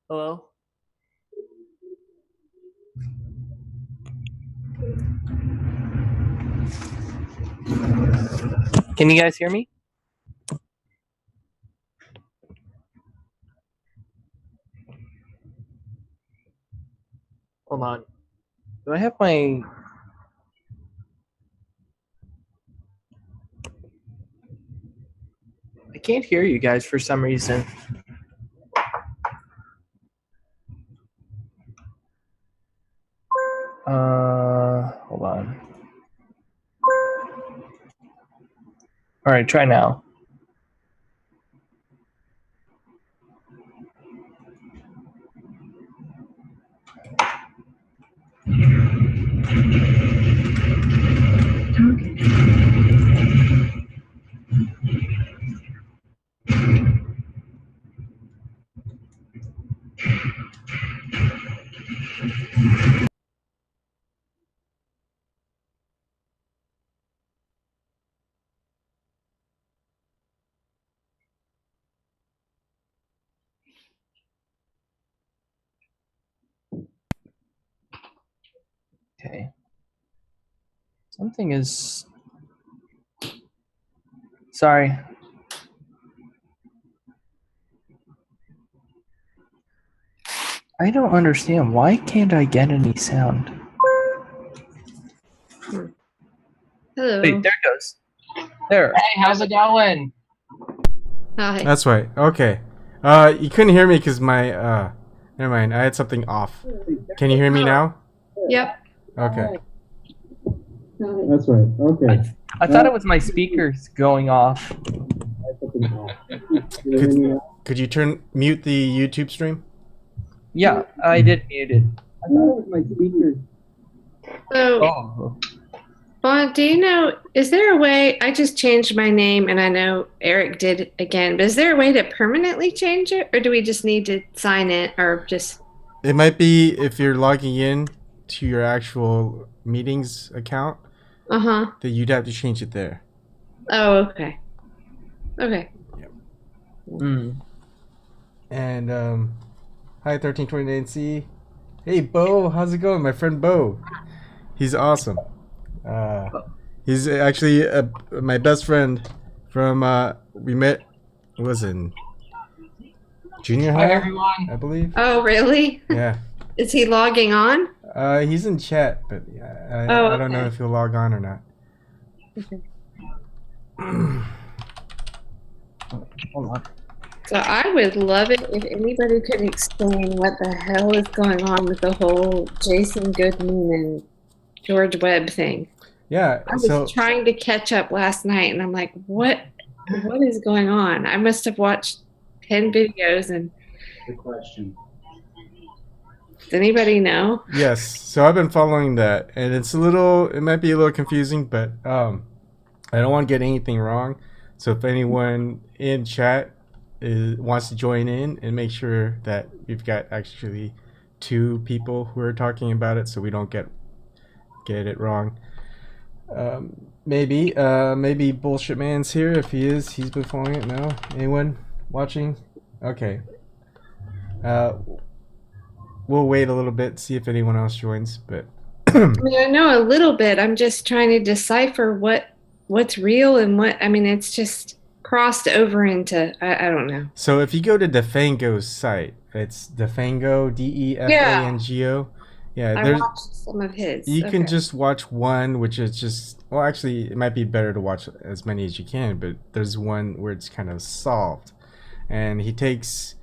Hello? Can you guys hear me? Hold on. Do I have my... I can't hear you guys for some reason. Hold on. All right, try now. Okay. Something is... Sorry. I don't understand. Why can't I get any sound? Hello. Wait, there it goes. There. Hey, how's it going? Hi. That's right. Okay. You couldn't hear me because my never mind. I had something off. Can you hear me now? Yep. Okay. That's right. Okay. I thought it was my speakers going off. Could you mute the YouTube stream? Yeah, I did mute it. I thought it was my speakers. So, Oh. Vaughn, do you know, is there a way, I just changed my name and I know Eric did again, but is there a way to permanently change it or do we just need to sign it or just... It might be if you're logging in to your actual meetings account Uh-huh. that you'd have to change it there. Oh, okay. Okay. Mm. And hi 1329C. Hey Bo, how's it going? My friend Bo. He's awesome. He's actually my best friend from we met was in junior Hi, high, everyone. I believe. Oh, really? Yeah. Is he logging on? He's in chat, but I don't know okay. if he'll log on or not. Okay. Hold on. So I would love it if anybody could explain what the hell is going on with the whole Jason Goodman and George Webb thing. Yeah. I was So trying to catch up last night and I'm like, what is going on? I must have watched 10 videos and The question. does anybody know? yes. So I've been following that, and it might be a little confusing, but I don't want to get anything wrong. So if anyone in chat wants to join in and make sure that we've got actually 2 people who are talking about it, so we don't get it wrong. Maybe Bullshit Man's here. If he is, he's been following it. No, anyone watching? Okay. We'll wait a little bit, see if anyone else joins. But I mean, I know a little bit. I'm just trying to decipher what's real and what, I mean, it's just crossed over into, I don't know. So if you go to Defango's site, it's Defango, Defango. Yeah, I watched some of his. you can just watch one, which is just, well, actually, it might be better to watch as many as you can, but there's one where it's kind of solved. And he takes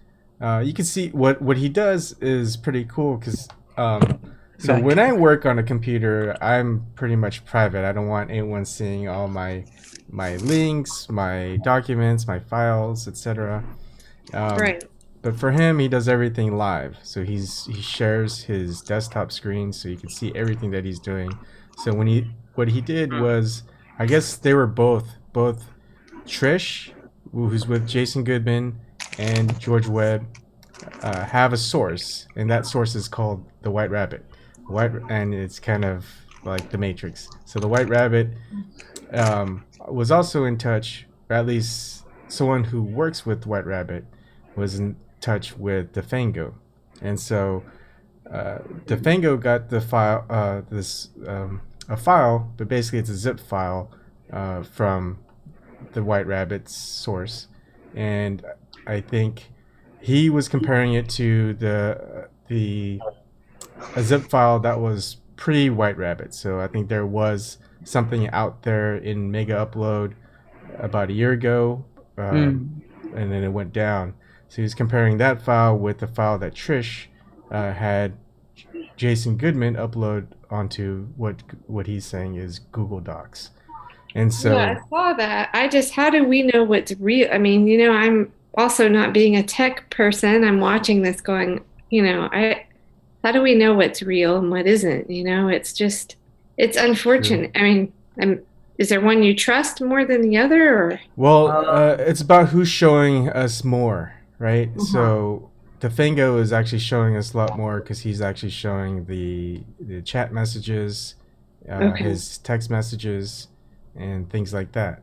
you can see what he does is pretty cool because so when I work on a computer, I'm pretty much private. I don't want anyone seeing all my links, my documents, my files, etc. Right. But for him, he does everything live. So he shares his desktop screen so you can see everything that he's doing. So what he did was, I guess they were both Trish, who's with Jason Goodman, and George Webb, have a source, and that source is called the White Rabbit. And it's kind of like the Matrix. So the White Rabbit was also in touch, or at least someone who works with White Rabbit was in touch with DeFango, and so DeFango got the file, a file, but basically it's a zip file from the White Rabbit's source, and I think he was comparing it to a zip file that was pre White Rabbit. So I think there was something out there in Mega Upload about a year ago, and then it went down. So he's comparing that file with the file that Trish had Jason Goodman upload onto what he's saying is Google Docs. And so Yeah, I saw that. How do we know what's real? I mean, I'm also not being a tech person. I'm watching this going, how do we know what's real and what isn't? It's unfortunate. True. I mean, is there one you trust more than the other, or? Well, it's about who's showing us more, right? So DeFango is actually showing us a lot more because he's actually showing the chat messages, his text messages, and things like that.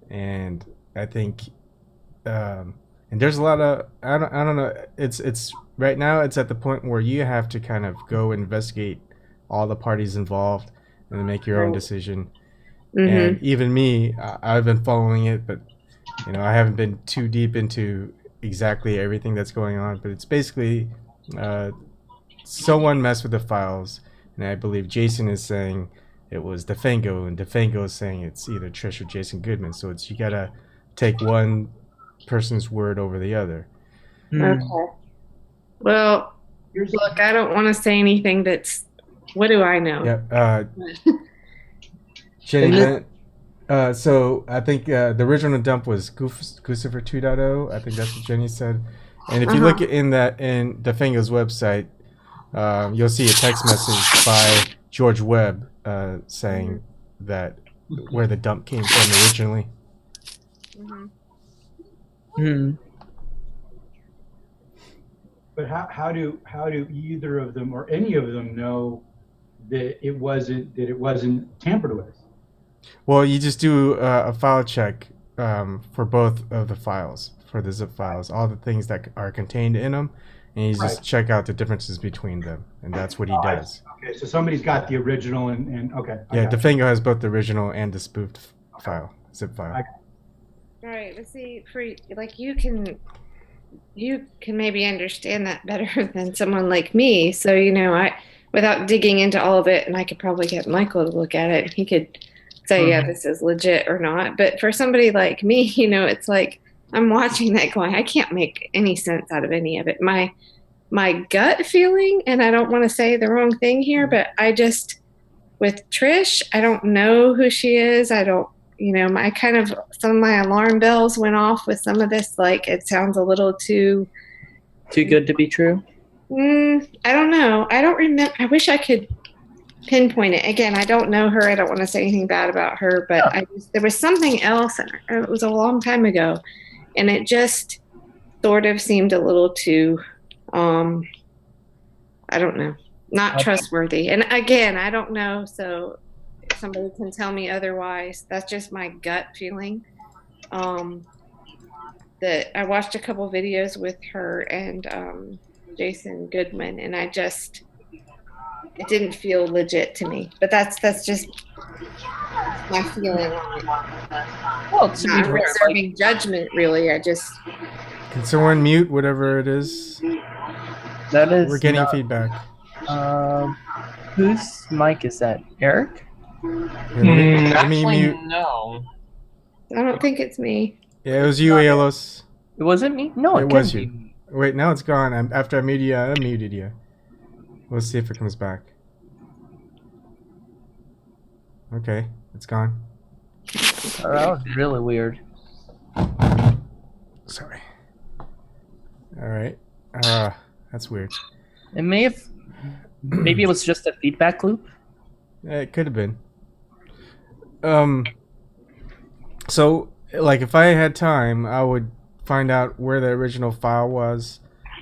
And I think, and there's a lot of I don't know. It's right now. It's at the point where you have to kind of go investigate all the parties involved and then make your own decision. And even me, I've been following it, but I haven't been too deep into exactly everything that's going on. But it's basically someone messed with the files, and I believe Jason is saying it was DeFango, and DeFango is saying it's either Trish or Jason Goodman. So you gotta take one person's word over the other. Okay. Well, look, I don't want to say anything that's. What do I know? Yeah. Jenny, so I think the original dump was Guccifer 2.0. I think that's what Jenny said. And if you look in DeFango's website, you'll see a text message by George Webb saying that where the dump came from originally. But how do either of them or any of them know that it wasn't tampered with? Well, you just do a file check for both of the files, for the zip files, all the things that are contained in them, and you just check out the differences between them, and that's what he does. Okay, so somebody's got the original and okay. Yeah, DeFango has both the original and the spoofed file, zip file. All right, let's see. You can maybe understand that better than someone like me. So without digging into all of it, and I could probably get Michael to look at it. He could say, yeah, this is legit or not. But for somebody like me, it's like I'm watching that going, I can't make any sense out of any of it. My gut feeling, and I don't want to say the wrong thing here, but with Trish, I don't know who she is. I don't, some of my alarm bells went off with some of this. Like, it sounds a little too good to be true. I don't know. I don't remember. I wish I could pinpoint it. Again, I don't know her. I don't want to say anything bad about her, but there was something else, and it was a long time ago, and it just sort of seemed a little too, I don't know, not trustworthy. And again, I don't know, so if somebody can tell me otherwise. That's just my gut feeling. That I watched a couple videos with her and Jason Goodman, and it didn't feel legit to me. But that's just my feeling on it. Well, to Not be fair, reserving judgment, really. Can someone mute whatever it is? that is. We're getting feedback. Whose mic is that? Eric? Let me mute. No. I don't think it's me. Yeah, it was you, Aelos. It wasn't me. No, It was you. Wait, now it's gone. After I muted you. Let's see if it comes back. Okay, it's gone. Oh, that was really weird. Sorry. All right. That's weird. It may have. Maybe it was just a feedback loop. It could have been. So, like, if I had time, I would find out where the original file was,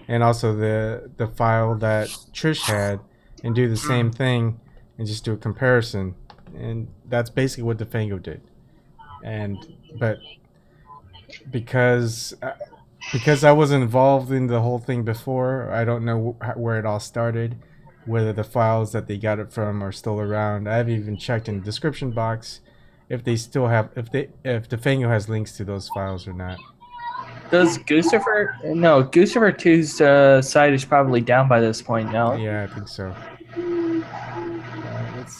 and also the file that Trish had, and do the same thing, and just do a comparison. And that's basically what the Fango did. But because I was involved in the whole thing before, I don't know where it all started, whether the files that they got it from are still around. I haven't even checked in the description box if they still have if the Fango has links to those files or not. Does Goosefer? No, Goosefer 2's site is probably down by this point now. Yeah, I think so.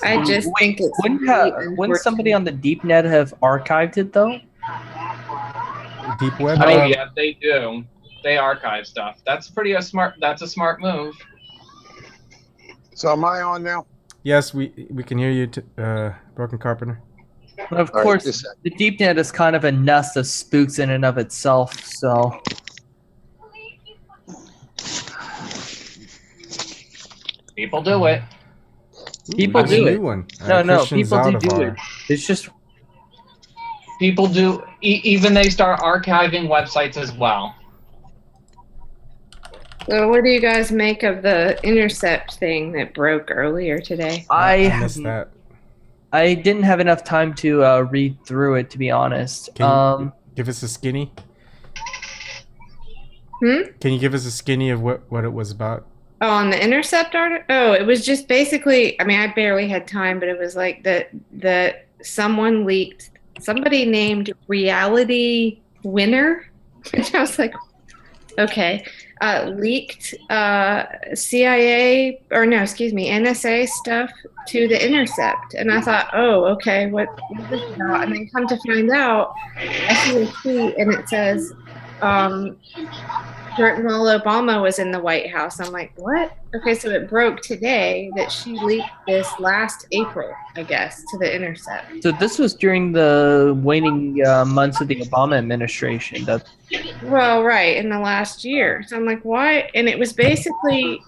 I just think it's wouldn't somebody on the deep net have archived it though? Deep web. Oh yeah, they do. They archive stuff. That's a smart move. So am I on now? Yes, we can hear you, Broken Carpenter. But of All right, course, the deep net is kind of a nest of spooks in and of itself. So People do it. people That's a do new it. one. No, Christian people do Zaldivar. it. It's just People do. Even they start archiving websites as well. So what do you guys make of the intercept thing that broke earlier today? I missed that. I didn't have enough time to read through it, to be honest. Can you give us a skinny? Can you give us a skinny of what it was about? Oh, on the intercept article? Oh, it was just basically, I mean, I barely had time, but it was like that someone leaked, somebody named Reality Winner, which I was like, okay, leaked NSA stuff to the intercept. And I thought, oh, okay, what is this about? And then come to find out, I see a tweet and it says, while Obama was in the White House. I'm like, what? Okay, so it broke today that she leaked this last April, I guess, to the intercept. So this was during the waning months of the Obama administration. Well, right, in the last year. So I'm like, why? And it was basically,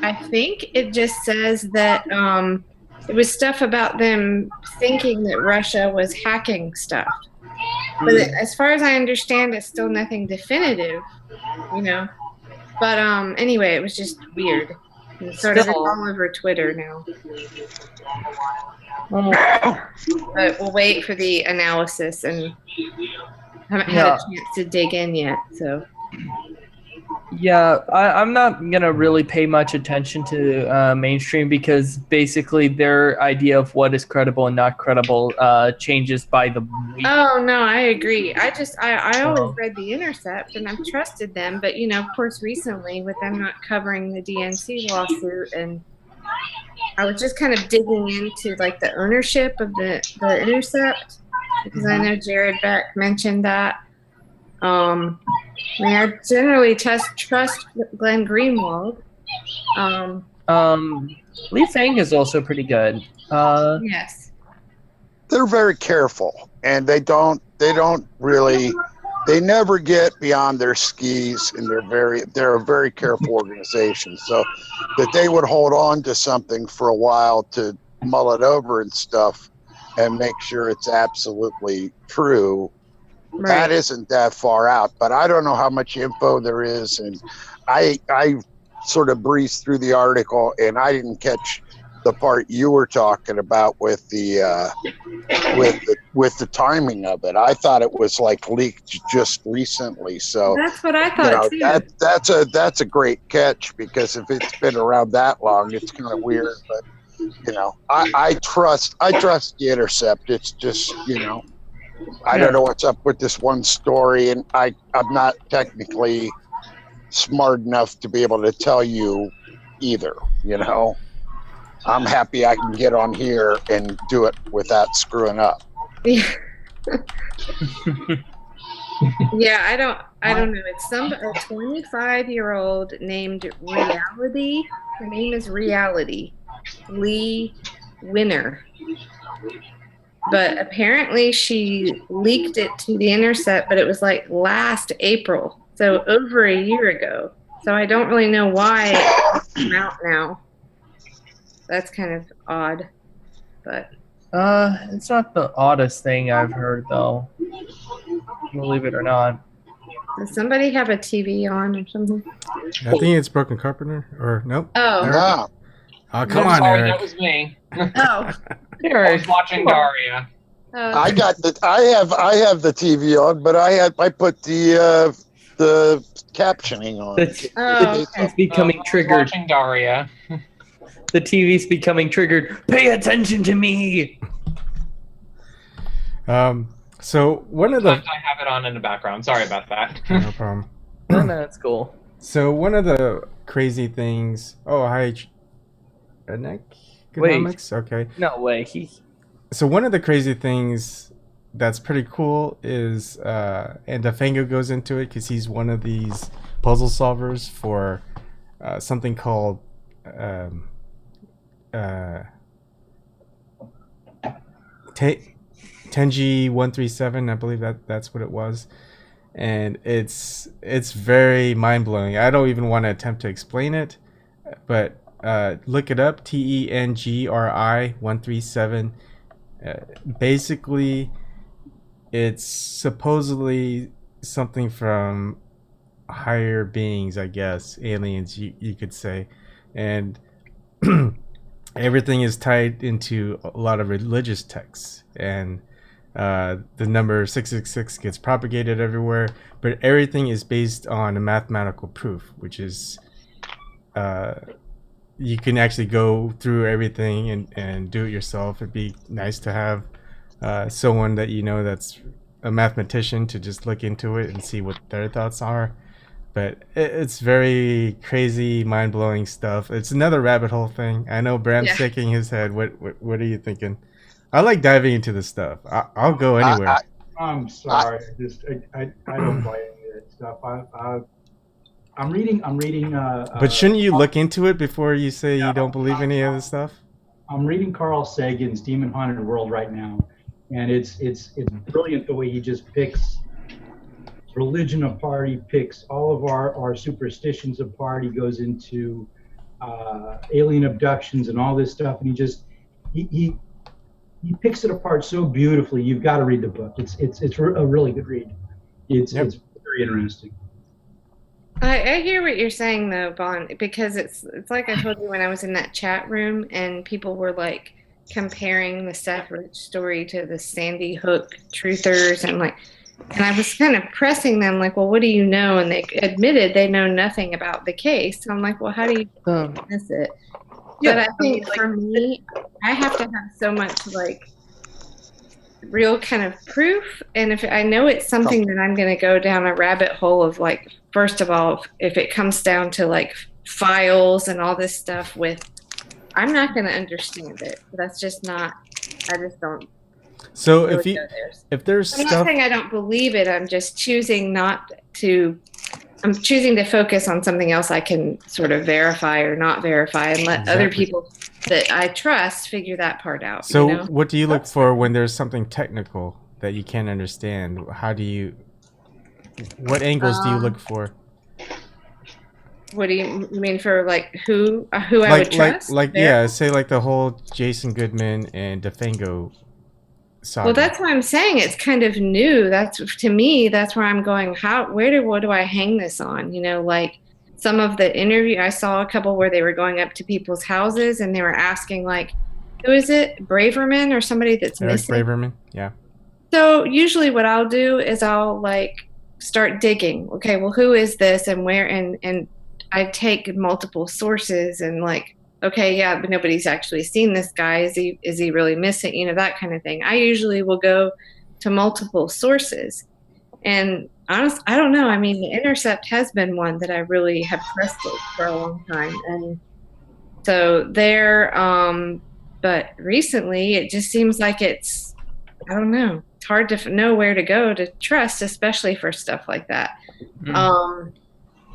I think it just says that it was stuff about them thinking that Russia was hacking stuff. But as far as I understand, it's still nothing definitive, you know. But anyway, it was just weird. It's sort of all over Twitter now. But we'll wait for the analysis, and haven't had a chance to dig in yet. So. Yeah, I'm not gonna really pay much attention to mainstream because basically their idea of what is credible and not credible changes by the week. Oh no, I agree. I always read The Intercept and I've trusted them, but you know, of course, recently with them not covering the DNC lawsuit, and I was just kind of digging into like the ownership of the Intercept because I know Jared Beck mentioned that. I mean, I generally trust Glenn Greenwald. Lee Fang is also pretty good. Yes. They're very careful, and they never get beyond their skis, and they're a very careful organization. So that they would hold on to something for a while to mull it over and stuff and make sure it's absolutely true. Right. That isn't that far out, but I don't know how much info there is, and I sort of breezed through the article, and I didn't catch the part you were talking about with the timing of it. I thought it was like leaked just recently, so that's what I thought too. That's a great catch, because if it's been around that long, it's kind of weird. But you know, I trust the Intercept. It's just, you know, I don't know what's up with this one story, and I'm not technically smart enough to be able to tell you either, you know. I'm happy I can get on here and do it without screwing up. Yeah. Yeah, I don't know. It's a 25-year-old named Reality. Her name is Reality Lee Winner. But apparently she leaked it to The Intercept, but it was like last April, so over a year ago. So I don't really know why it's come out now. That's kind of odd, but It's not the oddest thing I've heard, though. Believe it or not. does somebody have a TV on or something? I think it's Broken Carpenter, or nope. Oh, No. Oh, come I'm on, sorry, Eric. that was me. oh, I Eric, was watching Daria. oh. I got the. I have the TV on, but I put the captioning on. Oh, okay. It's becoming I was triggered. watching Daria. The TV's becoming triggered. Pay attention to me. So one of the Sometimes I have it on in the background. Sorry about that. no problem. No, that's cool. So one of the crazy things. Oh, hi, Nick. Wait. Economics. Okay. No way. So one of the crazy things that's pretty cool is, and Defango goes into it because he's one of these puzzle solvers for something called Tenji 137. I believe that's what it was, and it's very mind blowing. I don't even want to attempt to explain it, but look it up. TENGRI 137. Basically, it's supposedly something from higher beings, I guess, aliens, you could say, and everything is tied into a lot of religious texts, and the number 666 gets propagated everywhere, but everything is based on a mathematical proof, which is you can actually go through everything and do it yourself. It'd be nice to have someone that you know that's a mathematician to just look into it and see what their thoughts are. But it's very crazy, mind-blowing stuff. It's another rabbit hole thing. I know Bram's shaking his head. What are you thinking? I like diving into this stuff. I'll go anywhere. I'm sorry. I don't buy any of that stuff. I'm reading. But shouldn't you look into it before you say you don't believe any of this stuff? I'm reading Carl Sagan's Demon Haunted World right now, and it's brilliant the way he just picks religion apart. He picks all of our superstitions apart. He goes into alien abductions and all this stuff, and he picks it apart so beautifully. You've got to read the book. It's a really good read. It's very interesting. I hear what you're saying though, Bon, because it's like I told you when I was in that chat room and people were like comparing the Seth Rich story to the Sandy Hook truthers and I was kind of pressing them like, well, what do you know? And they admitted they know nothing about the case. So I'm like, well, how do you miss it? But I think for me, I have to have so much like real kind of proof. And if I know it's something that I'm going to go down a rabbit hole of like, first of all, if it comes down to like files and all this stuff I'm not going to understand it. That's just not, I just don't. So really if there's I'm stuff, not saying I don't believe it. I'm just choosing I'm choosing to focus on something else I can sort of verify or not verify and let other people that I trust figure that part out. So you know? what do you look for when there's something technical that you can't understand? What angles do you look for? What do you mean for like who I would trust? Say like the whole Jason Goodman and Defango saga. Well, that's what I'm saying. It's kind of new. To me, that's where I'm going. What do I hang this on? You know, like some of the interview, I saw a couple where they were going up to people's houses and they were asking like, who is it? Braverman or somebody that's Erik missing? Braverman, yeah. So usually what I'll do is I'll like start digging. Okay, well, who is this and where? And I take multiple sources and like, okay, yeah, but nobody's actually seen this guy. Is he really missing? You know, that kind of thing. I usually will go to multiple sources. And honestly, I don't know. I mean, The Intercept has been one that I really have trusted for a long time. And so but recently it just seems like I don't know. It's hard to know where to go to trust, especially for stuff like that.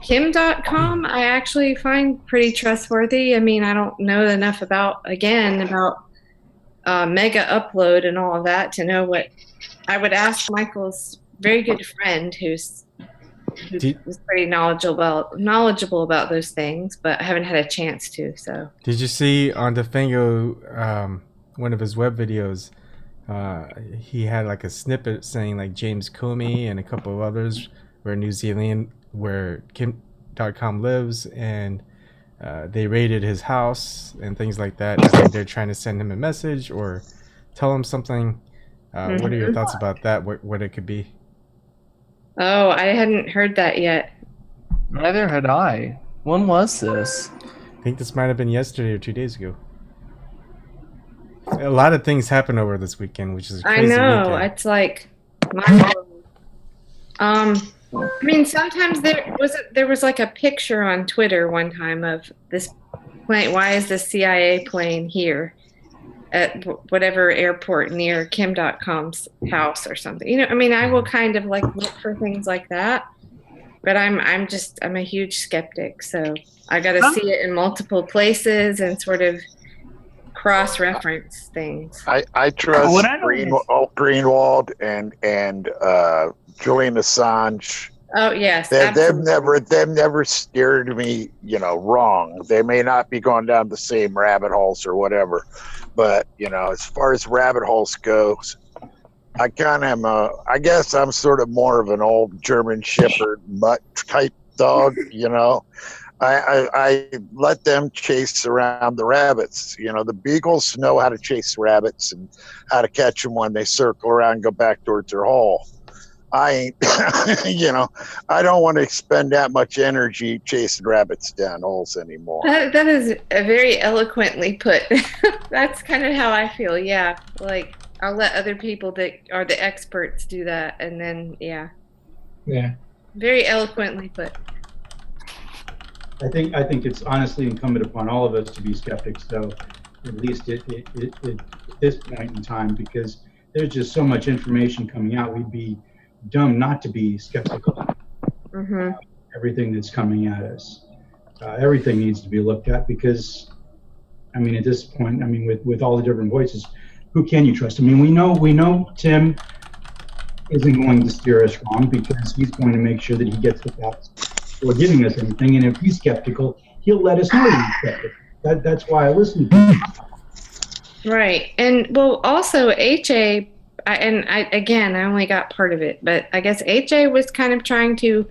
Kim.com, I actually find pretty trustworthy. I mean, I don't know enough about mega upload and all of that to know what I would ask Michael's very good friend who's pretty knowledgeable about those things, but I haven't had a chance to. So did you see on the Fango, one of his web videos, he had like a snippet saying like James Comey and a couple of others were New Zealand where Kim.com lives, and they raided his house and things like that. I think they're trying to send him a message or tell him something. What are your thoughts about that? What it could be? Oh, I hadn't heard that yet. Neither had I. When was this? I think this might have been yesterday or 2 days ago. A lot of things happened over this weekend, which is a crazy weekend. It's like I mean, sometimes there was like a picture on Twitter one time of this plane. Why is the CIA plane here at whatever airport near Kim.com's house or something? You know, I mean, I will kind of like look for things like that, but I'm a huge skeptic, so I got to see it in multiple places and sort of cross-reference things. I trust Greenwald and Julian Assange. Oh yes, they've never steered me, wrong. They may not be going down the same rabbit holes or whatever, but as far as rabbit holes goes, I kind of I guess I'm sort of more of an old German Shepherd mutt type dog. I let them chase around the rabbits. The beagles know how to chase rabbits and how to catch them when they circle around and go back towards their hole. I ain't, I don't want to expend that much energy chasing rabbits down holes anymore. That is very eloquently put. That's kind of how I feel. Yeah, like I'll let other people that are the experts do that, and then yeah, very eloquently put. I think it's honestly incumbent upon all of us to be skeptics, though, at least at this point in time, because there's just so much information coming out. We'd be dumb not to be skeptical. Everything that's coming at us, everything needs to be looked at, because I mean, at this point, I mean, with all the different voices, who can you trust? I mean, we know Tim isn't going to steer us wrong, because he's going to make sure that he gets the facts before giving us anything, and if he's skeptical, he'll let us know he's skeptical. That's why I listen to him. Right, and well, also HA. I only got part of it, but I guess HA was kind of trying to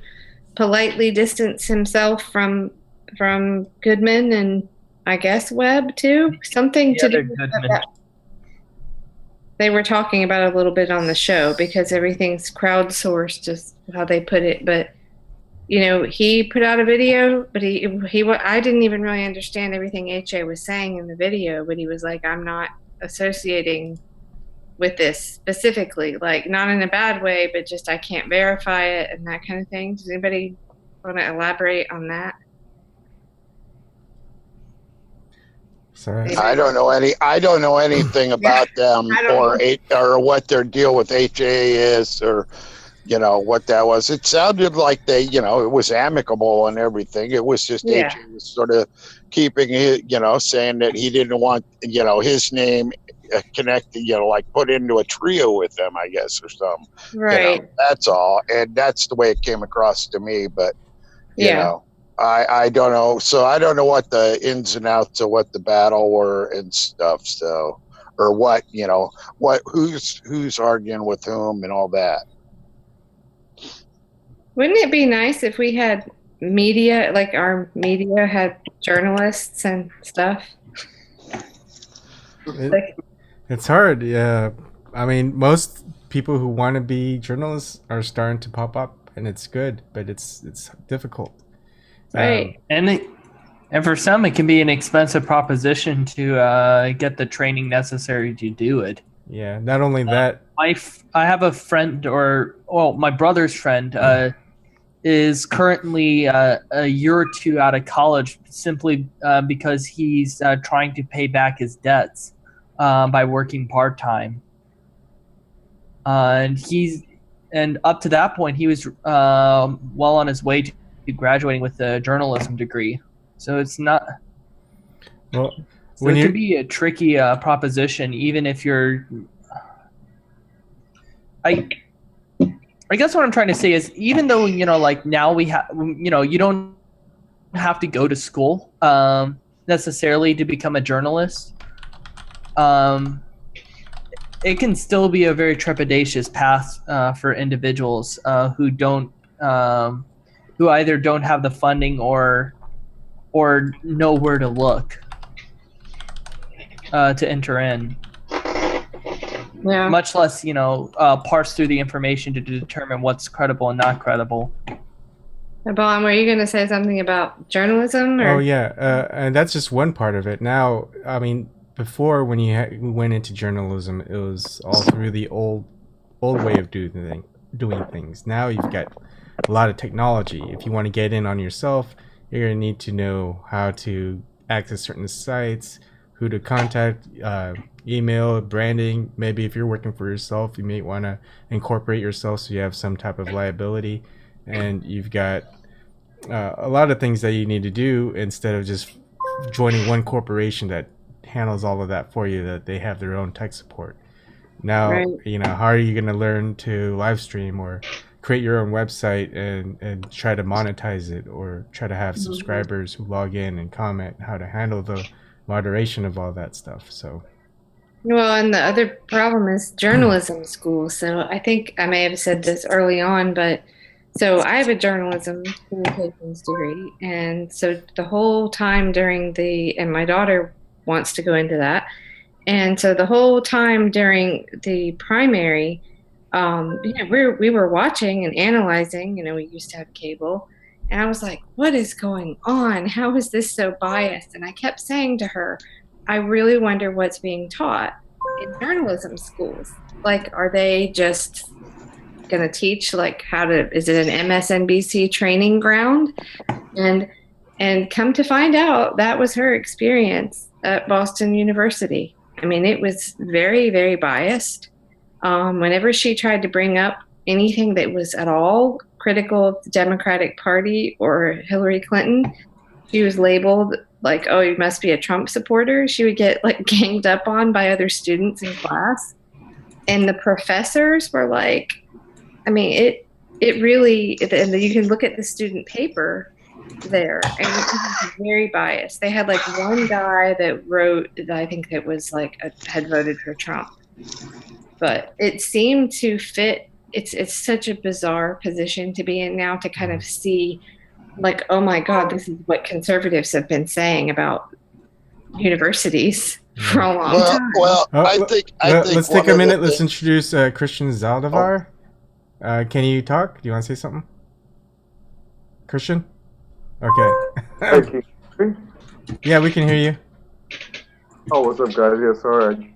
politely distance himself from Goodman and I guess Webb too. Something to do with that. They were talking about it a little bit on the show because everything's crowdsourced, just how they put it. But he put out a video, but I didn't even really understand everything HA was saying in the video. But he was like, "I'm not associating with this specifically, like not in a bad way, but just I can't verify it and that kind of thing." Does anybody want to elaborate on that? Sorry. I don't know anything about them or what their deal with HA is, or what that was. It sounded like they, it was amicable and everything. It was just HA was sort of keeping it, saying that he didn't want, his name connected, like put into a trio with them, I guess, or something. Right. That's all. And that's the way it came across to me. But, I don't know. So I don't know what the ins and outs of what the battle were and stuff. So, or what, who's arguing with whom and all that. Wouldn't it be nice if we had media, like our media had journalists and stuff? It's hard. Yeah. I mean, most people who want to be journalists are starting to pop up, and it's good, but it's difficult. Right. And for some, it can be an expensive proposition to get the training necessary to do it. Yeah. Not only that. I have a friend, my brother's friend is currently a year or two out of college simply because he's trying to pay back his debts by working part-time. And and up to that point, he was well on his way to graduating with a journalism degree. So it's not. Well, So it can be a tricky proposition, even if you're. I guess what I'm trying to say is, even though like now we have, you don't have to go to school necessarily to become a journalist. It can still be a very trepidatious path for individuals who either don't have the funding or know where to look to enter in. Yeah. Much less, parse through the information to determine what's credible and not credible. Bon, were you going to say something about journalism? Or? Oh yeah, and that's just one part of it. Now, I mean, before when you went into journalism, it was all through the old way of doing things. Now you've got a lot of technology. If you want to get in on yourself, you're gonna need to know how to access certain sites, who to contact, email, branding. Maybe if you're working for yourself, you may want to incorporate yourself so you have some type of liability. And you've got a lot of things that you need to do instead of just joining one corporation that handles all of that for you, that they have their own tech support. Now, Right. How are you going to learn to live stream or create your own website and try to monetize it, or try to have subscribers who log in and comment, how to handle the moderation of all that stuff? So, Well, and the other problem is journalism school. So I think I may have said this early on, but so I have a journalism communications degree. And so the whole time and my daughter wants to go into that. And so the whole time during the primary, we were watching and analyzing, we used to have cable. And I was like, what is going on? How is this so biased? And I kept saying to her, I really wonder what's being taught in journalism schools. Like, are they just going to teach like is it an MSNBC training ground? And come to find out, that was her experience at Boston University. I mean, it was very, very biased. Whenever she tried to bring up anything that was at all critical of the Democratic Party or Hillary Clinton, she was labeled like, oh, you must be a Trump supporter. She would get like ganged up on by other students in class. And the professors were like, I mean, it really, and you can look at the student paper there, and it was very biased. They had like one guy that wrote, I think that was like had voted for Trump, but it seemed to fit. It's such a bizarre position to be in now, to kind of see like, oh my God, this is what conservatives have been saying about universities for a long time. Well, I think let's take a minute. Let's introduce Christian Zaldivar. Can you talk? Do you want to say something? Christian? Okay. Hey, can you Yeah, we can hear you. Oh, what's up, guys? Yeah, sorry,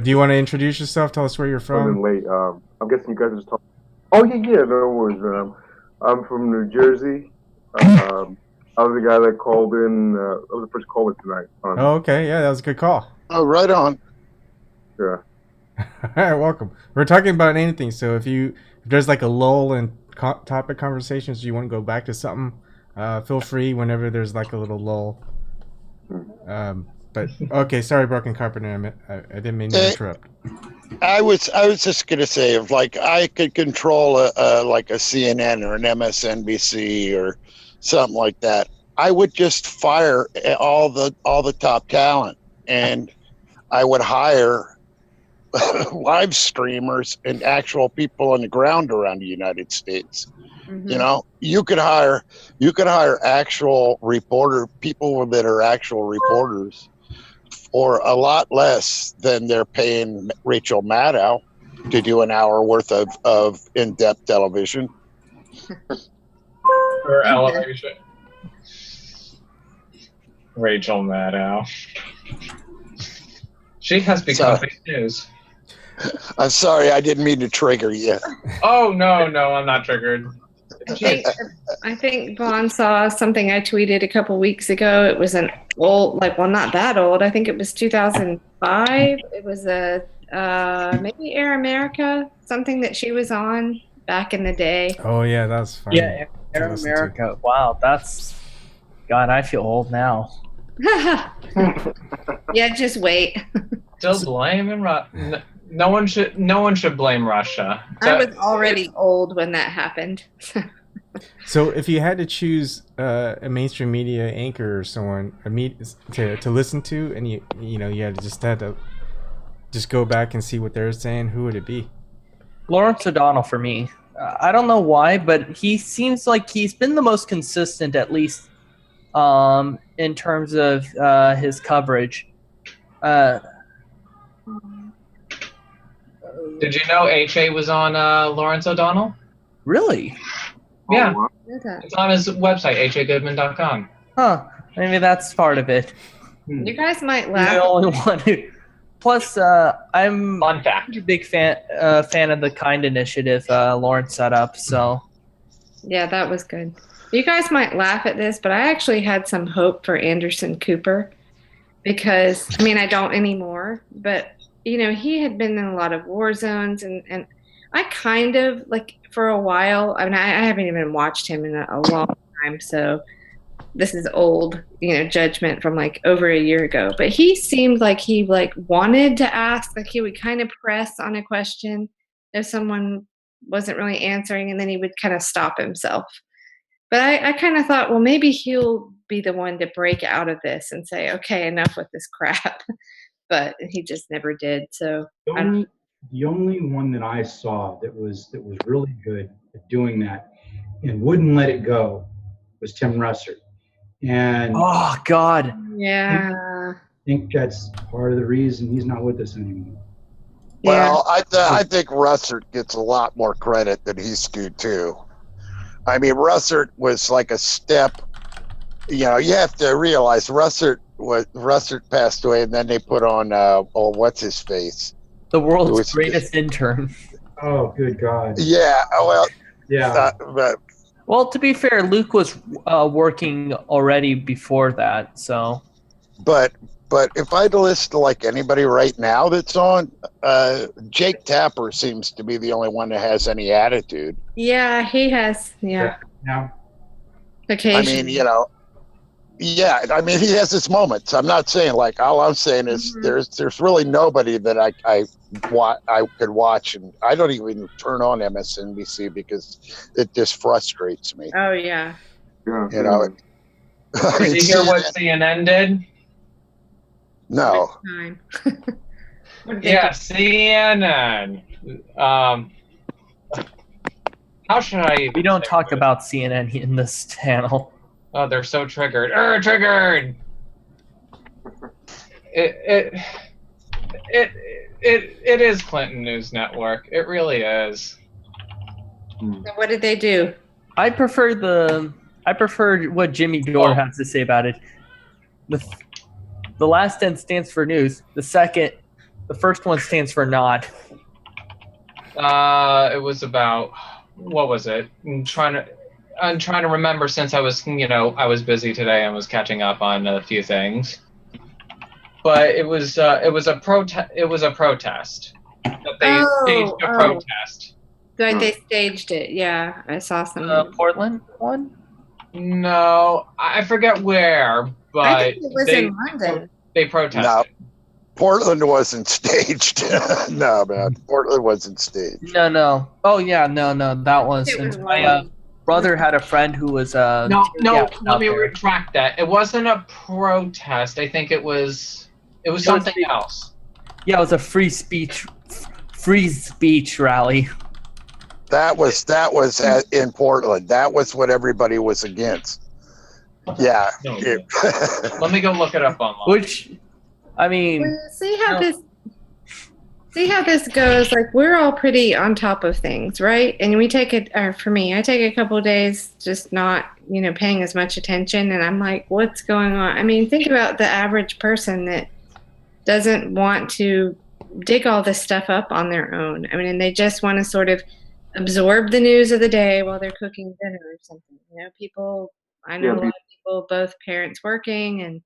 Do you want to introduce yourself? Tell us where you're I'm from. late. I'm guessing you guys are just talking. Oh, yeah, no worries, man. I'm from New Jersey. I was the guy that called in. I was the first caller tonight. Oh, okay. Yeah, that was a good call. Oh, right on. Yeah. All right, welcome. We're talking about anything, so if there's like a lull in topic conversations, you want to go back to something, feel free whenever there's like a little lull. But okay, sorry, Broken Carpenter. I didn't mean to interrupt. I was just gonna say, if like I could control like a CNN or an MSNBC or something like that, I would just fire all the top talent, and I would hire live streamers and actual people on the ground around the United States. Mm-hmm. You could hire actual people that are actual reporters for a lot less than they're paying Rachel Maddow to do an hour worth of in-depth television. Or elevation. Rachel Maddow. She has become fake news. I'm sorry, I didn't mean to trigger you. Oh, no, I'm not triggered. I think Vaughn saw something I tweeted a couple weeks ago. It was an old, not that old. I think it was 2005. It was maybe Air America, something that she was on. back in the day. Oh yeah, that's fun. Yeah, to Air listen to. America. Wow, that's God. I feel old now. Yeah, just wait. Still blaming Russia. No one should blame Russia. I was already old when that happened. So if you had to choose a mainstream media anchor or someone to listen to, and you had to just go back and see what they're saying, who would it be? Lawrence O'Donnell for me. I don't know why, but he seems like he's been the most consistent, at least in terms of his coverage. Did you know HA was on Lawrence O'Donnell? Really? Yeah. wow. It's on his website, hagoodman.com. Huh. Maybe that's part of it. You guys might I'm laugh. the only one who. Plus, I'm Fun fact. a big fan of the Kind Initiative Lawrence set up. So Yeah, that was good. You guys might laugh at this, but I actually had some hope for Anderson Cooper because, I mean, I don't anymore, but, he had been in a lot of war zones and I kind of, like, for a while, I mean, I haven't even watched him in a long time, so this is old, judgment from like over a year ago. But he seemed like he wanted to ask, like he would kind of press on a question if someone wasn't really answering, and then he would kind of stop himself. But I kind of thought, well, maybe he'll be the one to break out of this and say, okay, enough with this crap. But he just never did. So The only one that I saw that was really good at doing that and wouldn't let it go was Tim Russert. And oh God. yeah. I think that's part of the reason he's not with us anymore. Well, I think Russert gets a lot more credit than he's due too. I mean, Russert was like a step. You have to realize Russert passed away, and then they put on what's his face? The world's greatest intern. Oh, good God. Yeah. Well. Yeah. Well, to be fair, Luke was working already before that, so. But if I had to list like anybody right now that's on, Jake Tapper seems to be the only one that has any attitude. Yeah, he has. Yeah. Yeah. Occasionally. I mean, yeah. I mean, he has his moments. I'm not saying like all I'm saying is there's really nobody that I could watch, and I don't even turn on MSNBC because it just frustrates me. Oh yeah. Yeah. Did you hear what CNN did? No. Time. Yeah, CNN. How should I? We don't talk about CNN in this channel. Oh, they're so triggered. Triggered. It is Clinton News Network. It really is. So what did they do? I prefer what Jimmy Dore has to say about it. The last N stands for news. The first one stands for not. It was about, what was it? I'm trying to remember, since I was busy today and was catching up on a few things. But it was a protest. That they staged a protest. Good, they staged it. Yeah, I saw some. Portland one? No, I forget where, but I think it was in London. They protested. No, Portland wasn't staged. No, man, Portland wasn't staged. No. Oh yeah, no. That was. It was My brother had a friend who was. No. Let me retract that. It wasn't a protest. I think it was something else. Yeah, it was a free speech rally. That was in Portland. That was what everybody was against. Yeah. No. Let me go look it up online. Which, I mean, Well, see how this goes. Like, we're all pretty on top of things, right? And we take it, or for me, I take a couple of days just not, paying as much attention. And I'm like, what's going on? I mean, think about the average person that doesn't want to dig all this stuff up on their own. I mean, and they just want to sort of absorb the news of the day while they're cooking dinner or something. I know a lot of people, both parents working, and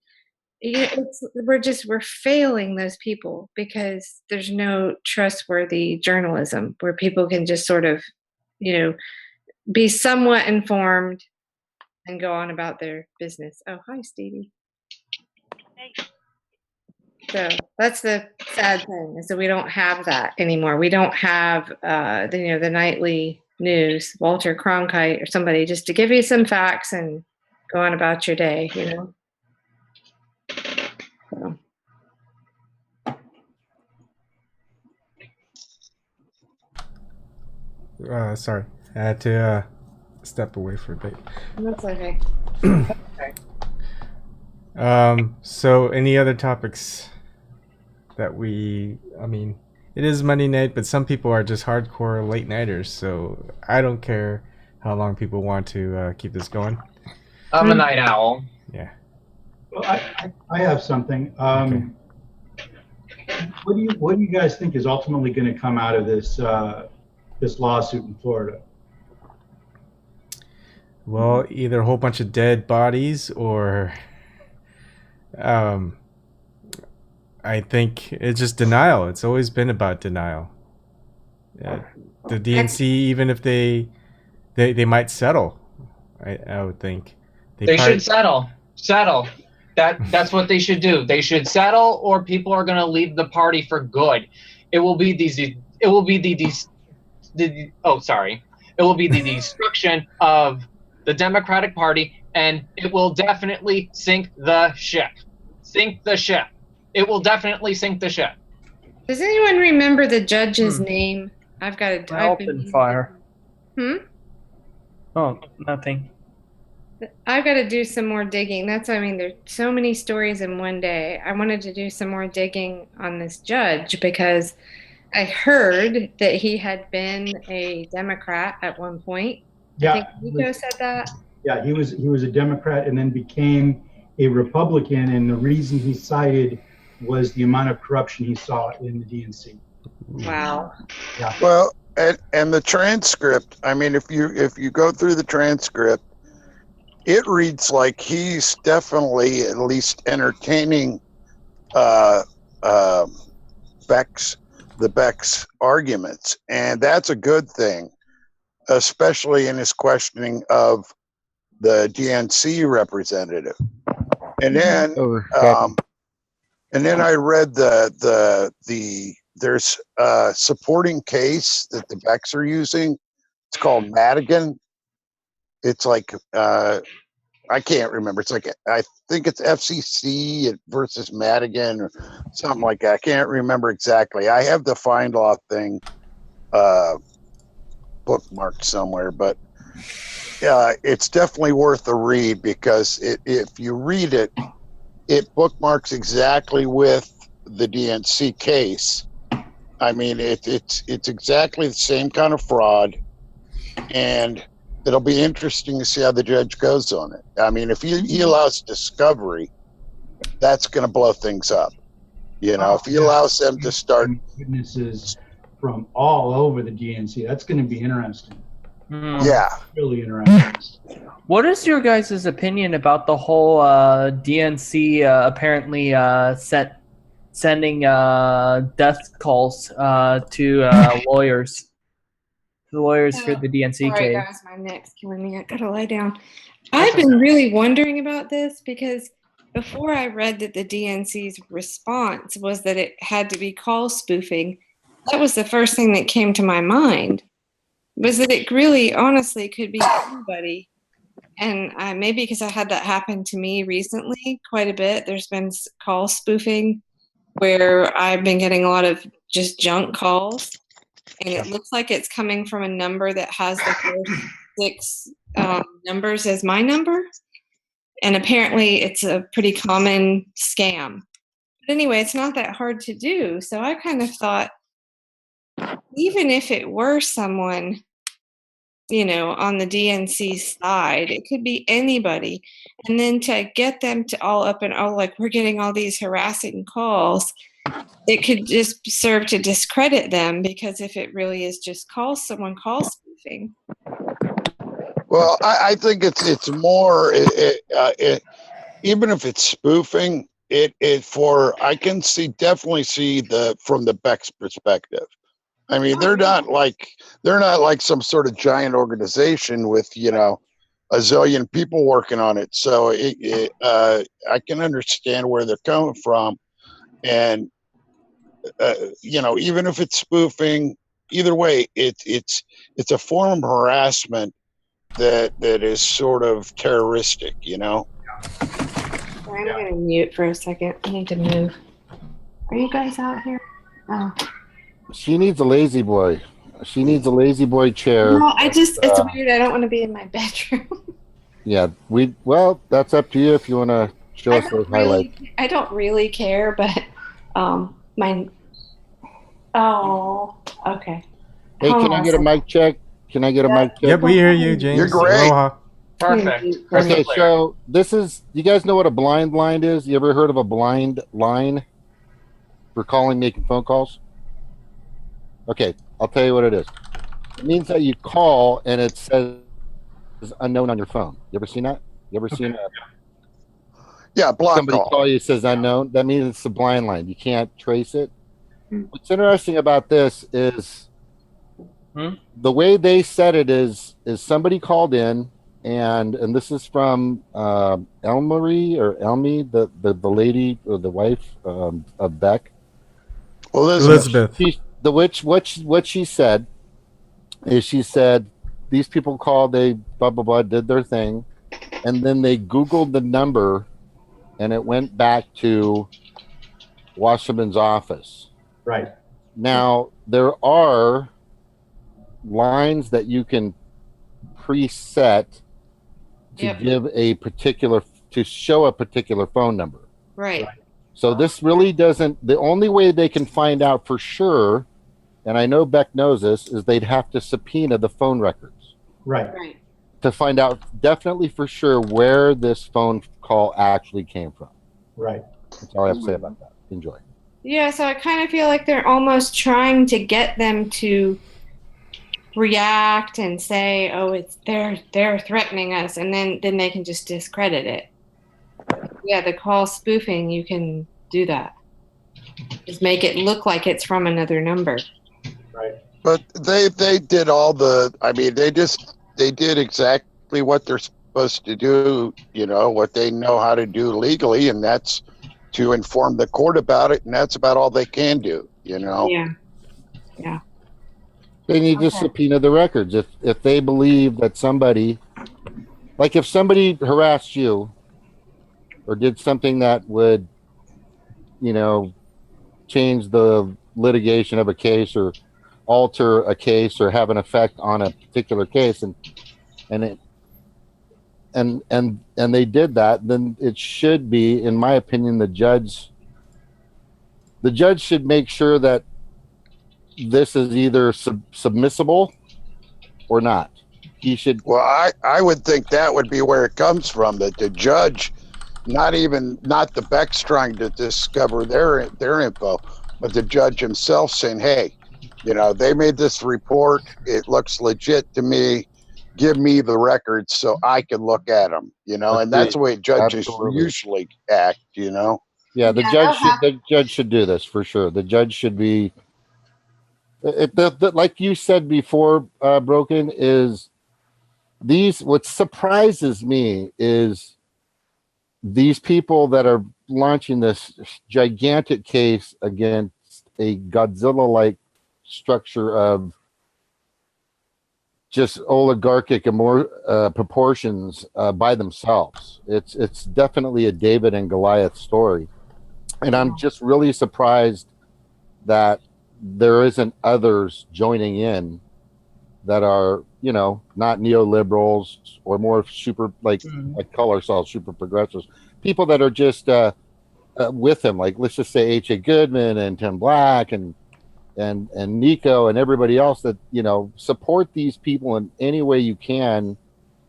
we're failing those people because there's no trustworthy journalism where people can just sort of, be somewhat informed and go on about their business. Oh, hi, Stevie. So that's the sad thing, is that we don't have that anymore. We don't have the nightly news, Walter Cronkite or somebody, just to give you some facts and go on about your day, So. Sorry, I had to step away for a bit. That's okay. So any other topics that it is Monday night, but some people are just hardcore late nighters, so I don't care how long people want to keep this going. I'm a night owl. Yeah. Well, I have something. Okay. What do you guys think is ultimately going to come out of this lawsuit in Florida? Well, either a whole bunch of dead bodies or I think it's just denial. It's always been about denial. The DNC, even if they might settle, I would think. They should settle. That's what they should do. They should settle, or people are going to leave the party for good. It will be the destruction of the Democratic Party, and it will definitely sink the ship. It will definitely sink the ship. Does anyone remember the judge's name? I've got to. Open fire. Hmm? Oh, nothing. I've got to do some more digging. There's so many stories in one day. I wanted to do some more digging on this judge because I heard that he had been a Democrat at one point. Yeah, I think Niko said that. Yeah, he was a Democrat and then became a Republican, and the reason he cited was the amount of corruption he saw in the DNC. Wow. Yeah. Well, and the transcript. I mean, if you go through the transcript, it reads like he's definitely at least entertaining Beck's arguments, and that's a good thing, especially in his questioning of the DNC representative. And then I read there's a supporting case that the Becks are using. It's called Madigan. It's like I can't remember. It's like I think it's FCC versus Madigan or something like that. I can't remember exactly. I have the Find Law thing bookmarked somewhere, but it's definitely worth a read because if you read it, it bookmarks exactly with the DNC case. I mean, it's exactly the same kind of fraud, and it'll be interesting to see how the judge goes on it. I mean, if he allows discovery, that's going to blow things up. If he allows them to start witnesses from all over the DNC, that's going to be interesting. Yeah, really interesting. What is your guys' opinion about the whole DNC apparently sending death calls to lawyers? The lawyers for the DNC Sorry, case. guys, my neck's killing me. I gotta lie down. I've been really wondering about this because before I read that the DNC's response was that it had to be call spoofing, that was the first thing that came to my mind. Was that it really, honestly, could be anybody. And maybe because I had that happen to me recently quite a bit. There's been call spoofing where I've been getting a lot of just junk calls. And it looks like it's coming from a number that has the first 6 numbers as my number. And apparently it's a pretty common scam. But anyway, it's not that hard to do. So I kind of thought, even if it were someone, on the DNC side, it could be anybody. And then to get them to all up and like we're getting all these harassing calls, it could just serve to discredit them, because if it really is just someone call spoofing. Well, I think it's more even if it's spoofing, I can definitely see from the Beck's perspective. I mean, they're not like some sort of giant organization with a zillion people working on it. So I can understand where they're coming from, and even if it's spoofing, either way, it's a form of harassment that is sort of terroristic. I'm gonna mute for a second. I need to move. Are you guys out here? Oh. She needs a lazy boy. She needs a lazy boy chair. No, it's weird. I don't want to be in my bedroom. Yeah, that's up to you if you want to show us those highlights. I don't really care, but my. Oh, okay. Hey, can I get a mic check? Can I get a mic check? Yep, we hear you, James. You're great. Aloha. Perfect. Okay, so you guys know what a blind line is? You ever heard of a blind line for making phone calls? Okay, I'll tell you what it is. It means that you call and it says unknown on your phone. You ever seen that? You ever seen that? Yeah, block Somebody call you, says unknown. That means it's a blind line. You can't trace it. What's interesting about this is the way they said it is somebody called in, and this is from Elmarie or Elmi, the lady or the wife of Beck. Elizabeth. What she said is these people called, they blah blah blah, did their thing, and then they Googled the number, and it went back to Wasserman's office. Right. Now there are lines that you can preset to show a particular phone number. Right. So this really doesn't. The only way they can find out for sure, and I know Beck knows this, is they'd have to subpoena the phone records. Right. To find out definitely for sure where this phone call actually came from. Right. That's all I have to say about that. Enjoy. Yeah, so I kind of feel like they're almost trying to get them to react and say, "Oh, they're threatening us," and then they can just discredit it. Yeah, the call spoofing, you can do that. Just make it look like it's from another number. Right. But they did they did exactly what they're supposed to do, what they know how to do legally, and that's to inform the court about it, and that's about all they can do, Yeah. They need to subpoena the records. If they believe that somebody, like if somebody harassed you or did something that would, change the litigation of a case or alter a case or have an effect on a particular case, and they did that, then it should be, in my opinion, the judge should make sure that this is either submissible or not. He should. Well, I would think that would be where it comes from, that the judge, not the Beck's trying to discover their info, but the judge himself saying, "Hey, they made this report. It looks legit to me. Give me the records so I can look at them." And that's the way judges usually act. Yeah, the judge should do this for sure. The judge should be. Like you said before, Broken, is what surprises me is these people that are launching this gigantic case against a Godzilla-like structure of just oligarchic and more proportions by themselves. It's definitely a David and Goliath story, and I'm just really surprised that there isn't others joining in that are, not neoliberals or more super, like call ourselves super progressives, people that are just with him, like let's just say H.A. Goodman and Tim Black and Niko and everybody else that, support these people in any way you can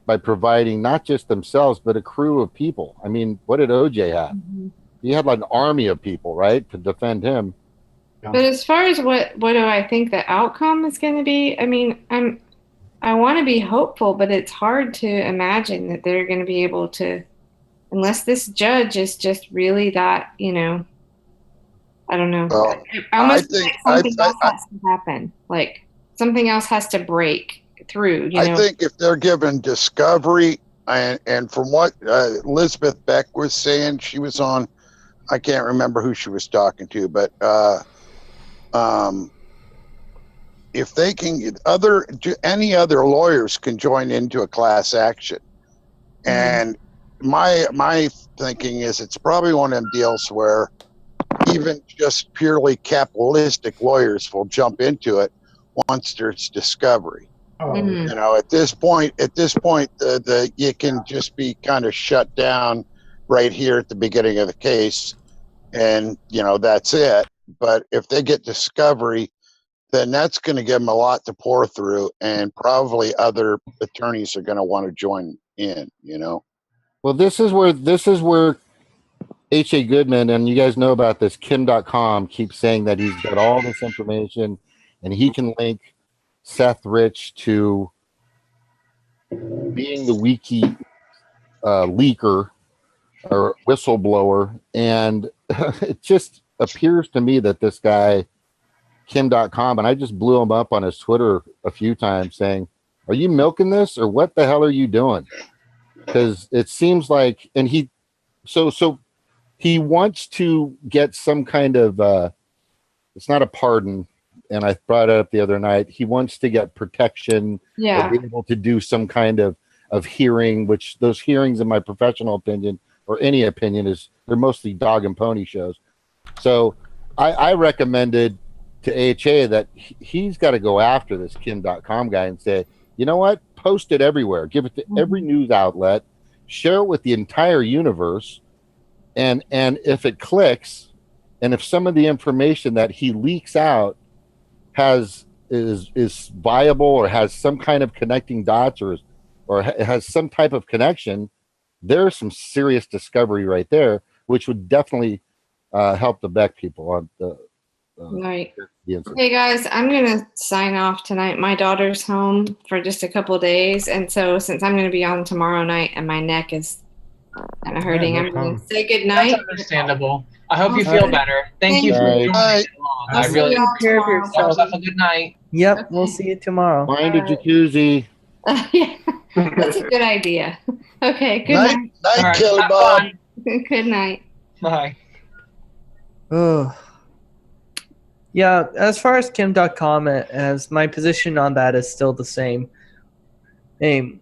by providing not just themselves, but a crew of people. I mean, what did OJ have? Mm-hmm. He had like an army of people, right, to defend him. But as far as what do I think the outcome is going to be, I mean, I want to be hopeful, but it's hard to imagine that they're going to be able to, unless this judge is just really that, I don't know. Well, I almost I feel think like something else has to happen. Like something else has to break through. You I know. think if they're given discovery, and from what Elizabeth Beck was saying, she was on. I can't remember who she was talking to, but um, if they can, any other lawyers can join into a class action. And my thinking is it's probably one of them deals where even just purely capitalistic lawyers will jump into it once there's discovery. Mhm. You know, at this point, the you can just be kind of shut down right here at the beginning of the case, and you know that's it. But if they get discovery, then that's going to give them a lot to pour through, and probably other attorneys are going to want to join in. You know. Well, this is where H.A. Goodman, and you guys know about this, Kim.com keeps saying that he's got all this information and he can link Seth Rich to being the wiki leaker or whistleblower. And it just appears to me that this guy, Kim.com, and I just blew him up on his Twitter a few times saying, are you milking this or what the hell are you doing? Because it seems like, and so he wants to get some kind of it's not a pardon, and I brought it up the other night. He wants to get protection Yeah. or be able to do some kind of hearing, which those hearings, in my professional opinion or any opinion, is they're mostly dog and pony shows. So I recommended to AHA that he's got to go after this Kim.com guy and say, you know what, post it everywhere, give it to every news outlet, share it with the entire universe. And if it clicks, and if some of the information that he leaks out is viable or has some kind of connecting dots or has some type of connection, there's some serious discovery right there, which would definitely help the Beck people on the Right. the incident. Hey guys, I'm gonna sign off tonight. My daughter's home for just a couple days, and so since I'm gonna be on tomorrow night and my neck is kind of hurting, no I'm gonna problem. say good That's night. understandable. I hope you feel better. Thank you for Right. joining Bye. along. I'll I see really y'all Take care of tomorrow. have yourself. yourself a good night. Yep, Okay. we'll see you tomorrow. Find a All right. jacuzzi. Yeah, that's a good idea. Okay, good Night, night. night, All right, Kelly have Bob. fun. Good night. Bye. Ugh. Yeah, as far as Kim.com, as my position on that is still the same. Hey,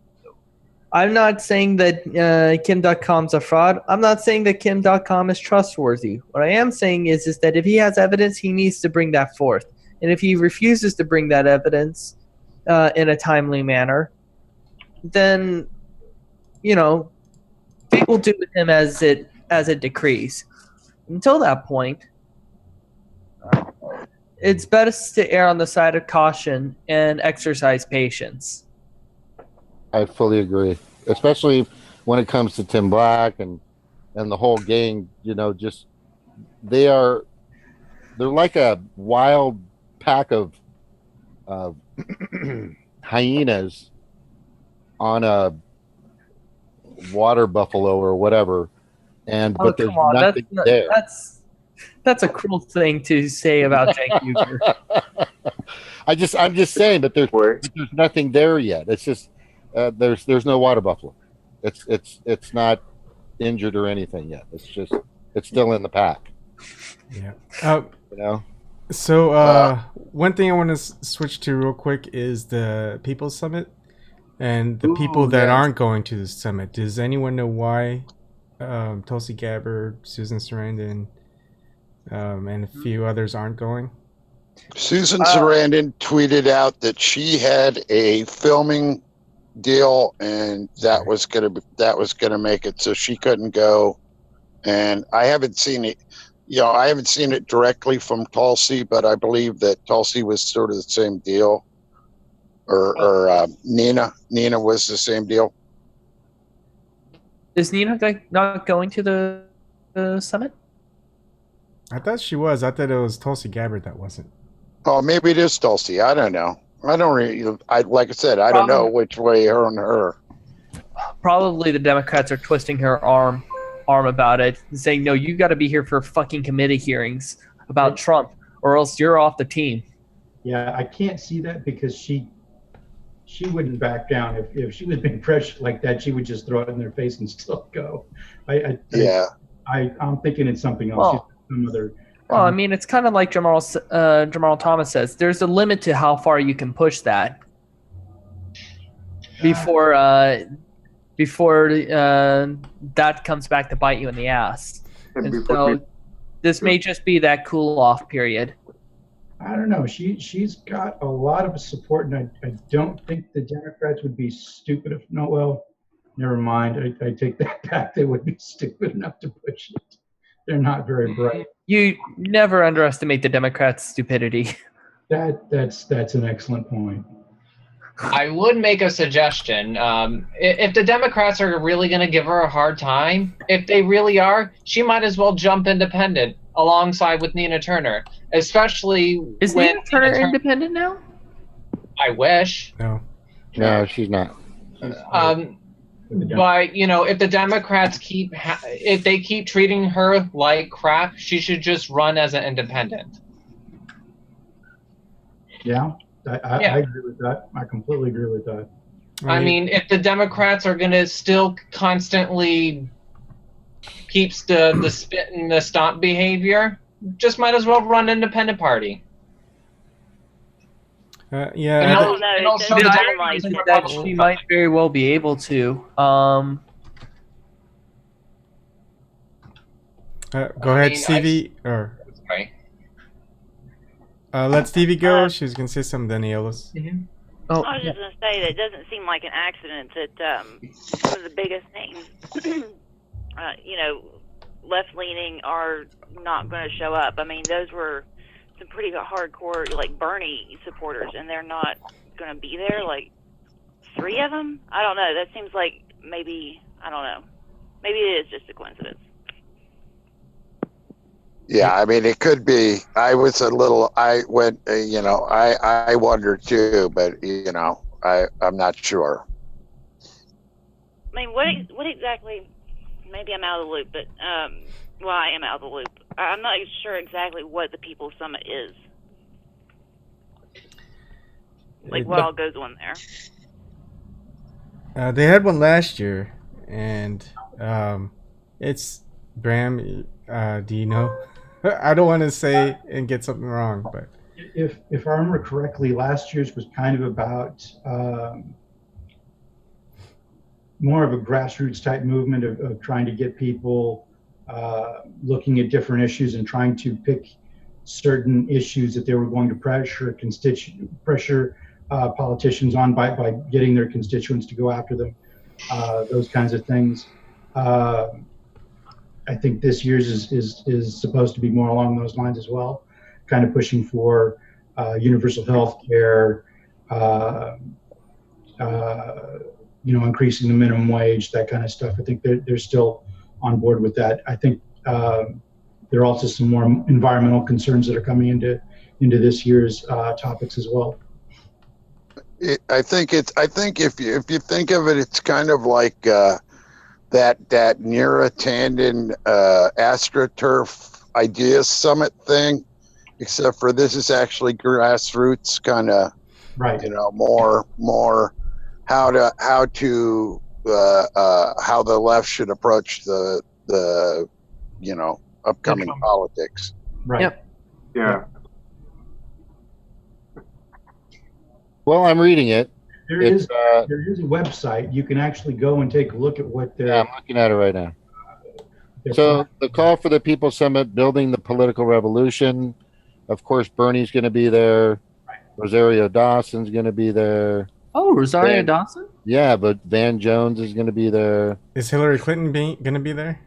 I'm not saying that Kim.com's a fraud. I'm not saying that Kim.com is trustworthy. What I am saying is that if he has evidence, he needs to bring that forth. And if he refuses to bring that evidence in a timely manner, then, you know, fate will do with him as it decrees. Until that point, it's best to err on the side of caution and exercise patience. I fully agree, especially when it comes to Tim Black and the whole gang. You know, just they're like a wild pack of hyenas on a water buffalo or whatever, but there's Come on, nothing there. that's a cruel thing to say about Cenk Uygur. I'm just saying, but there's nothing there yet. It's just there's no water buffalo. It's not injured or anything yet. It's still in the pack. Yeah. You know. So one thing I want to switch to real quick is the People's Summit and the people that aren't going to the summit. Does anyone know why Tulsi Gabbard, Susan Sarandon, and a few others aren't going? Susan Sarandon tweeted out that she had a filming deal, and that was gonna make it so she couldn't go. And I haven't seen it. I haven't seen it directly from Tulsi, but I believe that Tulsi was sort of the same deal, or Nina was the same deal. Is Nina not going to the summit? I thought she was. I thought it was Tulsi Gabbard that wasn't. Oh, maybe it is Tulsi. I don't know. I don't really. Like I said, I don't know which way her. Probably the Democrats are twisting her arm about it, saying, "No, you got to be here for fucking committee hearings. about Trump, or else you're off the team. Yeah, I can't see that because she wouldn't back down. If she was being pressured like that, she would just throw it in their face and still go. I'm thinking it's something else. Well, Some other. Well, I mean, it's kind of like Jamal Thomas says. There's a limit to how far you can push that before that comes back to bite you in the ass. And so this may just be that cool-off period. I don't know. She's got a lot of support, and I don't think the Democrats would be stupid if no. Well, never mind. I take that back. They would be stupid enough to push it. They're not very bright. You never underestimate the Democrats' stupidity. That's an excellent point. I would make a suggestion. If the Democrats are really going to give her a hard time, if they really are, she might as well jump independent alongside with Nina Turner. Especially is when Nina Turner independent now? I wish. No, she's not. But if the Democrats if they keep treating her like crap, she should just run as an independent. Yeah, I agree with that. I completely agree with that. I mean, if the Democrats are going to still constantly keeps the spit and the stomp behavior, just might as well run independent party. Yeah. I don't know. That she might very well be able to. Go ahead, Stevie. Sorry. Let Stevie go. She was gonna say something, Daniela's. Mm-hmm. Oh, I was just gonna say that it doesn't seem like an accident that some of the biggest names, left-leaning, are not going to show up. I mean, those were some pretty hardcore, like Bernie supporters, and they're not going to be there. Like 3 of them. I don't know. That seems like maybe I don't know. Maybe it is just a coincidence. Yeah, I mean, it could be. I wonder too, but I'm not sure. I mean, what exactly? Maybe I'm out of the loop, but I am out of the loop. I'm not sure exactly what the People's Summit is. Like, what all goes on there? They had one last year, and it's Bram. Do you know? I don't want to say and get something wrong, but if I remember correctly, last year's was kind of about more of a grassroots type movement of trying to get people looking at different issues and trying to pick certain issues that they were going to pressure politicians on by getting their constituents to go after them, those kinds of things. I think this year's is supposed to be more along those lines as well, kind of pushing for universal health care, increasing the minimum wage, that kind of stuff. I think they're still on board with that. I think there are also some more environmental concerns that are coming into this year's topics as well. I think if you think of it, it's kind of like that Nira Tandon AstroTurf Ideas Summit thing, except for this is actually grassroots kind of, right? More how the left should approach the upcoming politics. Right. Yep. Yeah. Well, I'm reading it. There is a website. You can actually go and take a look at what they're. Yeah, I'm looking at it right now. So the call for the People's Summit, building the political revolution. Of course, Bernie's going to be there. Right. Rosario Dawson's going to be there. Oh, Rosario Dawson? Yeah, but Van Jones is going to be there. Is Hillary Clinton going to be there?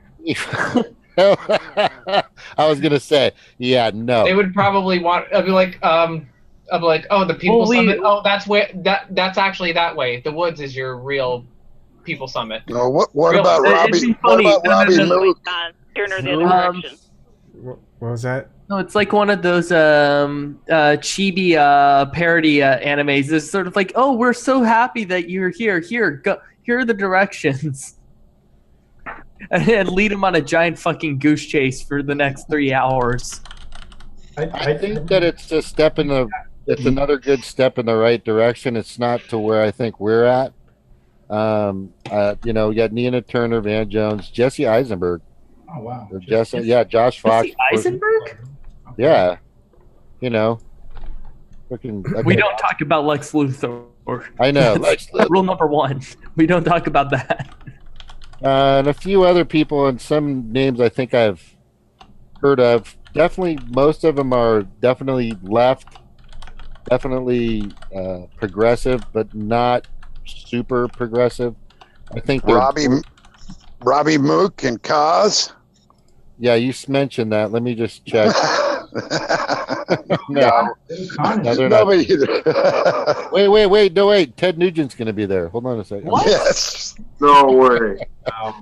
I was going to say, yeah, no. They would probably want. I'd be like, the People's Summit. Oh, that's actually that way. The Woods is your real People Summit. No, what about Robbie? What about Robbie Mook? Turner the other direction. What was that? No, it's like one of those chibi parody animes. It's sort of like, oh, we're so happy that you're here. Here are the directions. And lead them on a giant fucking goose chase for the next 3 hours. I think that it's a step in the. It's another good step in the right direction. It's not to where I think we're at. You know, we got Nina Turner, Van Jones, Jesse Eisenberg, Oh wow. or Jesse, yeah, Josh Fox. Jesse Eisenberg? Yeah, you know, freaking. We don't talk about Lex Luthor. I know. That's rule number one. We don't talk about that. And a few other people and some names I think I've heard of. Definitely, most of them are definitely left, definitely progressive, but not super progressive. I think they're Robbie Mook and Kaz. Yeah, you mentioned that. Let me just check. No, they're not. nobody either. Wait. No, wait. Ted Nugent's going to be there. Hold on a second. What? Yes. No way.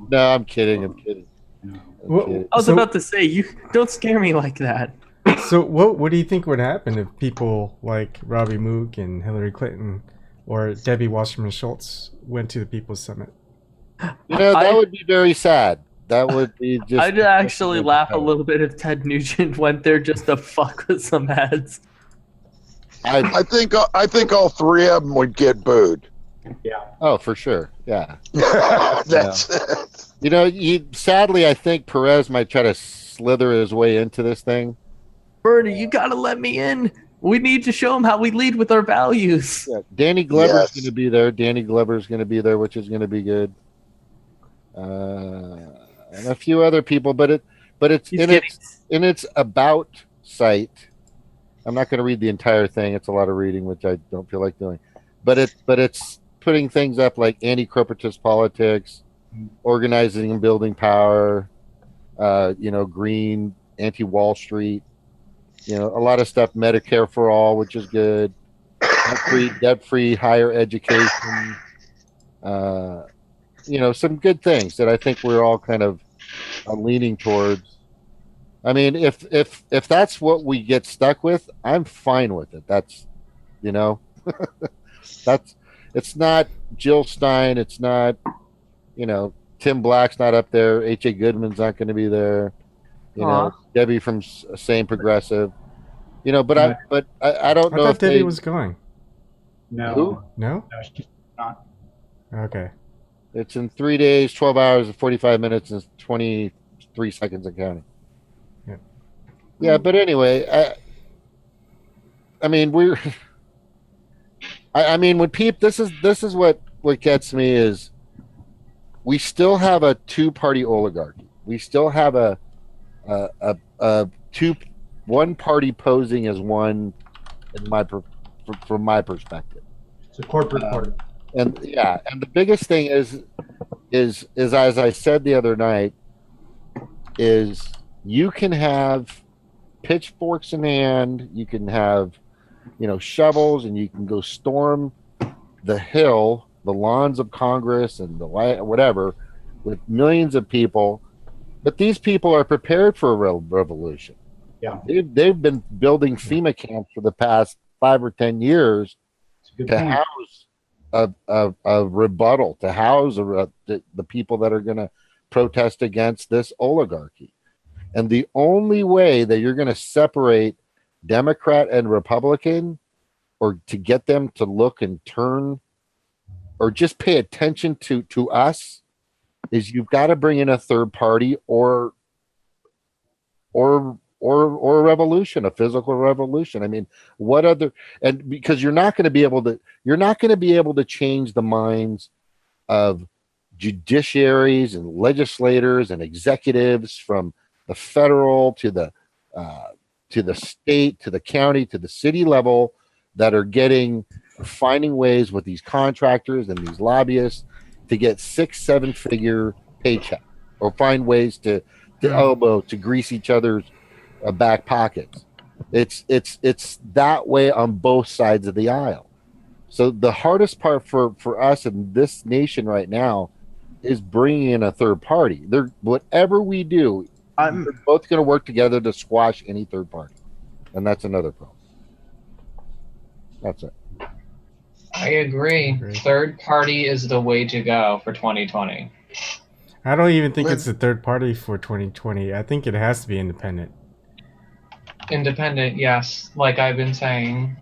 No, I'm kidding. I'm kidding. I was about to say, you don't scare me like that. So what do you think would happen if people like Robbie Mook and Hillary Clinton or Debbie Wasserman Schultz went to the People's Summit? You know, that would be very sad. That would be just. I'd actually laugh a little bit if Ted Nugent went there just to fuck with some ads. I think all three of them would get booed. Yeah. Oh, for sure. Yeah. That's it. You know, sadly, I think Perez might try to slither his way into this thing. Bernie, you gotta let me in. We need to show him how we lead with our values. Yeah, Danny Glover's Yes. going to be there. Danny Glover's going to be there, which is going to be good. And a few other people, but it's in its about site. I'm not going to read the entire thing. It's a lot of reading, which I don't feel like doing. But it's putting things up like anti-corporatist politics, organizing and building power, you know, green, anti-Wall Street, you know, a lot of stuff, Medicare for all, which is good, debt-free higher education, you know, some good things that I think we're all kind of leaning towards. I mean, if that's what we get stuck with, I'm fine with it. That's, you know, it's not Jill Stein. It's not, you know, Tim Black's not up there. H.A. Goodman's not going to be there. You know, Debbie from Same Progressive. You know, but I don't know I if thought Debbie was going. No. Who? No? No, she's not. Okay. It's in 3 days, 12 hours, and 45 minutes, and 23 seconds of counting. Yeah. Yeah, but anyway, I mean, I mean, when people, this is what gets me is, we still have a two-party oligarchy. We still have one party posing as one, from my perspective. It's a corporate party. And yeah, and the biggest thing is as I said the other night, is you can have pitchforks in hand, you can have, you know, shovels, and you can go storm the hill, the lawns of Congress, and the whatever, with millions of people, but these people are prepared for a revolution. Yeah, they've been building FEMA camps for the past 5 or 10 years to house a rebuttal, to house the people that are going to protest against this oligarchy. And the only way that you're going to separate Democrat and Republican, or to get them to look and turn or just pay attention to us, is you've got to bring in a third party or a revolution, a physical revolution. I mean, what other, and because you're not going to be able to change the minds of judiciaries and legislators and executives from the federal to the state, to the county, to the city level, that are finding ways with these contractors and these lobbyists to get 6-7 figure paycheck, or find ways to elbow, to grease each other's back pockets. It's that way on both sides of the aisle. So the hardest part for us in this nation right now is bringing in a third party. Whatever we do, we're both going to work together to squash any third party, and that's another problem. That's it. I agree. Third party is the way to go for 2020. I don't even think it's the third party for 2020. I think it has to be independent. Independent, yes, like I've been saying.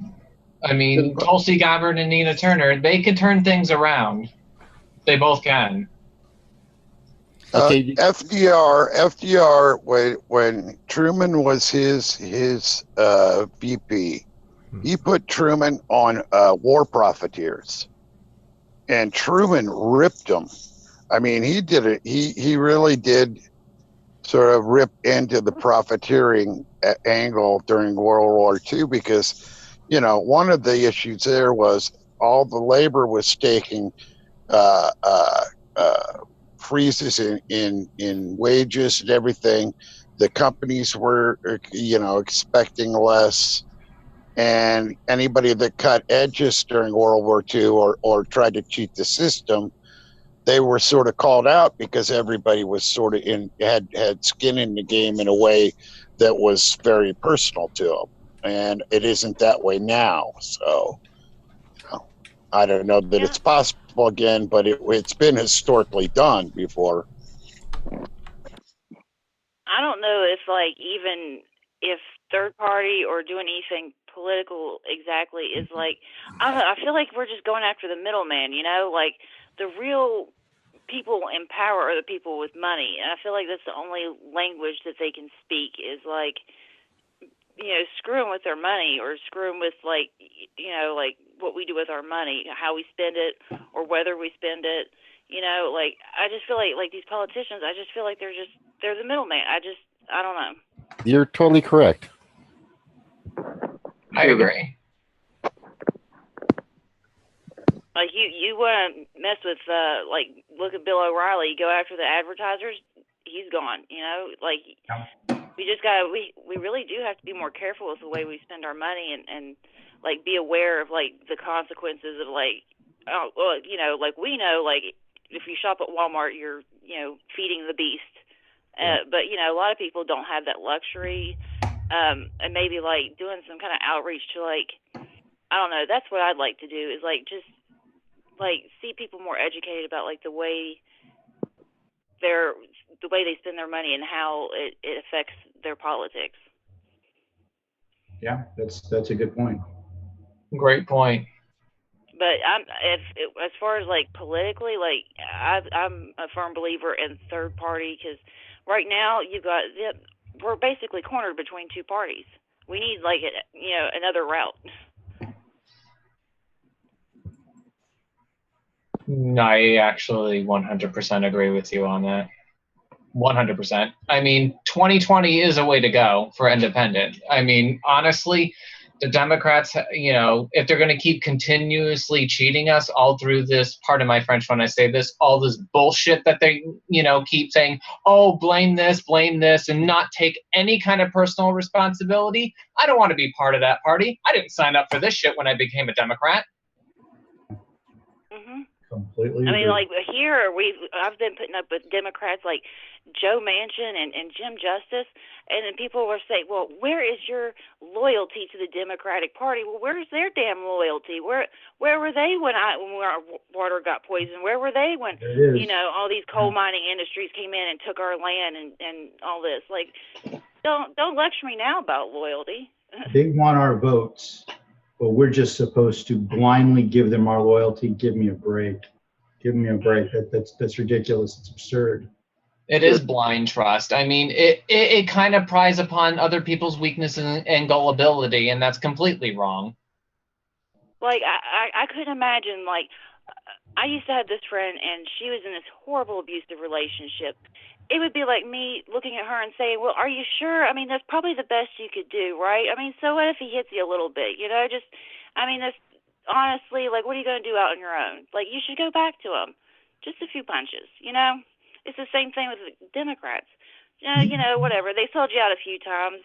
I mean, Tulsi Gabbard and Nina Turner, they could turn things around. They both can. Okay. FDR, when Truman was his VP, he put Truman on war profiteers, and Truman ripped them. I mean, he did it. He really did sort of rip into the profiteering angle during World War II because, one of the issues there was all the labor was taking uh, uh, uh, freezes in wages and everything. The companies were, expecting less. And anybody that cut edges during World War II or tried to cheat the system, they were sort of called out because everybody was sort of had skin in the game in a way that was very personal to them, and it isn't that way now. So I don't know that Yeah. it's possible again, but it's been historically done before. I don't know if like even if third party or doing anything political exactly is like I don't know, I feel like we're just going after the middleman, like the real people in power are the people with money, and I feel like that's the only language that they can speak is like screwing with their money or screwing with like like what we do with our money, how we spend it or whether we spend it. Like I just feel like these politicians, I just feel like they're the middleman. I don't know. You're totally correct. I agree. Like you want to mess with like look at Bill O'Reilly, go after the advertisers, he's gone. Like we really do have to be more careful with the way we spend our money and like be aware of like the consequences of like like we know like if you shop at Walmart you're feeding the beast. But a lot of people don't have that luxury, and maybe like doing some kind of outreach to like I don't know. That's what I'd like to do is like just like see people more educated about like the way they spend their money and how it affects their politics. Yeah, that's a good point. Great point. But as far as like politically, like I'm a firm believer in third party because right now we're basically cornered between two parties. We need like another route. I actually 100% agree with you on that. 100%. I mean, 2020 is a way to go for independent. I mean, honestly, the Democrats, if they're going to keep continuously cheating us all through this, pardon my French when I say this, all this bullshit that they, keep saying, oh, blame this, and not take any kind of personal responsibility. I don't want to be part of that party. I didn't sign up for this shit when I became a Democrat. Mm-hmm. Completely. I mean, like here, I've been putting up with Democrats like Joe Manchin and Jim Justice, and then people were saying, "Well, where is your loyalty to the Democratic Party? Well, where's their damn loyalty? Where were they when our water got poisoned? Where were they when all these coal mining industries came in and took our land and all this? Like, don't lecture me now about loyalty." They want our votes, but we're just supposed to blindly give them our loyalty. Give me a break. Give me a break. That's ridiculous. It's absurd. It is blind trust. I mean, it kind of pries upon other people's weaknesses and gullibility, and that's completely wrong. Like, I couldn't imagine, like, I used to have this friend, and she was in this horrible abusive relationship. It would be like me looking at her and saying, well, are you sure? I mean, that's probably the best you could do, right? I mean, so what if he hits you a little bit? That's honestly, like, what are you going to do out on your own? Like, you should go back to him. Just a few punches, It's the same thing with the Democrats. Whatever. They sold you out a few times,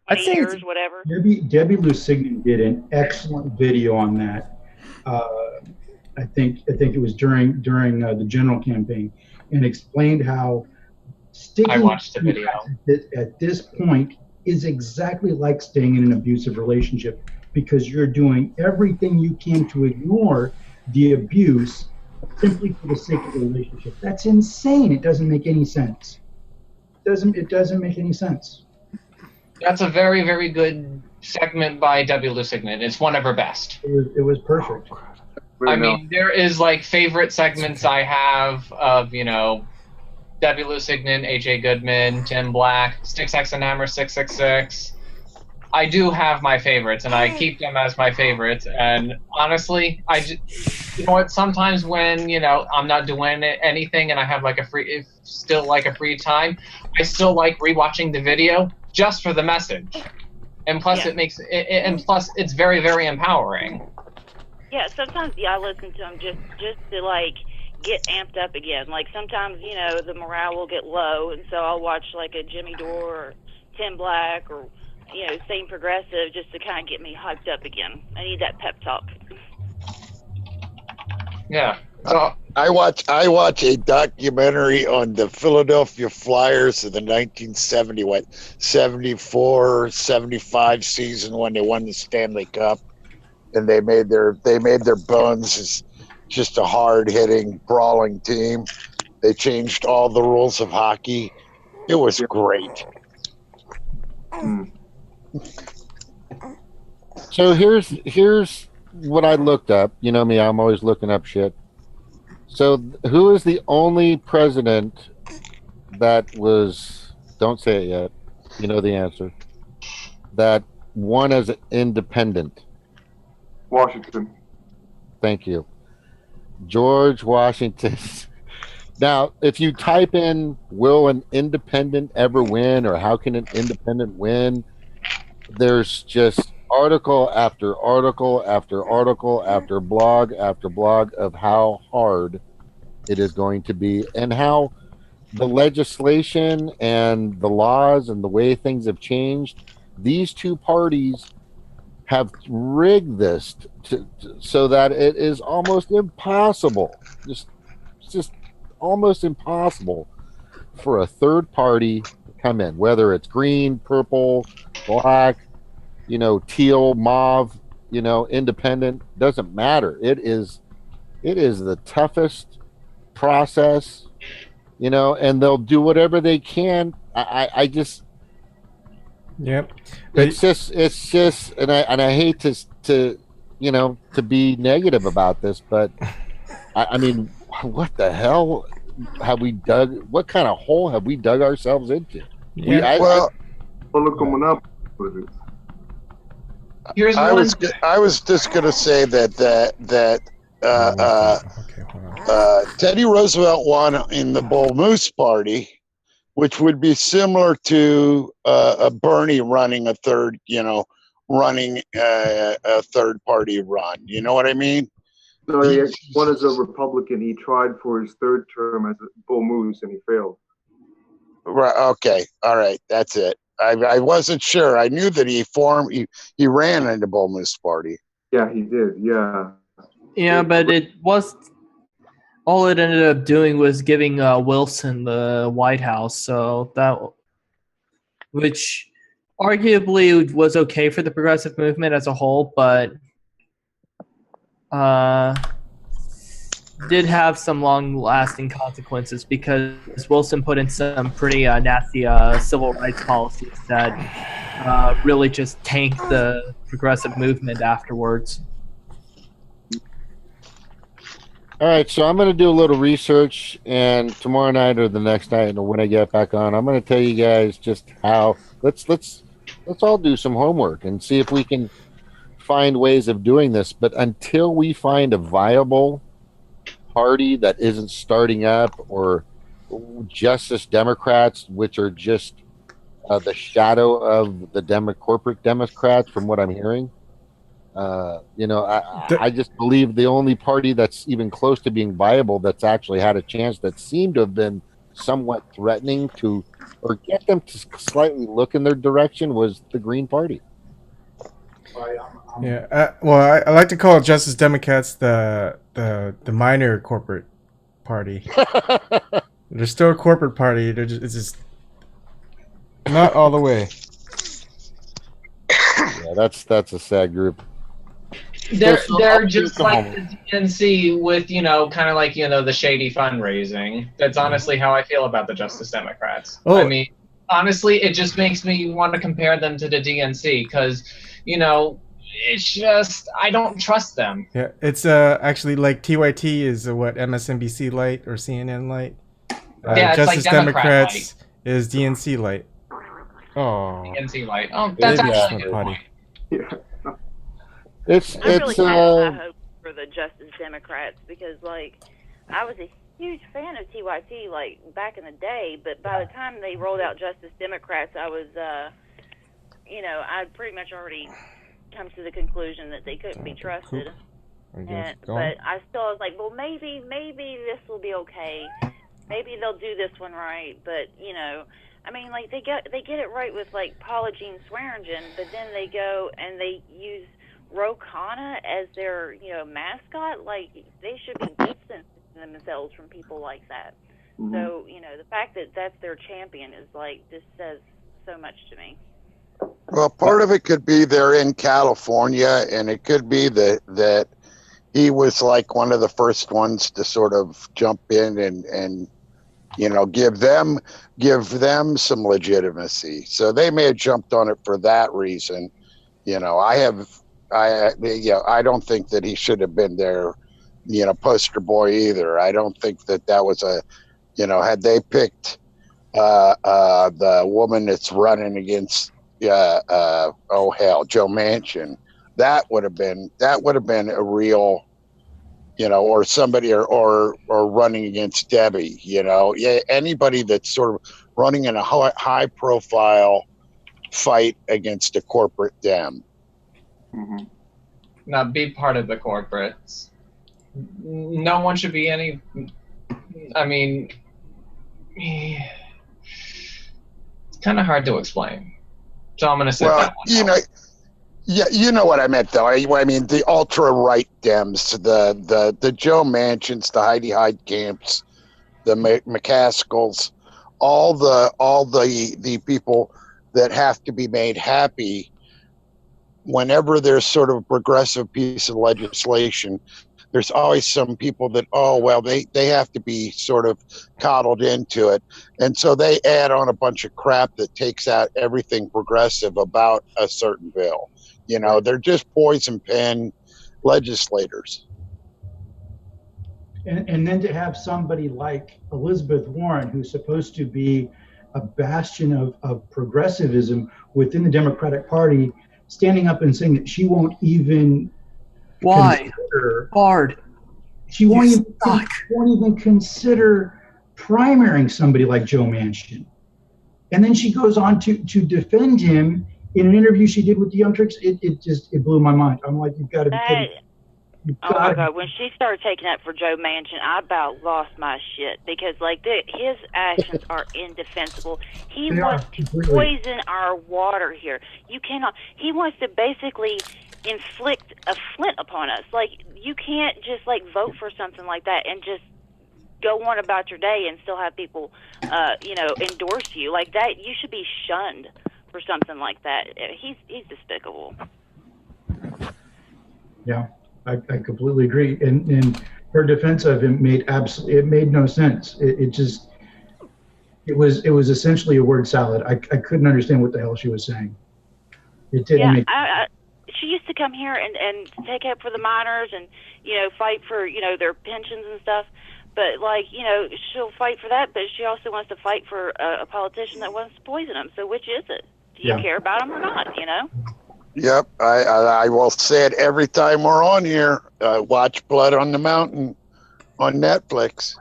20 years, whatever. Debbie Lusignan did an excellent video on that. I think it was during the general campaign, and explained how sticking I watched the video at this point is exactly like staying in an abusive relationship because you're doing everything you can to ignore the abuse simply for the sake of the relationship. That's insane. It doesn't make any sense. It doesn't make any sense. That's a very, very good segment by Debbie Lusignan. It's one of her best. It was perfect. I mean, there is like favorite segments I have of, Debbie Lusignan, AJ Goodman, Tim Black, Sticks X and Hammer 666. I do have my favorites, and I keep them as my favorites. And honestly, you know what? Sometimes when I'm not doing anything and I have like a free time, I still like rewatching the video just for the message. And plus, it makes it, and plus it's very, very empowering. Yeah, sometimes I listen to them just to like get amped up again. Like sometimes the morale will get low, and so I'll watch like a Jimmy Dore or Tim Black or same progressive just to kind of get me hyped up again. I need that pep talk. Yeah. So I watch a documentary on the Philadelphia Flyers of the 1974, 75 season when they won the Stanley Cup, and they made their bones as just a hard-hitting, brawling team. They changed all the rules of hockey. It was great. So here's what I looked up. You know me, I'm always looking up shit. So who is the only president that was, don't say it yet, you know the answer, that won as an independent? Washington. Thank you. George Washington. Now, if you type in, will an independent ever win, or how can an independent win, there's just article after article after article after blog of how hard it is going to be, and how the legislation and the laws and the way things have changed. These two parties have rigged this so that it is almost impossible, just almost impossible for a third party to come in, whether it's green, purple, black, teal, mauve, independent, doesn't matter. It is the toughest process, and they'll do whatever they can. I just, Yep. it's just, and I hate to be negative about this, but I mean, what the hell have we dug? What kind of hole have we dug ourselves into? Yeah. Here's I one. I was just gonna say that Okay, hold on. Teddy Roosevelt won in the Bull Moose Party, which would be similar to a Bernie running a third party run. You know what I mean? No, he won as a Republican. He tried for his third term as a Bull Moose, and he failed. Right. Okay. All right. That's it. I wasn't sure. I knew that he ran in the Bull Moose Party. Yeah, he did. Yeah. Yeah, but all it ended up doing was giving Wilson the White House, so which arguably was okay for the progressive movement as a whole, but did have some long-lasting consequences because Wilson put in some pretty nasty civil rights policies that really just tanked the progressive movement afterwards. All right, so I'm going to do a little research, and tomorrow night or the next night, or when I get back on, I'm going to tell you guys just how. Let's all do some homework and see if we can find ways of doing this. But until we find a viable party that isn't starting up, or Justice Democrats, which are just the shadow of the corporate Democrats, from what I'm hearing. I just believe the only party that's even close to being viable, that's actually had a chance, that seemed to have been somewhat threatening to, or get them to slightly look in their direction, was the Green Party. Yeah. I like to call Justice Democrats the minor corporate party. They're still a corporate party. It's just not all the way. Yeah, that's a sad group. They're just like the DNC with, kind of like, the shady fundraising. That's honestly how I feel about the Justice Democrats. Oh. I mean, honestly, it just makes me want to compare them to the DNC because, it's just I don't trust them. Yeah, it's actually like TYT is what MSNBC light or CNN light. Yeah, it's like Justice Democrat light. Democrats is DNC light. Oh, DNC light. Oh, that's baby actually a smart good potty. point. I'm really kind of high hopes for the Justice Democrats because, like, I was a huge fan of TYT, like, back in the day, but by the time they rolled out Justice Democrats, I was, I'd pretty much already come to the conclusion that they couldn't be trusted. But I still was like, well, maybe this will be okay. Maybe they'll do this one right. But, I mean, like, they get it right with, like, Paula Jean Swearingen, but then they go and they use Ro Khanna as their, mascot. Like, they should be distancing themselves from people like that. Mm-hmm. So, the fact that that's their champion is, like, just says so much to me. Well, part of it could be they're in California, and it could be that he was like one of the first ones to sort of jump in and give them some legitimacy. So they may have jumped on it for that reason. I don't think that he should have been their poster boy either. I don't think that was had they picked the woman that's running against Joe Manchin, that would have been a real, or somebody or running against Debbie, anybody that's sort of running in a high profile fight against a corporate dem. Mm-hmm. Not be part of the corporates. No one should be any. I mean, it's kind of hard to explain. So I'm going to say that one. Yeah, you know what I meant, though. I mean, the ultra-right Dems, the Joe Manchins, the Heidi Heitkamps, the McCaskells, all the people that have to be made happy whenever there's sort of a progressive piece of legislation. There's always some people that, they have to be sort of coddled into it. And so they add on a bunch of crap that takes out everything progressive about a certain bill. They're just poison pen legislators. And then to have somebody like Elizabeth Warren, who's supposed to be a bastion of progressivism within the Democratic Party, standing up and saying that she won't even consider, she won't even consider primarying somebody like Joe Manchin. And then she goes on to defend him in an interview she did with the Young Turks. It blew my mind. I'm like, you've got to be kidding. Oh my God! When she started taking up for Joe Manchin, I about lost my shit because, like, his actions are indefensible. He wants to poison our water here. You cannot. He wants to basically inflict a flint upon us. Like, you can't just vote for something like that and just go on about your day and still have people, endorse you like that. You should be shunned for something like that. He's despicable. Yeah. I completely agree, and her defense of him made no sense. It was essentially a word salad. I couldn't understand what the hell she was saying. It didn't make. She used to come here and take up for the miners and fight for their pensions and stuff. But she'll fight for that, but she also wants to fight for a politician that wants to poison them. So which is it? Do you care about them or not? Yep, I will say it every time we're on here. Watch Blood on the Mountain on Netflix.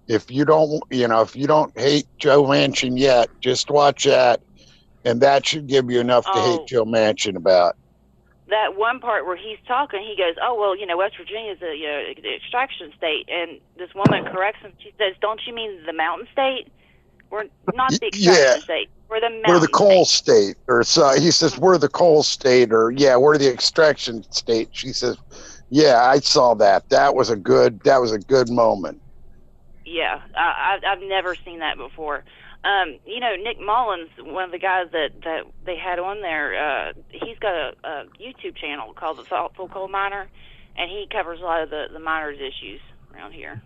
If you don't hate Joe Manchin yet, just watch that, and that should give you enough to hate Joe Manchin about. That one part where he's talking, he goes, "Oh well, West Virginia's a extraction state," and this woman corrects him. She says, "Don't you mean the mountain state? We're not the extraction state. We're the mountain. We're the coal state." Or so he says, "We're the coal state," or we're the extraction state. She says, "Yeah, I saw that. That was a good moment." Yeah, I've never seen that before. Nick Mullins, one of the guys that they had on there, he's got a YouTube channel called The Thoughtful Coal Miner, and he covers a lot of the miners' issues around here.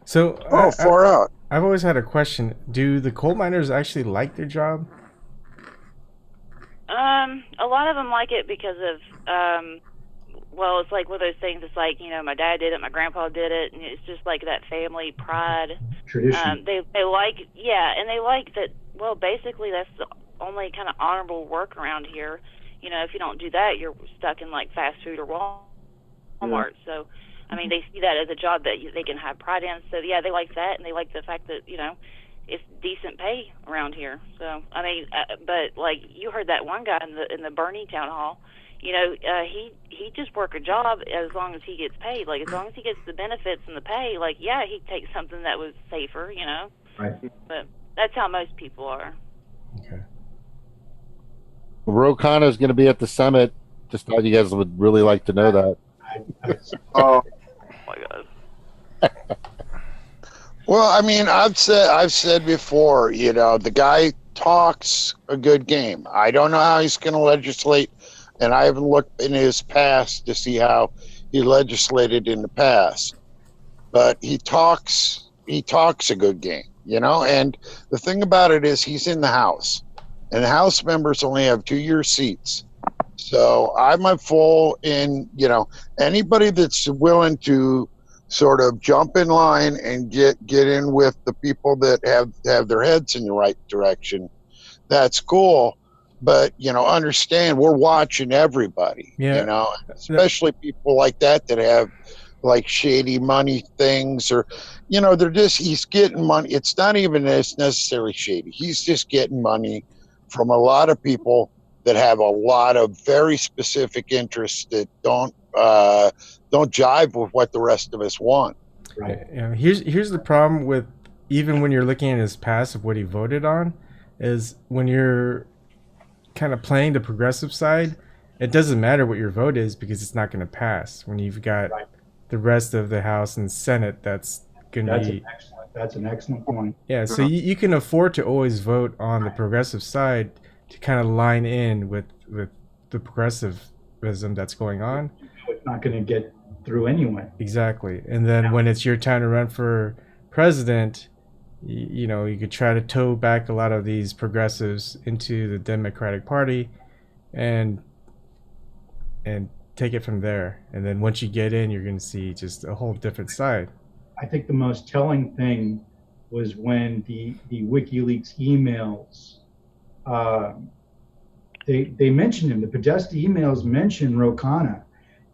So Far out. I've always had a question. Do the coal miners actually like their job? A lot of them like it because of, well, it's like one of those things. It's like, my dad did it, my grandpa did it, and it's just like that family pride. Tradition. They like, yeah, and they like that. Well, basically, that's the only kind of honorable work around here. If you don't do that, you're stuck in like fast food or Walmart. So, I mean, they see that as a job that they can have pride in. So, yeah, they like that, and they like the fact that it's decent pay around here. So, I mean, but like you heard that one guy in the Bernie town hall. He just work a job as long as he gets paid. Like as long as he gets the benefits and the pay. Like he'd take something that was safer. Right. But that's how most people are. Okay. Ro Khanna is going to be at the summit. Just thought you guys would really like to know that. Oh, Oh my God. Well, I mean, I've said before, the guy talks a good game. I don't know how he's going to legislate, and I haven't looked in his past to see how he legislated in the past. But he talks a good game, And the thing about it is, he's in the House, and the House members only have 2-year seats. So I'm a full in, anybody that's willing to sort of jump in line and get in with the people that have their heads in the right direction. That's cool. But, understand we're watching everybody, Yeah. especially people like that have like shady money things or, he's getting money. It's not even as necessarily shady. He's just getting money from a lot of people that have a lot of very specific interests that don't jive with what the rest of us want. Right. Yeah, here's the problem with, even when you're looking at his past of what he voted on, is when you're kind of playing the progressive side, it doesn't matter what your vote is because it's not going to pass. When you've got the rest of the House and Senate, that's going to be That's an excellent point. yeah. So you can afford to always vote on the progressive side to kind of line in with the progressivism that's going on. It's not going to get through anyway. Exactly. And then when it's your time to run for president, you could try to tow back a lot of these progressives into the Democratic Party and take it from there. And then once you get in, you're going to see just a whole different side. I think the most telling thing was when the WikiLeaks emails, they mentioned him. The Podesta emails mentioned Ro Khanna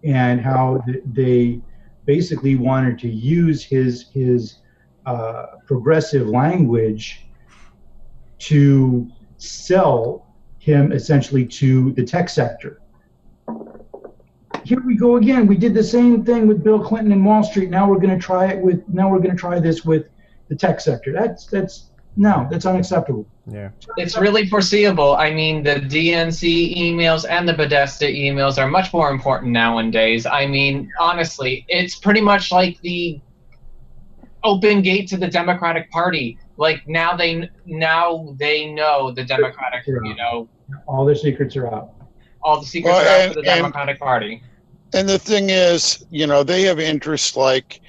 and how they basically wanted to use his progressive language to sell him essentially to the tech sector. Here we go again. We did the same thing with Bill Clinton and Wall Street. Now we're going to try this with the tech sector. That's unacceptable. Yeah. It's really foreseeable. I mean, the DNC emails and the Podesta emails are much more important nowadays. I mean, honestly, it's pretty much like the open gate to the Democratic Party. Like now they know the Democratic, all the secrets are out. All the secrets are out for the Democratic Party. And the thing is, they have interest, like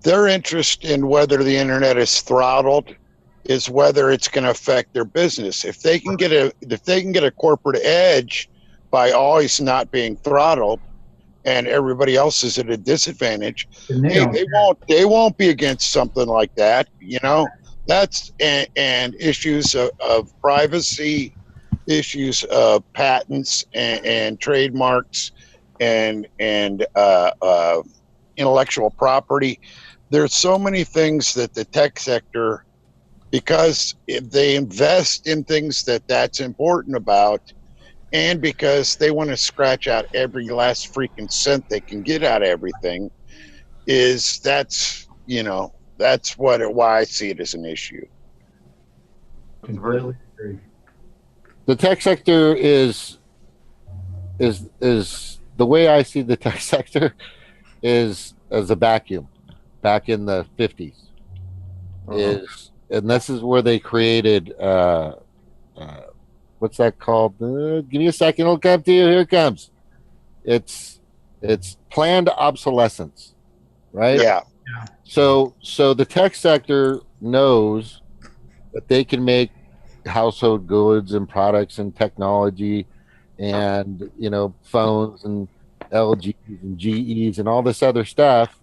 their interest in whether the internet is throttled is whether it's going to affect their business. If they can get a corporate edge by always not being throttled, and everybody else is at a disadvantage, they won't be against something like that. That's and issues of privacy, issues of patents and trademarks and intellectual property. There's so many things that the tech sector, because if they invest in things that's important about, and because they want to scratch out every last freaking cent they can get out of everything, that's why I see it as an issue. Completely agree. The tech sector is the way I see the tech sector is as a vacuum back in the 50s. And this is where they created what's that called? Give me a second, it'll come to you. Here it comes. It's planned obsolescence, right? Yeah. So the tech sector knows that they can make household goods and products and technology and phones and LGs and GEs and all this other stuff,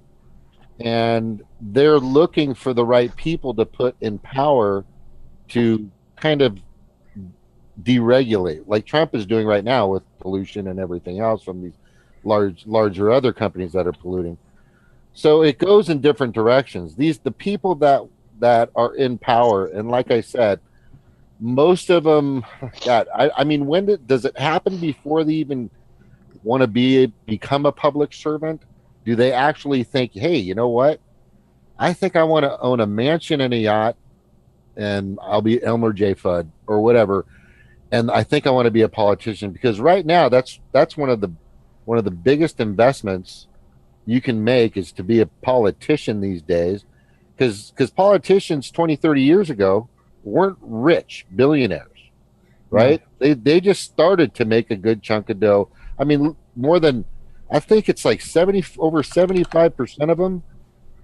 and they're looking for the right people to put in power to kind of deregulate, like Trump is doing right now with pollution and everything else from these larger other companies that are polluting. So it goes in different directions. The people that are in power, and like I said, most of them, God, I mean, does it happen before they even want to become a public servant? Do they actually think, hey, you know what? I think I want to own a mansion and a yacht, and I'll be Elmer J. Fudd or whatever, and I think I want to be a politician, because right now that's one of the biggest investments you can make is to be a politician these days, because politicians 20, 30 years ago weren't rich billionaires, right? They just started to make a good chunk of dough. I mean, more than, I think it's like 75% of them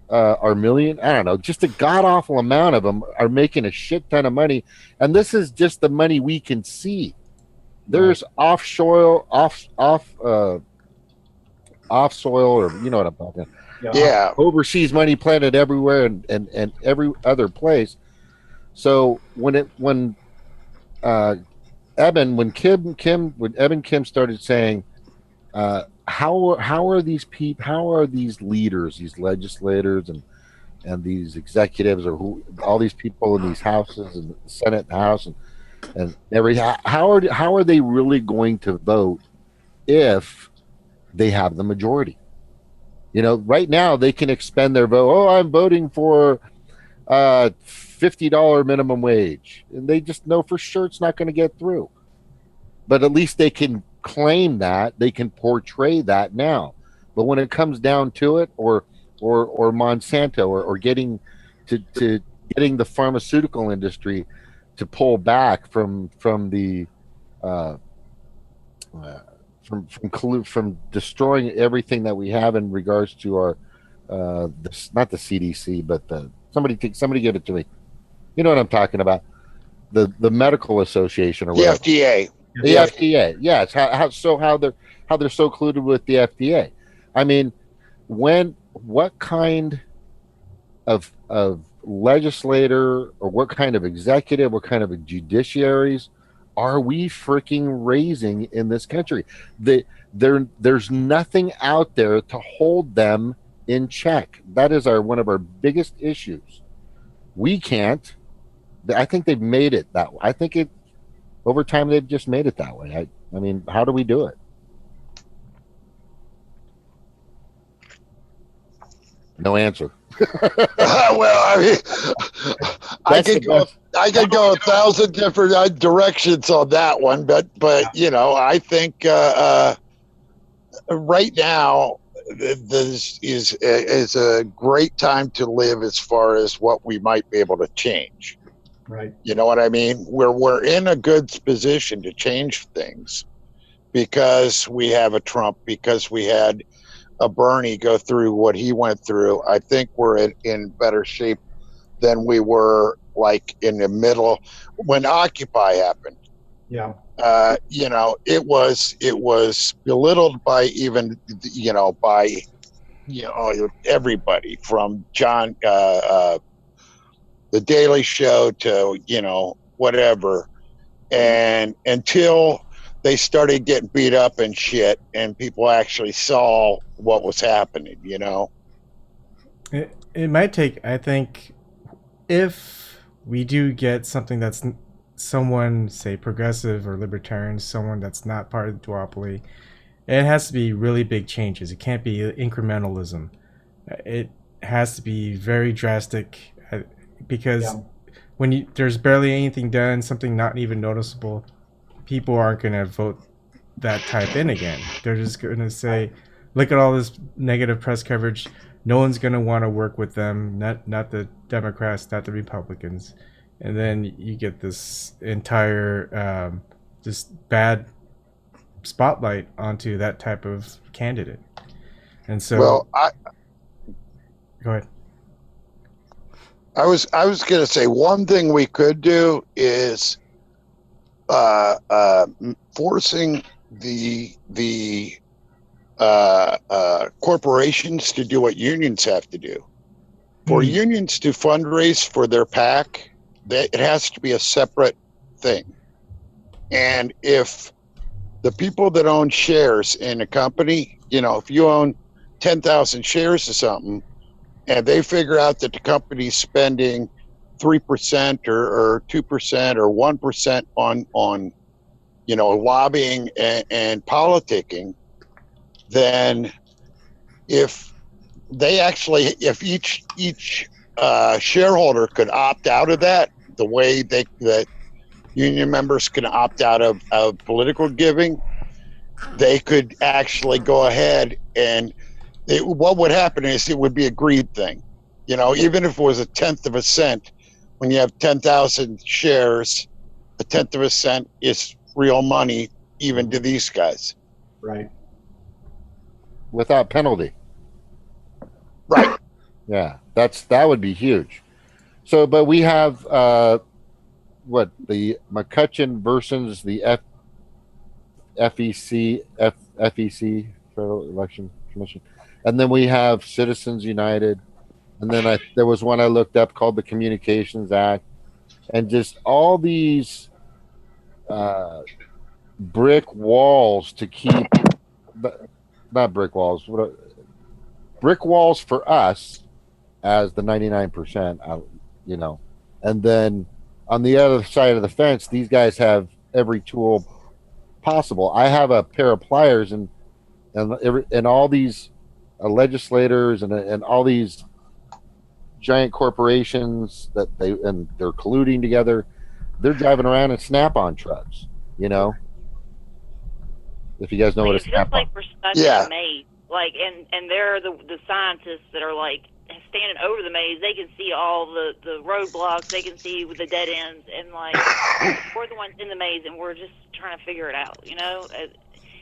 are million. I don't know, just a god awful amount of them are making a shit ton of money, and this is just the money we can see. There's offshore, off soil, or you know what I'm talking. Yeah. Overseas money planted everywhere, and every other place. So when Evan Kim started saying, how are these leaders, these legislators, and these executives, or all these people in these houses and the Senate and House and how are they really going to vote if they have the majority? Right now they can expend their vote. Oh, I'm voting for $50 minimum wage, and they just know for sure it's not going to get through. But at least they can claim that, they can portray that now. But when it comes down to it, or Monsanto, or getting to getting the pharmaceutical industry to pull back from the from destroying everything that we have in regards to our not the CDC, but somebody give it to me. You know what I'm talking about? The medical association, or The whatever. FDA. The FDA. Yeah, it's how they're so colluded with the FDA. I mean, what kind of legislator, or what kind of executive, what kind of judiciaries are we freaking raising in this country? There's nothing out there to hold them in check. That is one of our biggest issues. We can't. I think they've made it that way. I think over time they've just made it that way. I mean, how do we do it? No answer. Well, I mean, I could go 1,000 different directions on that one, but I think right now this is a great time to live as far as what we might be able to change. Right. You know what I mean? We're in a good position to change things because we have a Trump, because we had a Bernie go through what he went through. I think we're in better shape than we were like in the middle when Occupy happened. Yeah. It was belittled by even by everybody from John the Daily Show to whatever, and until they started getting beat up and shit, and people actually saw what was happening. It might take, I think, if we do get something that's someone, say, progressive or libertarian, someone that's not part of the duopoly, it has to be really big changes. It can't be incrementalism. It has to be very drastic, because when there's barely anything done, something not even noticeable, people aren't going to vote that type in again. They're just going to say, look at all this negative press coverage. No one's going to want to work with them, not the Democrats, not the Republicans. And then you get this entire just bad spotlight onto that type of candidate. And so... Well, Go ahead. I was gonna say one thing we could do is forcing the corporations to do what unions have to do. For unions to fundraise for their PAC, it has to be a separate thing. And if the people that own shares in a company, if you own 10,000 shares of something, and they figure out that the company's spending 3% or 2% or 1% on lobbying and politicking, then if if each shareholder could opt out of that, the way that union members can opt out of political giving, they could actually go ahead and what would happen is it would be a greed thing. Even if it was a tenth of a cent, when you have 10,000 shares, a tenth of a cent is real money, even to these guys. Right. Without penalty. Right. Yeah, that would be huge. So, but we have the McCutcheon versus the FEC Federal Election Commission, and then we have Citizens United, and then there was one I looked up called the Communications Act, and just all these brick walls to keep, not brick walls, brick walls for us as the 99%, and then on the other side of the fence, these guys have every tool possible. I have a pair of pliers, and all these legislators and all these giant corporations they're colluding together. They're driving around in Snap-on trucks. If you guys know what a Snap-on. Like we're stuck in a maze. And they're the scientists that are standing over the maze. They can see all the roadblocks. They can see the dead ends, and we're the ones in the maze, and we're just trying to figure it out.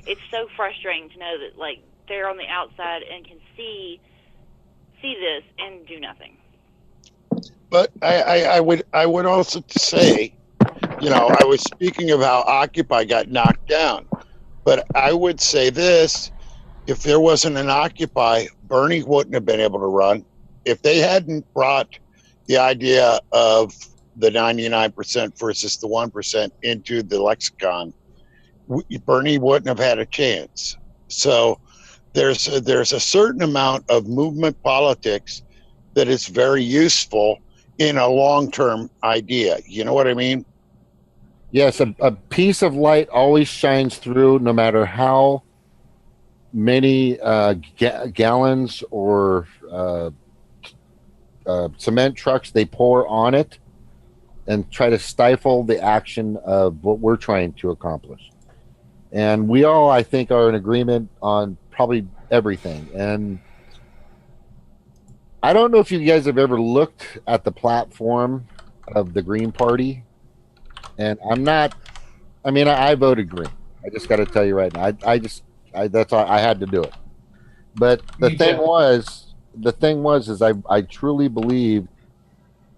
It's so frustrating to know that they're on the outside and can see this and do nothing. But I would also say, I was speaking of how Occupy got knocked down, but I would say this: if there wasn't an Occupy, Bernie wouldn't have been able to run. If they hadn't brought the idea of the 99% versus the 1% into the lexicon, Bernie wouldn't have had a chance. So there's a certain amount of movement politics that is very useful in a long-term idea. You know what I mean? Yes, a piece of light always shines through, no matter how many gallons or cement trucks they pour on it, and try to stifle the action of what we're trying to accomplish. And we all, I think, are in agreement on probably everything. And I don't know if you guys have ever looked at the platform of the Green Party. And I voted Green. I just got to tell you right now. That's all, I had to do it. But the thing was, is I truly believe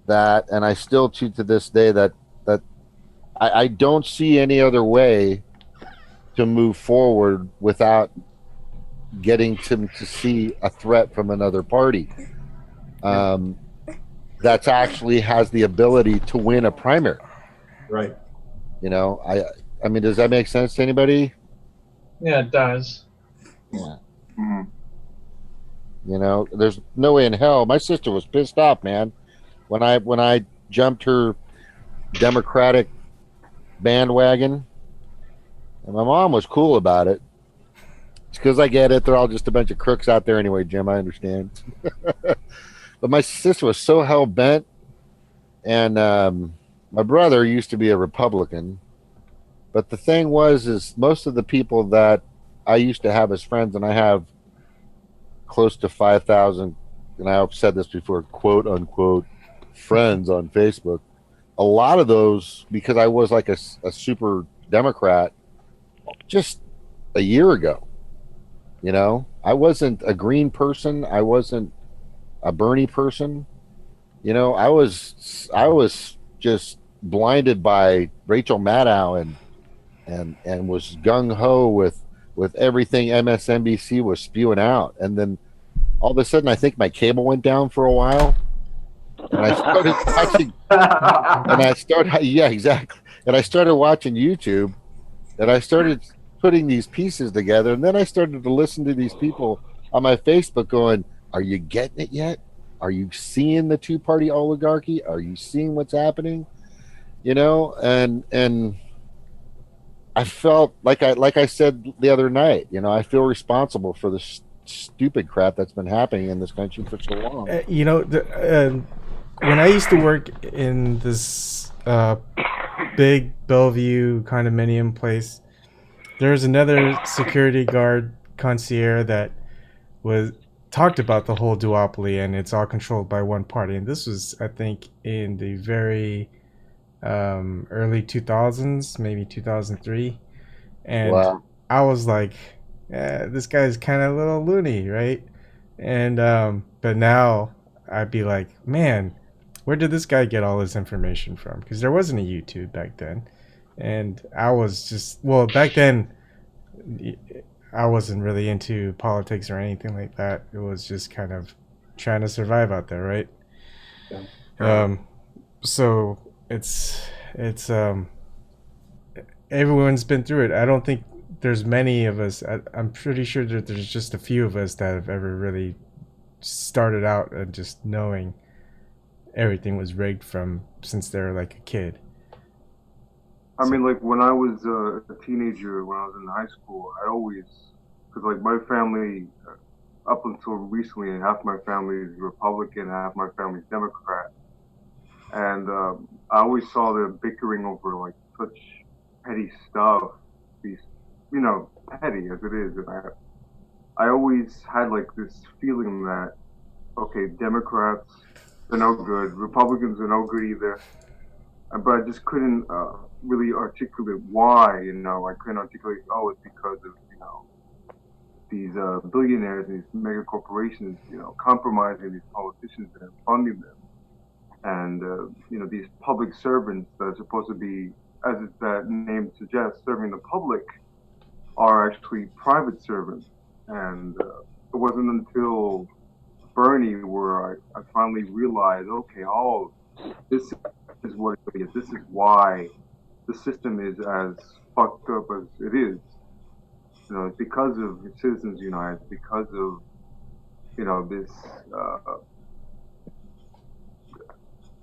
that, and I still to this day that I don't see any other way to move forward without getting to see a threat from another party that actually has the ability to win a primary. Right. I mean, does that make sense to anybody? Yeah, it does. Yeah. There's no way in hell. My sister was pissed off, man, when I jumped her Democratic bandwagon, and my mom was cool about it. It's because I get it. They're all just a bunch of crooks out there anyway, Jim. I understand. But my sister was so hell bent, and my brother used to be a Republican. But the thing is most of the people that I used to have as friends, and I have close to 5,000, and I've said this before, quote unquote, friends on Facebook. A lot of those, because I was like a super Democrat just a year ago. I wasn't a Green person. I wasn't a Bernie person. You know, I was just blinded by Rachel Maddow and was gung ho with everything MSNBC was spewing out, and then all of a sudden, I think my cable went down for a while, and I started watching, yeah, exactly, and I started watching YouTube, and I started putting these pieces together, and then I started to listen to these people on my Facebook going, "Are you getting it yet? Are you seeing the two-party oligarchy? Are you seeing what's happening?" You know, and I felt like I said the other night, you know, I feel responsible for the stupid crap that's been happening in this country for so long. You know, when I used to work in this big Bellevue condominium place, there was another security guard concierge that was talked about the whole duopoly, and it's all controlled by one party. And this was, I think, in the very early 2000s, maybe 2003. And Wow. I was like, this guy's kind of a little loony, right? And but now I'd be like, man, where did this guy get all this information from? Because there wasn't a YouTube back then, and I was just, well, back then I wasn't really into politics or anything like that. It was just kind of trying to survive out there, right? Yeah. So it's everyone's been through it. I don't think there's many of us. I'm pretty sure that there's just a few of us that have ever really started out and just knowing everything was rigged from since they were like a kid. I mean, like when I was a teenager, when I was in high school, I always, because like my family, up until recently, half my family is Republican, half my family is Democrat, and I always saw them bickering over like such petty stuff, these, you know, petty as it is, and I always had like this feeling that okay, Democrats are no good, Republicans are no good either, but I just couldn't really articulate why. You know, I couldn't articulate. Oh, it's because of these billionaires, these mega corporations, compromising these politicians and funding them, and these public servants that are supposed to be, as that name suggests, serving the public, are actually private servants. And it wasn't until Bernie where I finally realized, okay, this is what it is. This is why the system is as fucked up as it is. It's because of Citizens United, because of this,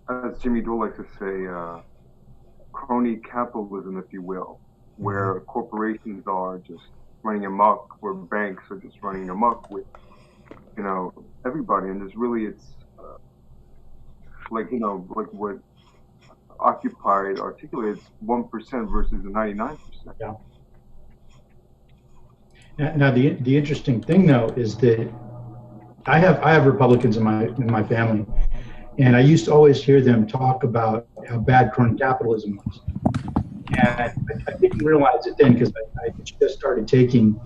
as Jimmy Dole likes to say, crony capitalism, if you will, where corporations are just running amok, where banks are just running amok with everybody, and it's like what Occupy articulates 1% versus the 99%. Yeah. Now the interesting thing though is that I have Republicans in my family, and I used to always hear them talk about how bad crony capitalism was, and I didn't realize it then because I just started taking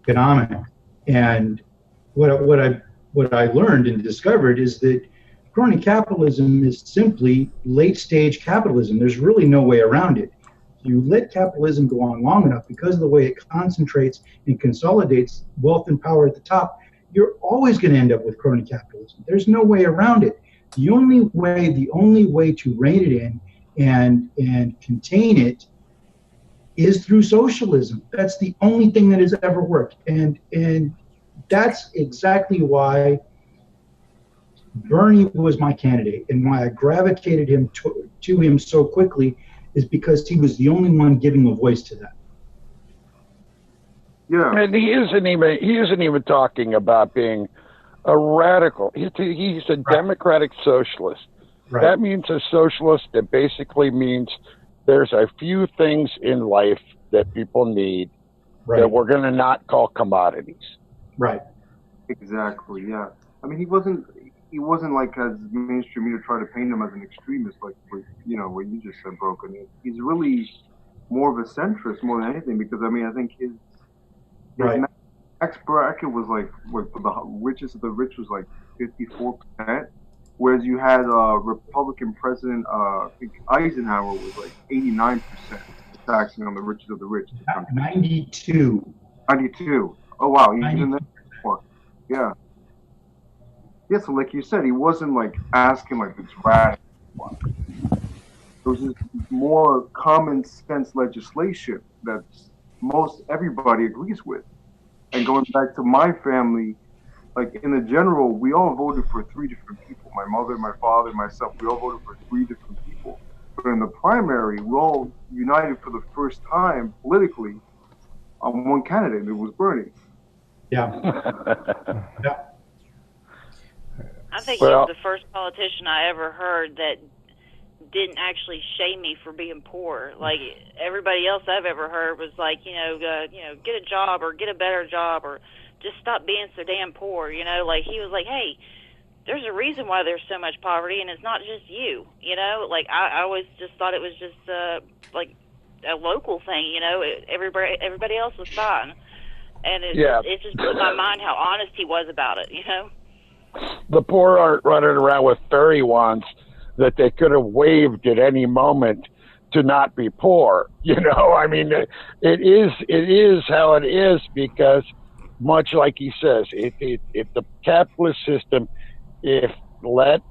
economics, and what I learned and discovered is that crony capitalism is simply late stage capitalism. There's really no way around it. You let capitalism go on long enough, because of the way it concentrates and consolidates wealth and power at the top, you're always going to end up with crony capitalism. There's no way around it. The only way to rein it in and contain it is through socialism. That's the only thing that has ever worked. And that's exactly why Bernie was my candidate, and why I gravitated him to him so quickly is because he was the only one giving a voice to that. Yeah, and he isn't even talking about being a radical. He's a democratic socialist. Right. That means a socialist. That basically means there's a few things in life that people need that we're going to not call commodities. Right. Exactly. Yeah. I mean, he wasn't like as mainstream media tried to paint him as an extremist, like what you just said, Broken. He's really more of a centrist more than anything, because I mean, I think his max bracket was like, what, for the richest of the rich was like 54%, whereas you had Republican President I think Eisenhower was like 89% taxing on the richest of the rich in the country. 92. 92. Oh wow, even 92. then more. Yeah. Yeah, so like you said, he wasn't like asking like this radical. It was just more common sense legislation that most everybody agrees with. And going back to my family, like in the general, we all voted for three different people. My mother, my father, myself, we all voted for three different people. But in the primary, we all united for the first time politically on one candidate, and it was Bernie. Yeah. Yeah. I think he was the first politician I ever heard that didn't actually shame me for being poor. Like everybody else I've ever heard was like, get a job or get a better job or just stop being so damn poor. Like he was like, hey, there's a reason why there's so much poverty, and it's not just you. Like I always just thought it was just like a local thing. Everybody else was fine, and it just blew my mind how honest he was about it. The poor aren't running around with fairy wands that they could have waved at any moment to not be poor. I mean, it is how it is because, much like he says, if the capitalist system, if let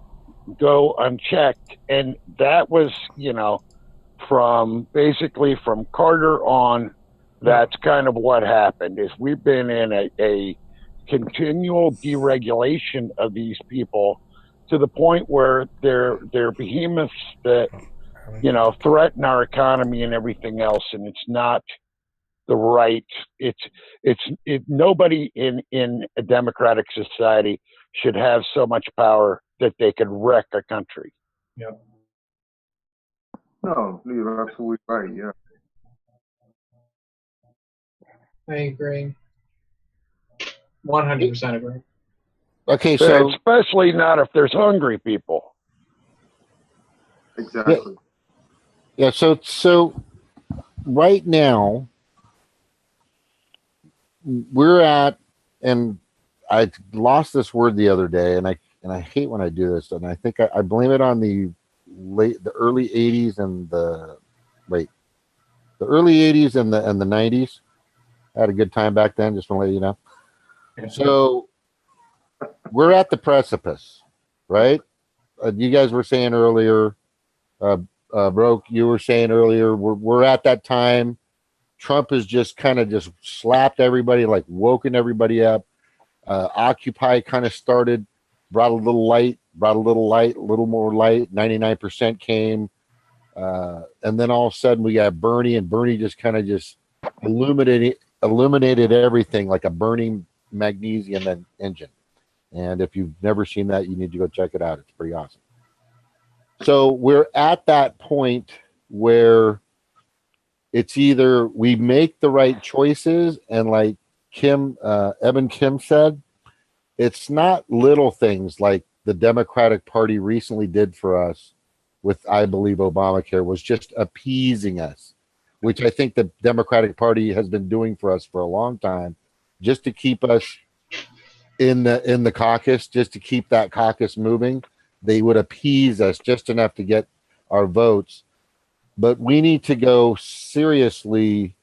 go unchecked, and that was, from Carter on, that's kind of what happened. Is we've been in a continual deregulation of these people to the point where they're behemoths that threaten our economy and everything else, and it's not the right. Nobody in a democratic society should have so much power that they could wreck a country. Yep. No, you're absolutely right. Yeah. I agree. 100% agree. Okay, so especially not if there's hungry people. Exactly. Yeah. So right now we're at, and I lost this word the other day, and I hate when I do this, and I think I blame it on the early '80s and the early '80s and the '90s. I had a good time back then. Just want to let you know. So we're at the precipice, right? You guys were saying earlier, Broke, you were saying earlier, we're at that time. Trump has just kind of just slapped everybody, like woken everybody up. Occupy kind of started, brought a little light, a little more light. 99% came. And then all of a sudden we got Bernie, and Bernie just kind of just illuminated everything like a burning magnesium engine. And if you've never seen that, you need to go check it out. It's pretty awesome. So we're at that point where it's either we make the right choices, and like Evan Kim said, it's not little things like the Democratic Party recently did for us with, I believe, Obamacare, was just appeasing us, which I think the Democratic Party has been doing for us for a long time, just to keep us in the caucus, just to keep that caucus moving. They would appease us just enough to get our votes. But we need to go seriously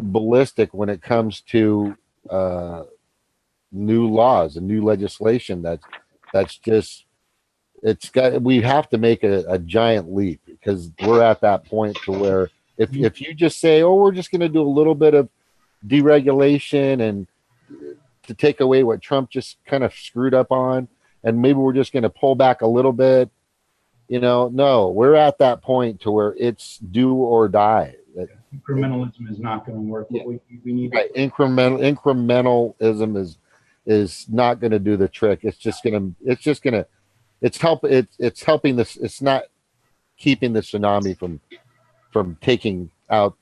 ballistic when it comes to new laws and new legislation. That's just, we have to make a giant leap, because we're at that point to where if you just say, oh, we're just going to do a little bit of deregulation and to take away what Trump just kind of screwed up on, and maybe we're just going to pull back a little bit, no, we're at that point to where it's do or die. Incrementalism is not going to work. Yeah. We need incrementalism is not going to do the trick. It's helping this. It's not keeping the tsunami from taking out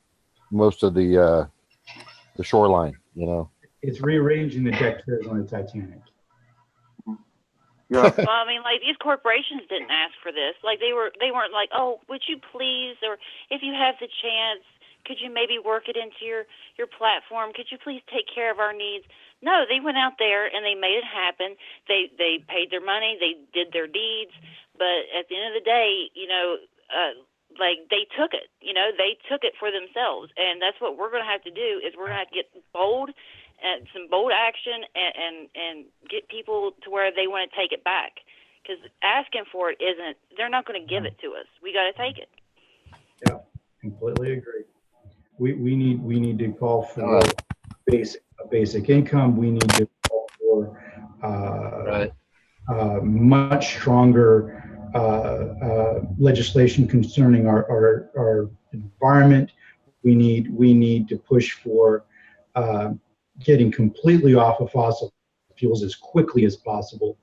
most of the shoreline. It's rearranging the deck chairs on the Titanic. Yeah. Well, I mean, like these corporations didn't ask for this. Like they weren't like, oh, would you please, or if you have the chance, Could you maybe work it into your platform? Could you please take care of our needs? No, they went out there and they made it happen. They paid their money. They did their deeds. But at the end of the day, like they took it. They took it for themselves. And that's what we're going to have to do is we're going to have to get bold and some bold action and get people to where they want to take it back. Because asking for it isn't, they're not going to give it to us. We got to take it. Yeah, completely agree. We need to call for basic income. We need to call for much stronger legislation concerning our environment. We need to push for getting completely off of fossil fuels as quickly as possible.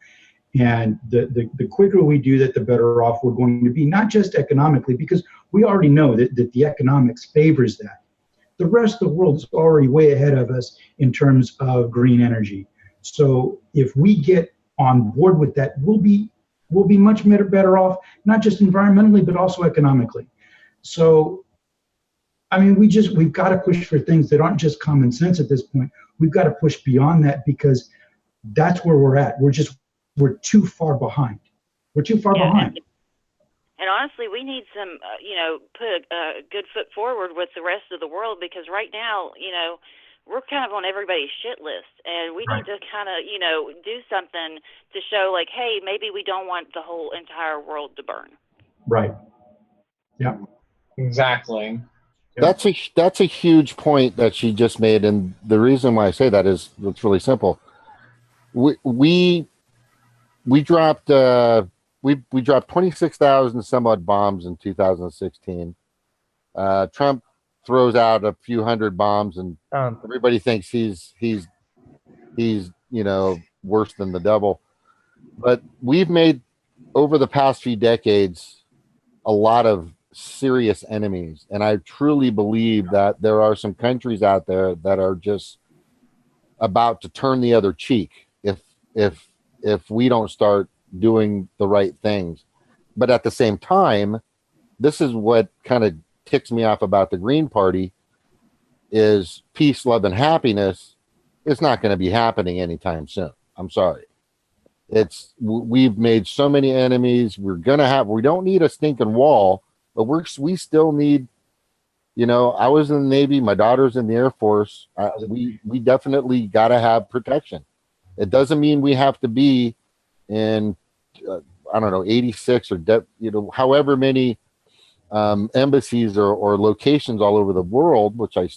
And the quicker we do that, the better off we're going to be, not just economically, because we already know that the economics favors that. The rest of the world is already way ahead of us in terms of green energy. So if we get on board with that, we'll be much better off, not just environmentally, but also economically. So, I mean, we've got to push for things that aren't just common sense at this point. We've got to push beyond that, because that's where we're at. We're too far behind. We're too far behind. And honestly, we need some, put a good foot forward with the rest of the world, because right now, we're kind of on everybody's shit list, and we need to kind of, do something to show like, hey, maybe we don't want the whole entire world to burn. Right. Yeah. Exactly. That's a huge point that she just made, and the reason why I say that is it's really simple. We dropped we dropped 26,000 some odd bombs in 2016. Trump throws out a few hundred bombs, and everybody thinks he's worse than the devil. But we've made over the past few decades a lot of serious enemies, and I truly believe that there are some countries out there that are just about to turn the other cheek if we don't start doing the right things. But at the same time, this is what kind of ticks me off about the Green Party is peace, love, and happiness. It's not going to be happening anytime soon. I'm sorry. We've made so many enemies. We don't need a stinking wall, but we still need, I was in the Navy, my daughter's in the Air Force. We definitely got to have protection. It doesn't mean we have to be in, 86 or however many embassies or locations all over the world, which I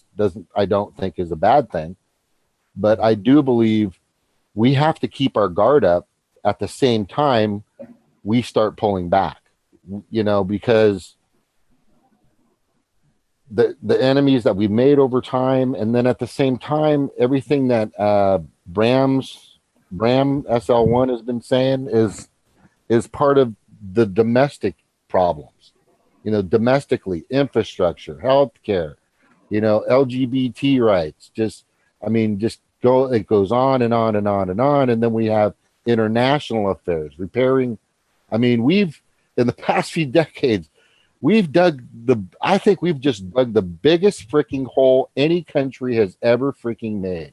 don't think is a bad thing. But I do believe we have to keep our guard up at the same time we start pulling back, because the enemies that we've made over time, and then at the same time, everything that Bram SL1 has been saying is part of the domestic problems, domestically, infrastructure, healthcare, LGBT rights, it goes on and on and on and on. And then we have international affairs, repairing. We've, in the past few decades, I think we've just dug the biggest freaking hole any country has ever freaking made.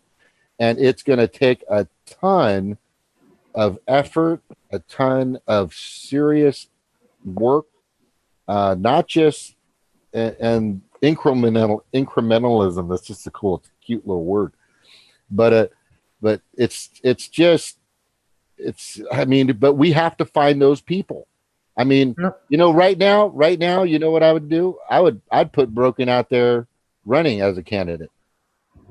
And it's going to take a ton of effort, a ton of serious work, not just and incrementalism. That's just a cute little word, but but we have to find those people. Right now, what I would do? I'd put Broken out there running as a candidate.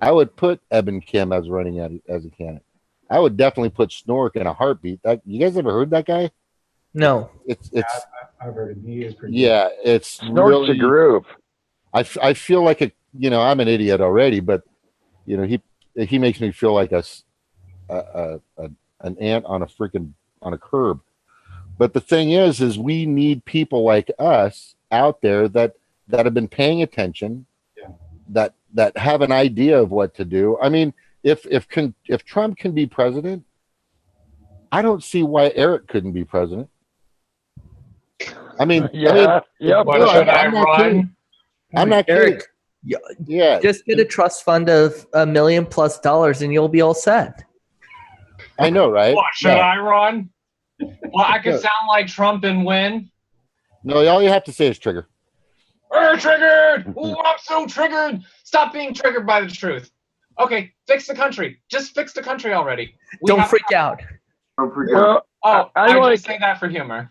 I would put Eben Kim as running as a candidate. I would definitely put Snork in a heartbeat. You guys ever heard that guy? No. I've heard him. He is pretty good. It's Snork's really a groove. I feel like I'm an idiot already, but he makes me feel like an ant on a curb. But the thing is we need people like us out there that have been paying attention, that have an idea of what to do. If Trump can be president, I don't see why Erik couldn't be president. Why should I run? I'm not kidding. Yeah, Just get a trust fund of $1 million+ and you'll be all set. I know, right? What, should Yeah. I run? Well, I could sound like Trump and win. No, all you have to say is trigger. Triggered! Ooh, I'm so triggered. Stop being triggered by the truth. Okay, fix the country. Just fix the country already. Don't freak out. Don't forget. Well, I like just say that for humor.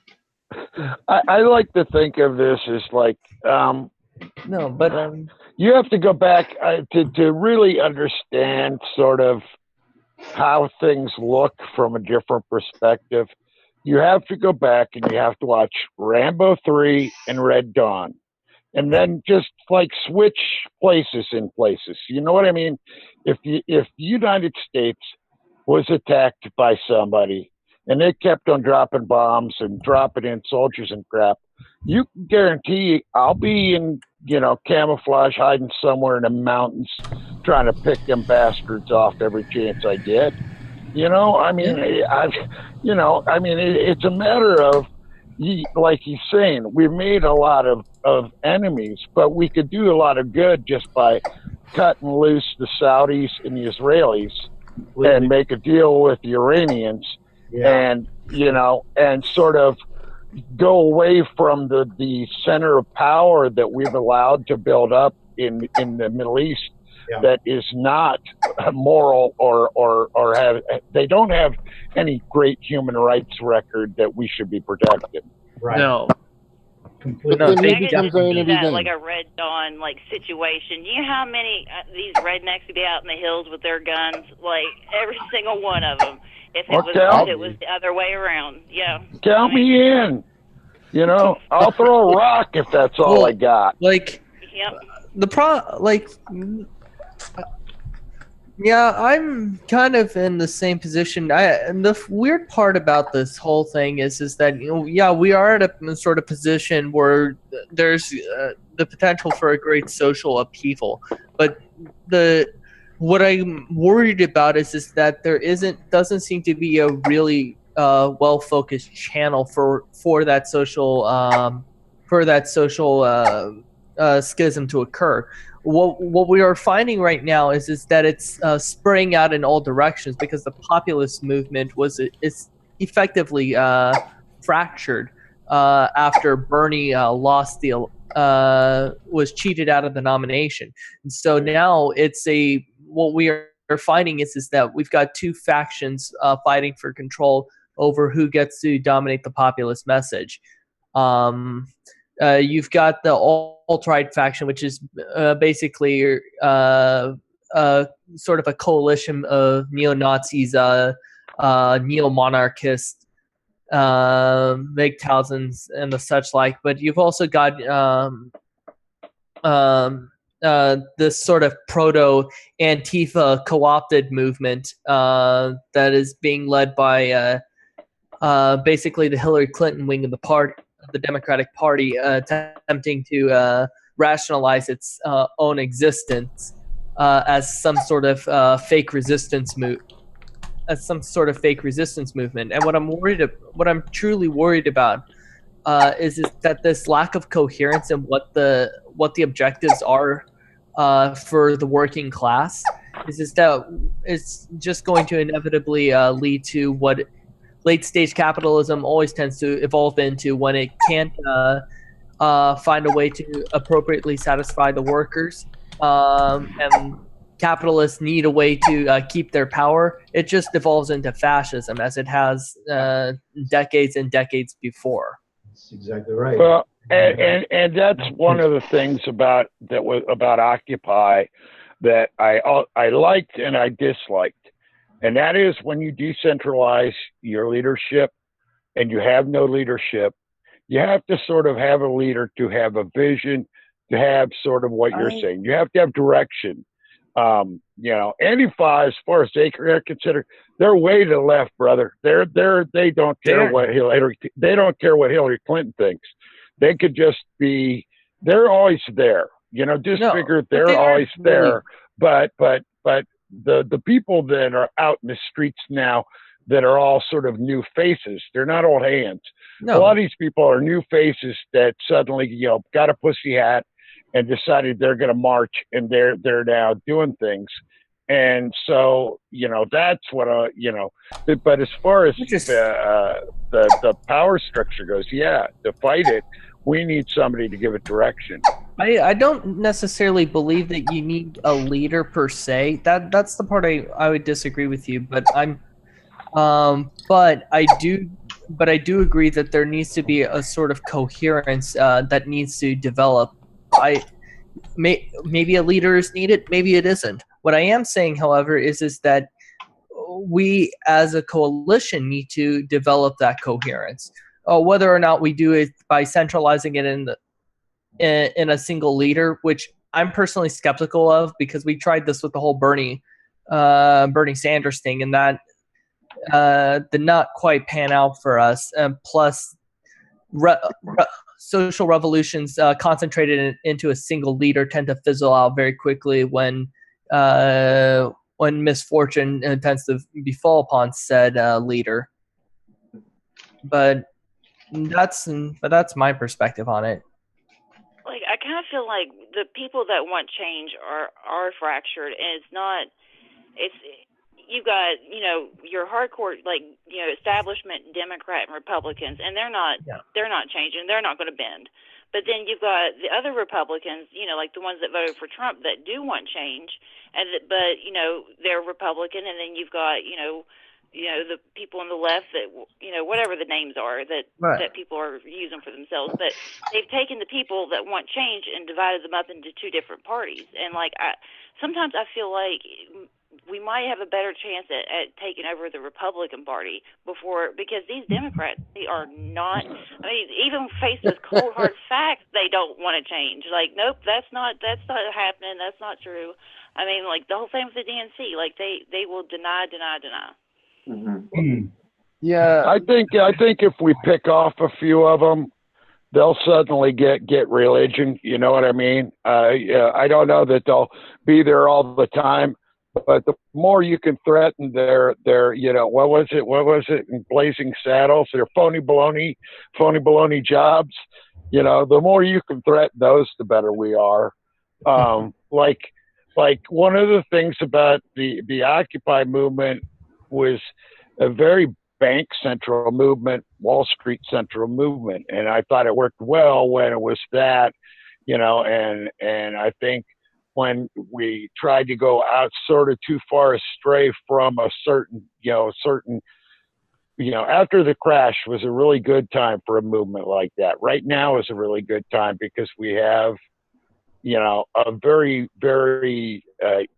I like to think of this as like No, but you have to go back to really understand sort of how things look from a different perspective. You have to go back and you have to watch Rambo 3 and Red Dawn. And then just like switch places in places. You know what I mean? If the United States was attacked by somebody and they kept on dropping bombs and dropping in soldiers and crap, you can guarantee I'll be in, camouflage hiding somewhere in the mountains trying to pick them bastards off every chance I get. I mean, it's a matter of, like he's saying, we've made a lot of enemies, but we could do a lot of good just by cutting loose the Saudis and the Israelis and make a deal with the Iranians and, and sort of go away from the center of power that we've allowed to build up in the Middle East. That is not moral or have, they don't have any great human rights record that we should be protecting. Right. no. Completely. I Then he could becomes just our see enemy that then. like a Red Dawn situation. You know how many these rednecks would be out in the hills with their guns? Like every single one of them. If it was the other way around, yeah. Count me in. I'll throw a rock if that's all I got. Like Yep. Yeah, I'm kind of in the same position. And the weird part about this whole thing is that we are at a sort of position where there's the potential for a great social upheaval, but what I'm worried about is that there doesn't seem to be a really well focused channel for that social schism to occur. What we are finding right now is that it's spraying out in all directions because the populist movement is effectively fractured after Bernie was cheated out of the nomination, and so now what we are finding is that we've got two factions fighting for control over who gets to dominate the populist message. You've got the alt-right faction, which is basically sort of a coalition of neo-Nazis, neo-monarchists, MGTOWs, and the such like. But you've also got this sort of proto-Antifa co-opted movement that is being led by basically the Hillary Clinton wing of the Democratic Party, attempting to rationalize its own existence as some sort of fake resistance movement. And what I'm truly worried about is that this lack of coherence in what the objectives are for the working class is that it's just going to inevitably lead to what late stage capitalism always tends to evolve into when it can't find a way to appropriately satisfy the workers, and capitalists need a way to keep their power. It just evolves into fascism, as it has decades and decades before. That's exactly right. Well, and that's one of the things about Occupy that I liked and I disliked. And that is when you decentralize your leadership and you have no leadership, you have to sort of have a leader to have a vision, to have sort of what you're saying. You have to have direction. Antifa, as far as they are considered, they're way to the left, brother. They don't care what Hillary Clinton thinks. They could just be. They're always there. Figure they're always there. But the people that are out in the streets now that are all sort of new faces, they're not old hands. No. A lot of these people are new faces that suddenly, got a pussy hat and decided they're going to march, and they're now doing things. And so, that's what but as far as the power structure goes, to fight it, we need somebody to give it direction. I don't necessarily believe that you need a leader per se. That's the part I would disagree with you, but but I do agree that there needs to be a sort of coherence that needs to develop. Maybe a leader is needed, maybe it isn't. What I am saying, however, is that we as a coalition need to develop that coherence. Whether or not we do it by centralizing it in a single leader, which I'm personally skeptical of, because we tried this with the whole Bernie Sanders thing, and that did not quite pan out for us. Plus, social revolutions concentrated into a single leader tend to fizzle out very quickly when misfortune tends to befall upon said leader. But that's my perspective on it. Like, I kind of feel like the people that want change are fractured, and you've got, your hardcore, establishment Democrat and Republicans, and they're not changing. They're not going to bend. But then you've got the other Republicans, like the ones that voted for Trump, that do want change, but they're Republican. And then you've got, the people on the left that, whatever the names are that people are using for themselves. But they've taken the people that want change and divided them up into two different parties. And sometimes I feel like we might have a better chance at taking over the Republican Party because these Democrats, they are not, even faced with cold hard facts, they don't want to change. Nope, that's not happening. That's not true. The whole thing with the DNC, they will deny. Mm-hmm. Yeah. I think if we pick off a few of them, they'll suddenly get religion. You know what I mean? I don't know that they'll be there all the time, but the more you can threaten their what was it in Blazing Saddles, their phony baloney jobs, the more you can threaten those, the better we are. Like one of the things about the Occupy movement was a very bank central movement, Wall Street central movement, and I thought it worked well when it was that, and I think when we tried to go out sort of too far astray from a certain, after the crash was a really good time for a movement like that. Right now is a really good time because we have, a very, very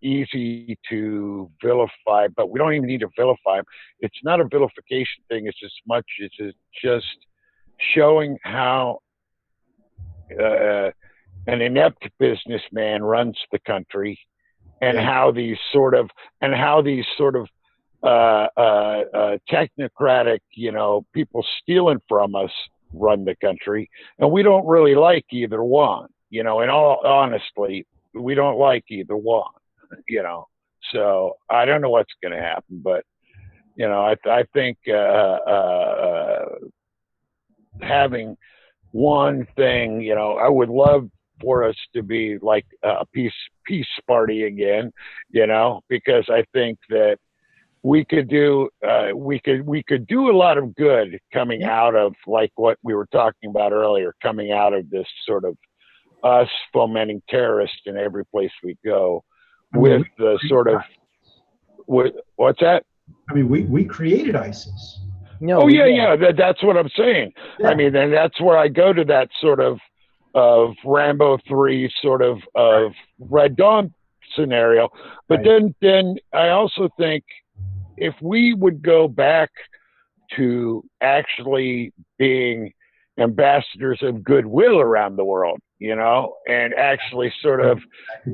easy to vilify, but we don't even need to vilify them. It's not a vilification thing. It's as much as it's just showing how an inept businessman runs the country, and how these sort of technocratic, people stealing from us run the country, and we don't really like either one. In all honestly, we don't like either one. So I don't know what's going to happen, but I think having one thing, I would love for us to be like a peace party again, because I think that we could do a lot of good coming out of like what we were talking about earlier, coming out of this sort of us fomenting terrorists in every place we go with the sort of what's that? We created ISIS. No, that's what I'm saying. Yeah. And that's where I go to that sort of Rambo 3 sort of Red Dawn scenario. But then I also think if we would go back to actually being ambassadors of goodwill around the world, and actually sort of,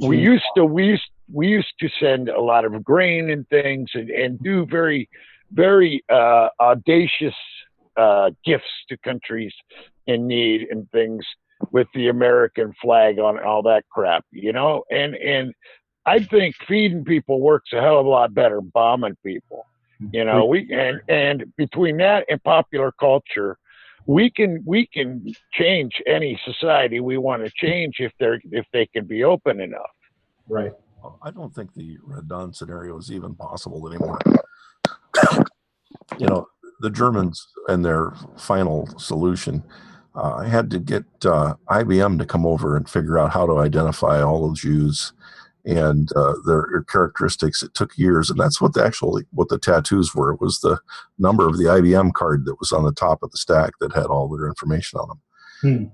we used to send a lot of grain and things and do very, very audacious gifts to countries in need and things with the American flag on all that crap, and I think feeding people works a hell of a lot better than bombing people. And between that and popular culture, we can change any society we want to change if they can be open enough. Right. I don't think the Red Dawn scenario is even possible anymore. The Germans and their final solution had to get IBM to come over and figure out how to identify all the Jews and their characteristics. It took years, and that's what the tattoos were. It was the number of the IBM card that was on the top of the stack that had all their information on them.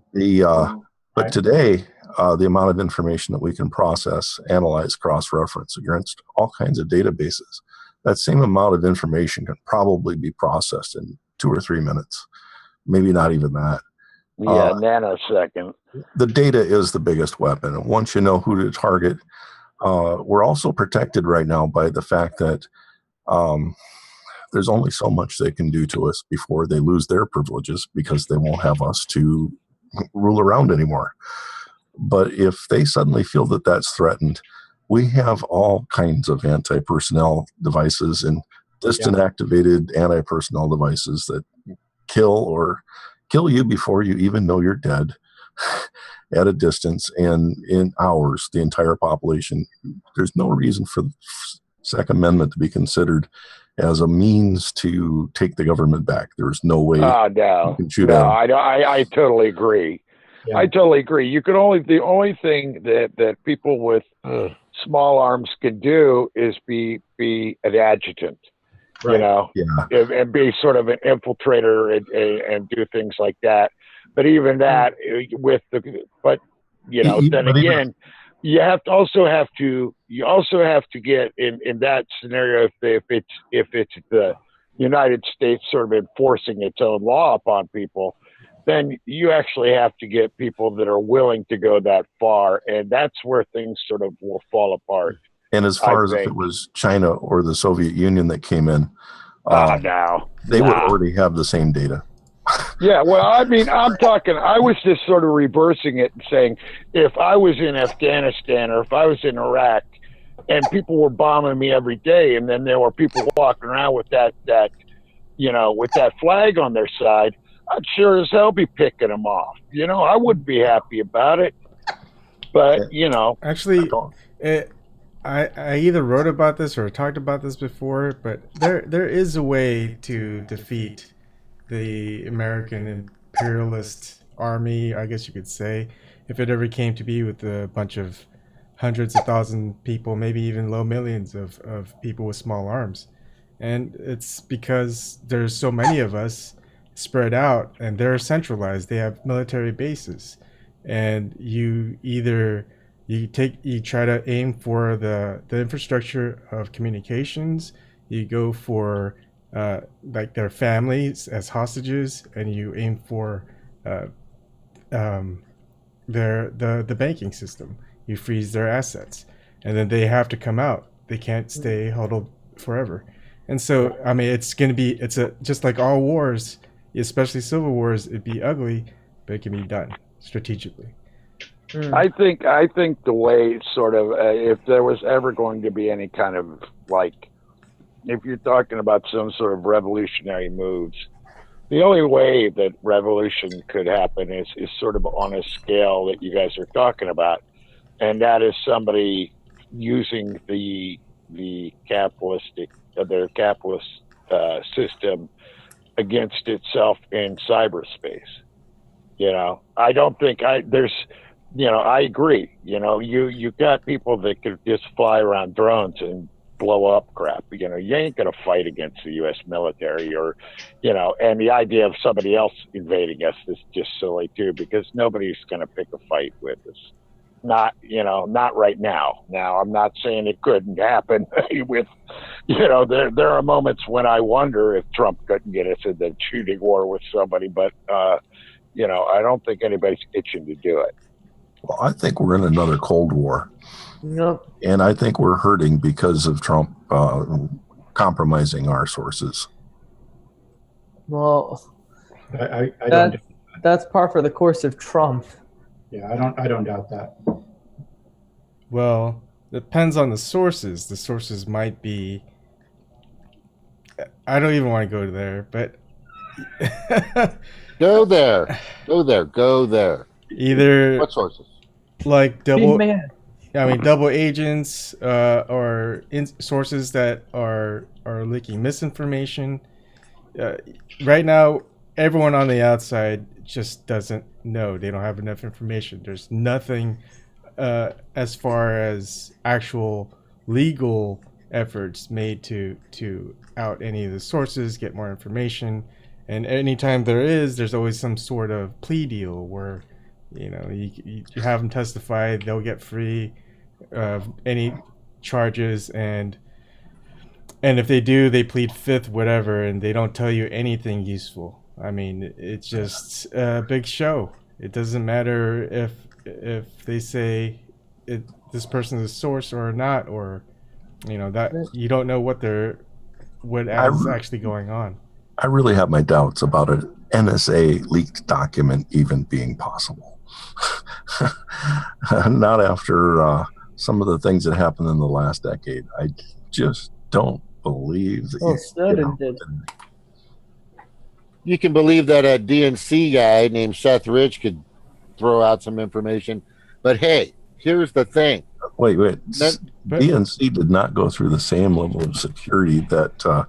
But today, the amount of information that we can process, analyze, cross-reference against all kinds of databases, that same amount of information can probably be processed in 2 or 3 minutes, maybe not even that. Yeah, nanosecond. The data is the biggest weapon, and once you know who to target, we're also protected right now by the fact that there's only so much they can do to us before they lose their privileges, because they won't have us to rule around anymore. But if they suddenly feel that that's threatened, we have all kinds of anti-personnel devices and distant activated anti-personnel devices that kill you before you even know you're dead at a distance, and in hours, the entire population. There's no reason for the Second Amendment to be considered as a means to take the government back. There's no way you can shoot at them. I totally agree. Yeah. I totally agree. The only thing that people with small arms can do is be an adjutant, right. And be sort of an infiltrator and do things like that. But even that, you also have to get in that scenario, if it's the United States sort of enforcing its own law upon people, then you actually have to get people that are willing to go that far, and that's where things sort of will fall apart. And as far as if it was China or the Soviet Union that came in, they would already have the same data. Yeah, well, I mean, I was just sort of reversing it and saying, if I was in Afghanistan or if I was in Iraq and people were bombing me every day, and then there were people walking around with that flag on their side, I'd sure as hell be picking them off. I wouldn't be happy about it. But, Actually, I either wrote about this or talked about this before, but there is a way to defeat the American imperialist army, I guess you could say, if it ever came to be, with a bunch of hundreds of thousand people, maybe even low millions of people with small arms. And it's because there's so many of us spread out, and they're centralized. They have military bases, and you try to aim for the infrastructure of communications. You go for like their families as hostages, and you aim for the banking system. You freeze their assets, and then they have to come out. They can't stay huddled forever. And so, I mean, just like all wars, especially civil wars, it'd be ugly, but it can be done strategically. I think the way sort of, if there was ever going to be any kind of, like, if you're talking about some sort of revolutionary moves, the only way that revolution could happen is sort of on a scale that you guys are talking about, and that is somebody using the capitalist system against itself in cyberspace. I don't think I agree. You got people that could just fly around drones and blow up crap. You ain't going to fight against the U.S. military, or, and the idea of somebody else invading us is just silly too, because nobody's going to pick a fight with us. Not right now. Now, I'm not saying it couldn't happen with, there are moments when I wonder if Trump couldn't get us into a shooting war with somebody, but, I don't think anybody's itching to do it. Well, I think we're in another Cold War. Yep. And I think we're hurting because of Trump compromising our sources. Well, that's par for the course of Trump. Yeah, I don't doubt that. Well, it depends on the sources. The sources might be, I don't even want to go there, but Go there. Go there. Go there. Either What sources? like Big double, man. I mean, double agents, or sources that are leaking misinformation. Right now, everyone on the outside just doesn't know. They don't have enough information. There's nothing as far as actual legal efforts made to out any of the sources, get more information. And anytime there's always some sort of plea deal where, you have them testify, they'll get free of any charges, and if they do, they plead fifth, whatever, and they don't tell you anything useful. I mean, it's just a big show. It doesn't matter if they say this person is a source or not, or that you don't know what is actually going on. I really have my doubts about an NSA leaked document even being possible. Not after some of the things that happened in the last decade. I just don't believe that Snowden did. You can believe that a DNC guy named Seth Rich could throw out some information. But hey, here's the thing. Wait. DNC did not go through the same level of security that of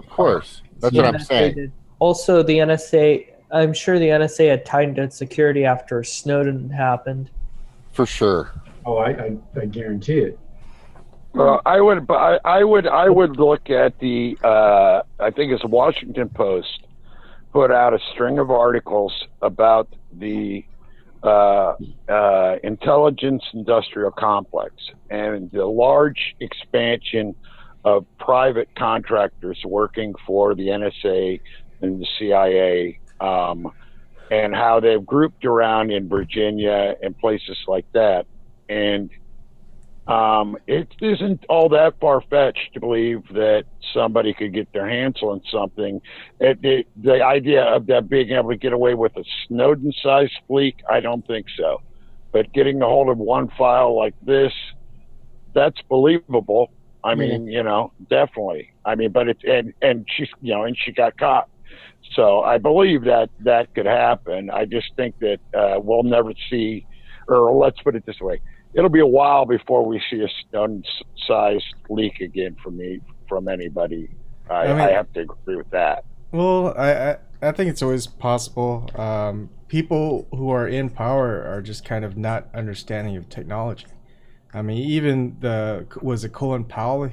course. That's what I'm saying. Also, the NSA, I'm sure the NSA had tightened its security after Snowden happened. For sure. Oh, I guarantee it. Well, I would look at the I think it's Washington Post put out a string of articles about the intelligence industrial complex and the large expansion of private contractors working for the NSA and the CIA, and how they've grouped around in Virginia and places like that. And it isn't all that far-fetched to believe that somebody could get their hands on something. The idea of that being able to get away with a Snowden-sized leak, I don't think so. But getting a hold of one file like this, that's believable. I mean, definitely. I mean, but and she's, and she got caught. So I believe that could happen. I just think that we'll never see, or let's put it this way. It'll be a while before we see a Snowden-sized leak again from anybody. I have to agree with that. Well, I think it's always possible. People who are in power are just kind of not understanding of technology. I mean, even was it Colin Powell?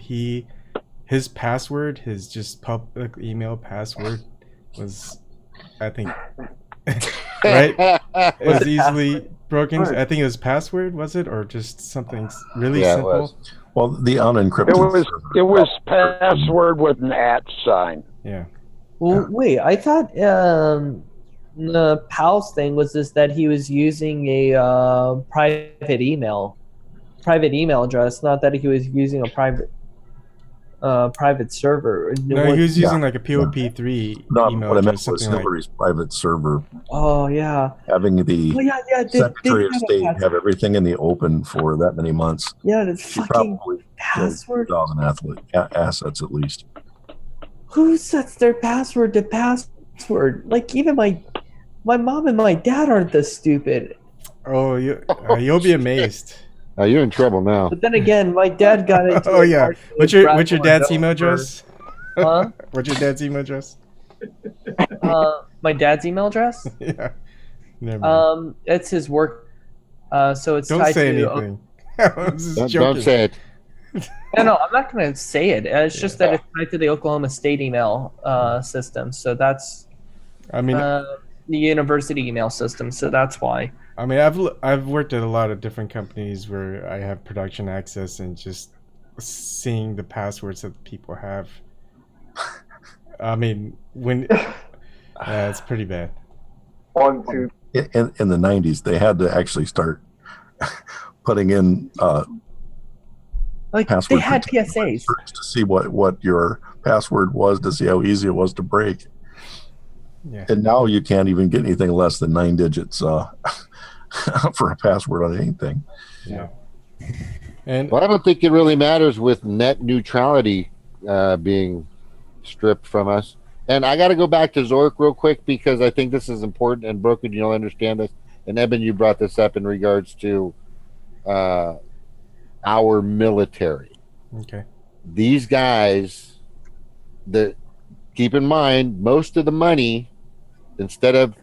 His password, his just public email password was, I think, right? It was easily broken. I think it was password, was it, or just something really simple? It was. Well, the unencrypted. It was password with an @ sign. Yeah. Well, wait. I thought the Powell's thing was just that he was using a private email address, not that he was using a private server. No, he was using like a POP3 email what I meant address, was something like. Hillary's private server. Oh yeah. Having the Secretary of State have everything in the open for that many months. Yeah, the fucking password. 2,000 assets at least. Who sets their password to password? Like even my mom and my dad aren't this stupid. Oh, you'll be amazed. You're in trouble now. But then again, my dad got into. Oh yeah. What's your dad's email address? Huh? What's your dad's email address? My dad's email address? Yeah. Never mind. It's his work. So it's Don't tied say to. anything. Don't say it. No, I'm not going to say it. It's just that it's tied to the Oklahoma State email system. So that's. I mean, the university email system. So that's why. I mean, I've worked at a lot of different companies where I have production access, and just seeing the passwords that people have. I mean, it's pretty bad. In the 90s, they had to actually start putting in they had PSAs to see what your password was, to see how easy it was to break. Yeah. And now you can't even get anything less than 9 digits for a password on anything. Yeah. And I don't think it really matters with net neutrality being stripped from us. And I got to go back to Zork real quick because I think this is important. And Broken, you'll understand this. And Eben, you brought this up in regards to our military. Okay. These guys, that keep in mind, most of the money, instead of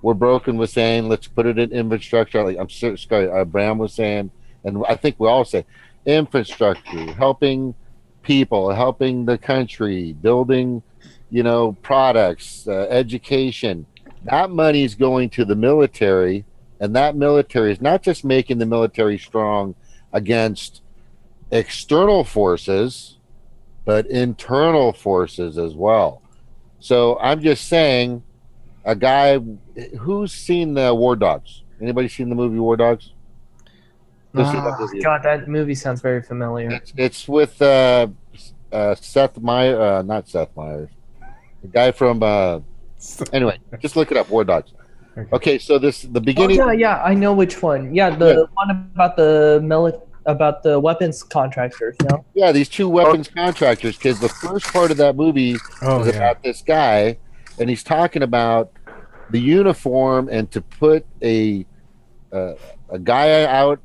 what Broken was saying, let's put it in infrastructure. Like Bram was saying, and I think we all say, infrastructure, helping people, helping the country, building, products, education. That money is going to the military, and that military is not just making the military strong against external forces, but internal forces as well. So I'm just saying, a guy who's seen the War Dogs. Anybody seen the movie War Dogs? God, that movie sounds very familiar. It's with Seth Meyers, not Seth Meyers, the guy from. Anyway, just look it up. War Dogs. Okay, so the beginning. Oh, yeah, I know which one. Yeah, one about about the weapons contractors. No. Yeah, these two weapons contractors. Because the first part of that movie is about this guy, and he's talking about the uniform and to put a guy out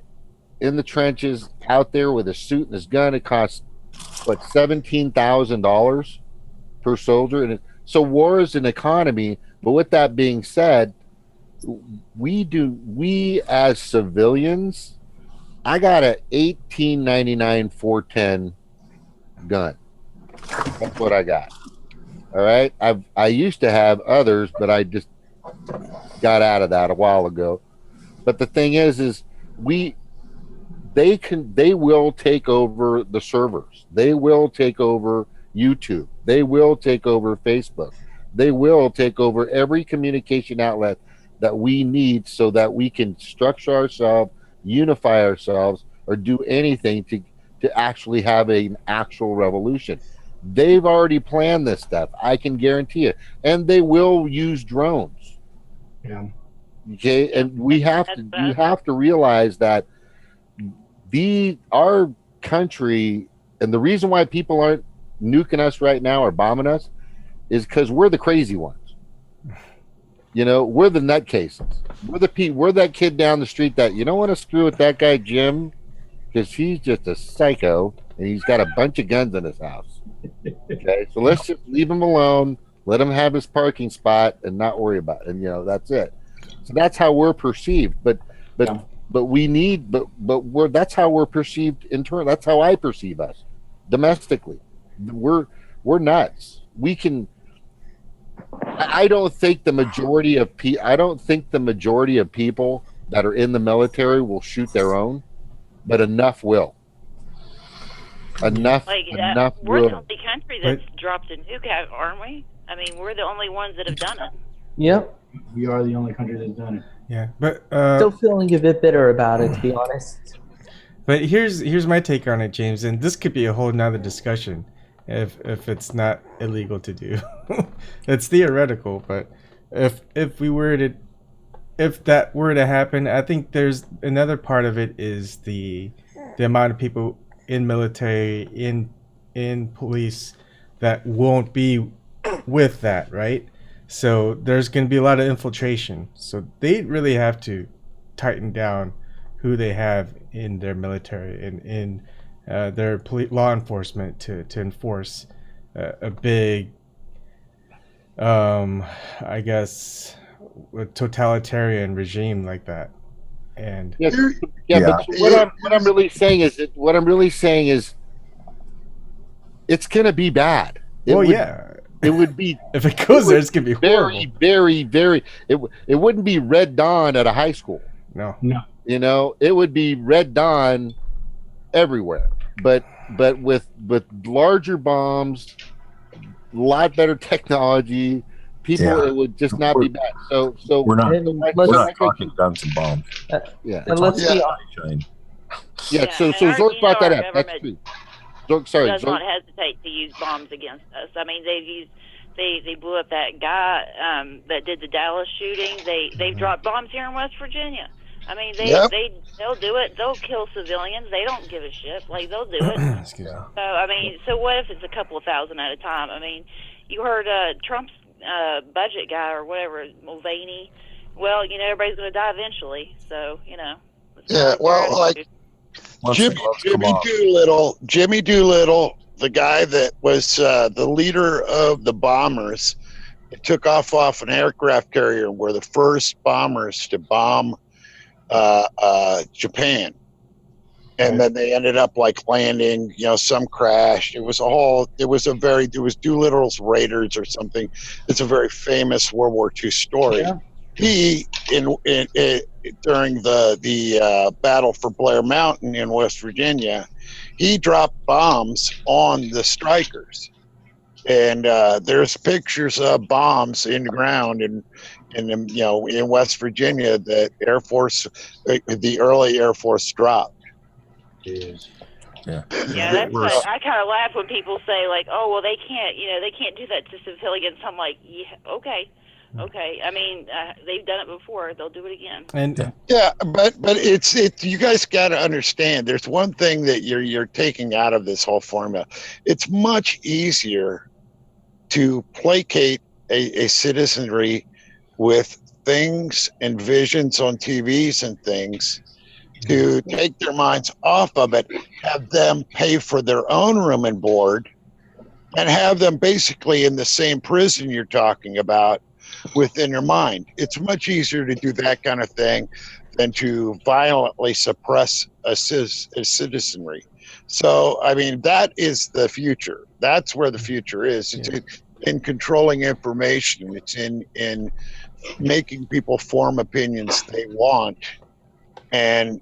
in the trenches out there with a suit and his gun. It costs $17,000 per soldier, and so war is an economy. But with that being said, we as civilians, I got a 1899 410 gun. That's what I got. All right. I used to have others, but I just got out of that a while ago. But the thing is they will take over the servers. They will take over YouTube. They will take over Facebook. They will take over every communication outlet that we need so that we can structure ourselves, unify ourselves, or do anything to actually have an actual revolution. They've already planned this stuff. I can guarantee it. And they will use drones. Yeah. Okay. And you have to realize that our country, and the reason why people aren't nuking us right now or bombing us is because we're the crazy ones. We're the nutcases. We're that kid down the street that you don't want to screw with that guy Jim because he's just a psycho and he's got a bunch of guns in his house. Okay, so let's just leave him alone, let him have his parking spot, and not worry about it. And that's it. So that's how we're perceived. But that's how we're perceived internally. That's how I perceive us domestically. We're nuts. We can. I don't think the majority of people that are in the military will shoot their own, but enough will. Enough we're will. the only country that's dropped a nuke, aren't we? I mean, we're the only ones that have done it. Yep. We are the only country that's done it. Yeah, but still feeling a bit bitter about it, to be honest. But here's my take on it, James, and this could be a whole nother discussion if it's not illegal to do. It's theoretical, but if that were to happen, I think there's another part of it is the amount of people in military, in police that won't be with that, right? So there's going to be a lot of infiltration. So they really have to tighten down who they have in their military and in their law enforcement to enforce a big, I guess, a totalitarian regime like that. And but what I'm really saying is it's going to be bad. It would be if it goes there, it's gonna be very, horrible. very, very. It wouldn't be Red Dawn at a high school. No. It would be Red Dawn everywhere. But with larger bombs, a lot better technology, it would just not be bad. So we're not talking guns and bombs. And let's be honest. So Zork brought that up. That's true. Does not hesitate to use bombs against us. I mean, they blew up that guy that did the Dallas shooting. They've dropped bombs here in West Virginia. I mean, they'll do it. They'll kill civilians. They don't give a shit. Like, they'll do it. So I mean, so what if it's a couple of thousand at a time? I mean, you heard Trump's budget guy or whatever, Mulvaney. Well, everybody's going to die eventually. So, Yeah, well, like Jimmy Doolittle, the guy that was the leader of the bombers, took off an aircraft carrier, and were the first bombers to bomb Japan. And then they ended up like landing, some crashed. It was Doolittle's Raiders or something. It's a very famous World War II story. Yeah. He, during the battle for Blair Mountain in West Virginia, he dropped bombs on the strikers. And there's pictures of bombs in the ground in West Virginia that the early Air Force dropped. Yeah, that's what I kind of laugh when people say like, "Oh, well, they can't do that to civilians." I'm like, yeah, okay. I mean, they've done it before; they'll do it again. And but it's you guys got to understand. There's one thing that you're taking out of this whole formula. It's much easier to placate a citizenry with things and visions on TVs and things, to take their minds off of it, have them pay for their own room and board, and have them basically in the same prison you're talking about within your mind. It's much easier to do that kind of thing than to violently suppress a citizenry. So, I mean, that is the future. That's where the future is. It's in controlling information. It's in making people form opinions they want, and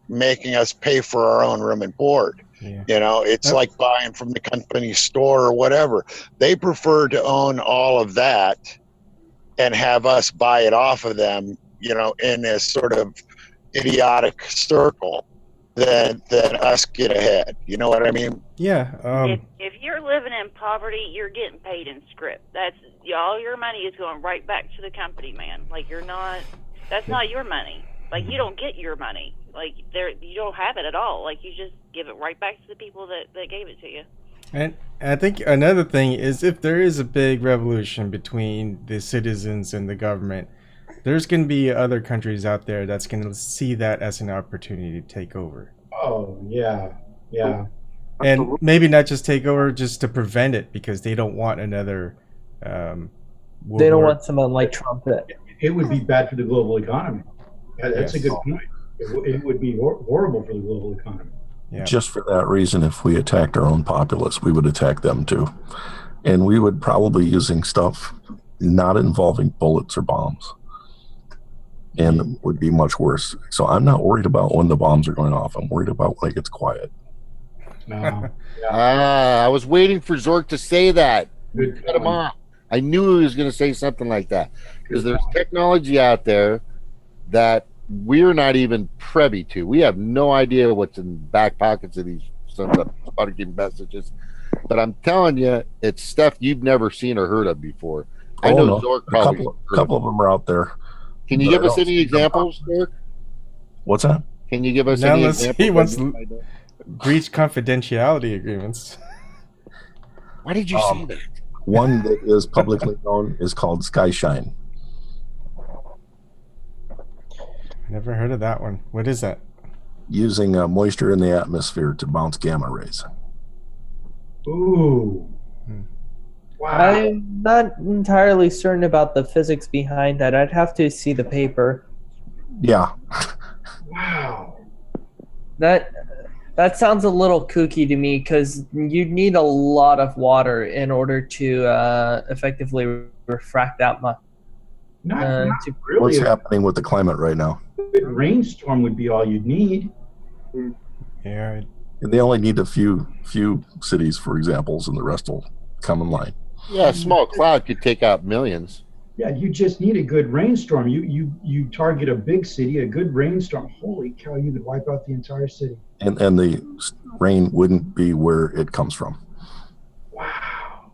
making us pay for our own room and board. It's like buying from the company store or whatever. They prefer to own all of that and have us buy it off of them, in a sort of idiotic circle, than us get ahead. You know what I mean? Yeah. If you're living in poverty, you're getting paid in script. That's all your money is going right back to the company, man. Like that's not your money. Like, you don't get your money. Like, you don't have it at all. Like, you just give it right back to the people that gave it to you. And I think another thing is, if there is a big revolution between the citizens and the government, there's going to be other countries out there that's going to see that as an opportunity to take over. Oh, yeah. And maybe not just take over, just to prevent it, because they don't want another they don't want someone like Trump. It would be bad for the global economy. That's a good point. It would be horrible for the global economy. Yeah. Just for that reason, if we attacked our own populace, we would attack them too. And we would probably using stuff not involving bullets or bombs. And it would be much worse. So I'm not worried about when the bombs are going off. I'm worried about when it gets quiet. No. I was waiting for Zork to say that. Cut him off. I knew he was going to say something like that. Because there's technology out there that we're not even privy to. We have no idea what's in the back pockets of these Sputnik messages. But I'm telling you, it's stuff you've never seen or heard of before. I know Zork probably. A couple of them are out there. Can you give us any examples, Zork? What's that? Can you give us any examples? He wants to breach confidentiality agreements. Why did you say that? One that is publicly known is called Skyshine. Never heard of that one. What is that? Using moisture in the atmosphere to bounce gamma rays. Ooh. Wow. I'm not entirely certain about the physics behind that. I'd have to see the paper. Yeah. Wow. That sounds a little kooky to me, because you'd need a lot of water in order to effectively refract that much. Not really. What's happening with the climate right now? A rainstorm would be all you'd need. Yeah. And they only need a few cities for examples, and the rest will come in line. Yeah, a small cloud could take out millions. Yeah, you just need a good rainstorm. You target a big city, a good rainstorm. Holy cow, you could wipe out the entire city. And the rain wouldn't be where it comes from. Wow.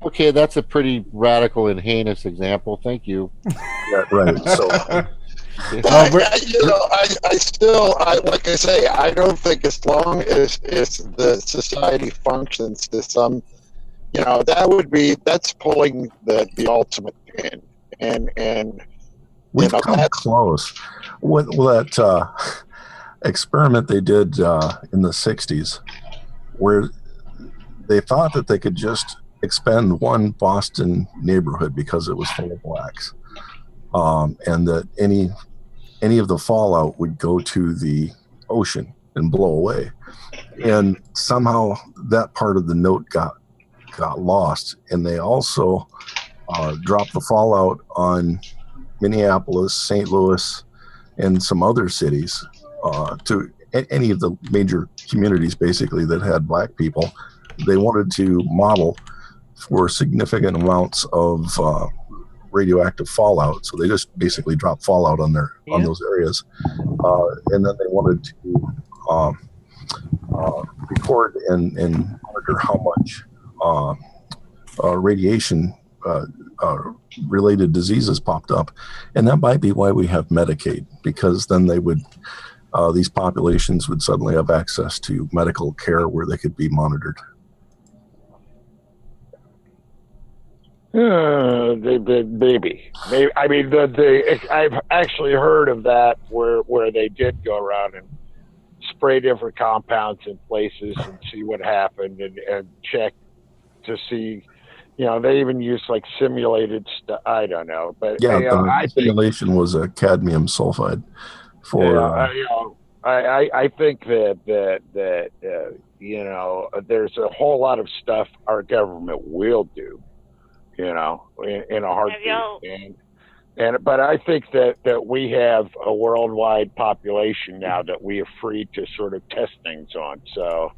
Okay, that's a pretty radical and heinous example. Thank you. Yeah, right. So Like I say, I don't think as long as the society functions to some, that's pulling the ultimate pin, and we've come close with that experiment they did in the 60s, where they thought that they could just expend one Boston neighborhood because it was full of blacks, and that any of the fallout would go to the ocean and blow away. And somehow that part of the note got lost, and they also dropped the fallout on Minneapolis, St. Louis, and some other cities, to any of the major communities basically that had black people. They wanted to model for significant amounts of radioactive fallout, so they just basically dropped fallout on those areas, and then they wanted to record and monitor how much radiation related diseases popped up. And that might be why we have Medicaid, because then they would these populations would suddenly have access to medical care where they could be monitored. Maybe. I mean, I've actually heard of that where they did go around and spray different compounds in places and see what happened and check to see. They even use like simulated stuff. I don't know, but yeah, the simulation was a cadmium sulfide. I think that there's a whole lot of stuff our government will do. In a heartbeat. But I think that we have a worldwide population now that we are free to sort of test things on. So,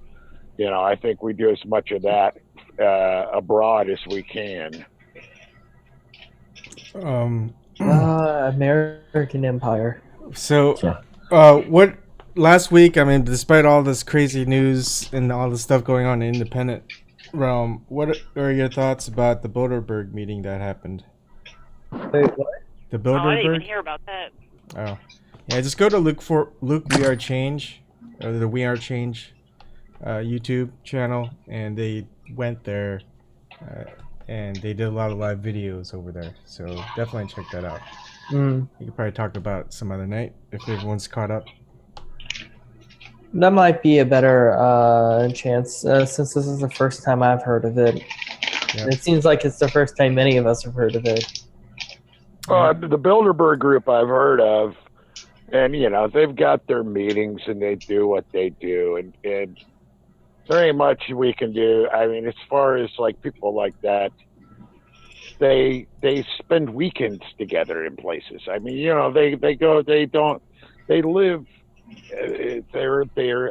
I think we do as much of that abroad as we can. American Empire. So, what last week? I mean, despite all this crazy news and all the stuff going on in the independent realm, what are your thoughts about the Bilderberg meeting that happened? Wait, what? The Bilderberg? I didn't even hear about that. Oh, yeah. Just go to Luke We Are Change, or the We Are Change YouTube channel, and they went there, and they did a lot of live videos over there. So definitely check that out. You could probably talk about it some other night if everyone's caught up. That might be a better chance, since this is the first time I've heard of it. Yep. It seems like it's the first time many of us have heard of it. The Bilderberg group I've heard of, and they've got their meetings and they do what they do, and very much we can do. I mean, as far as like people like that, they spend weekends together in places. I mean, they live.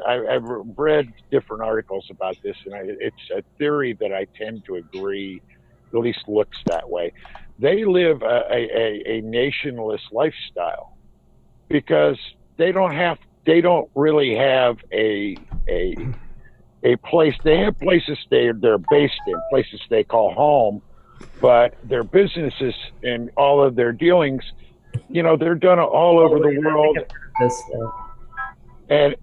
I've read different articles about this, and it's a theory that I tend to agree, at least looks that way. They live a nationless lifestyle because they don't really have a place. They have places they're based in, places they call home, but their businesses and all of their dealings, they're done all over the world. And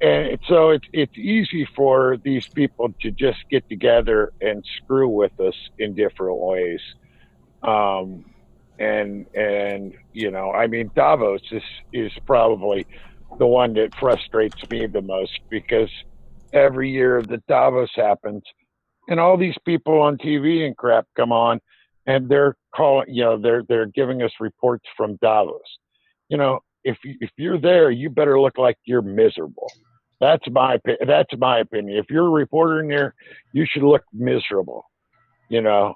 so it's easy for these people to just get together and screw with us in different ways. I mean, Davos is probably the one that frustrates me the most, because every year that Davos happens and all these people on TV and crap come on and they're calling, they're giving us reports from Davos. If you're there, you better look like you're miserable. That's my opinion. If you're a reporter in there, you should look miserable. But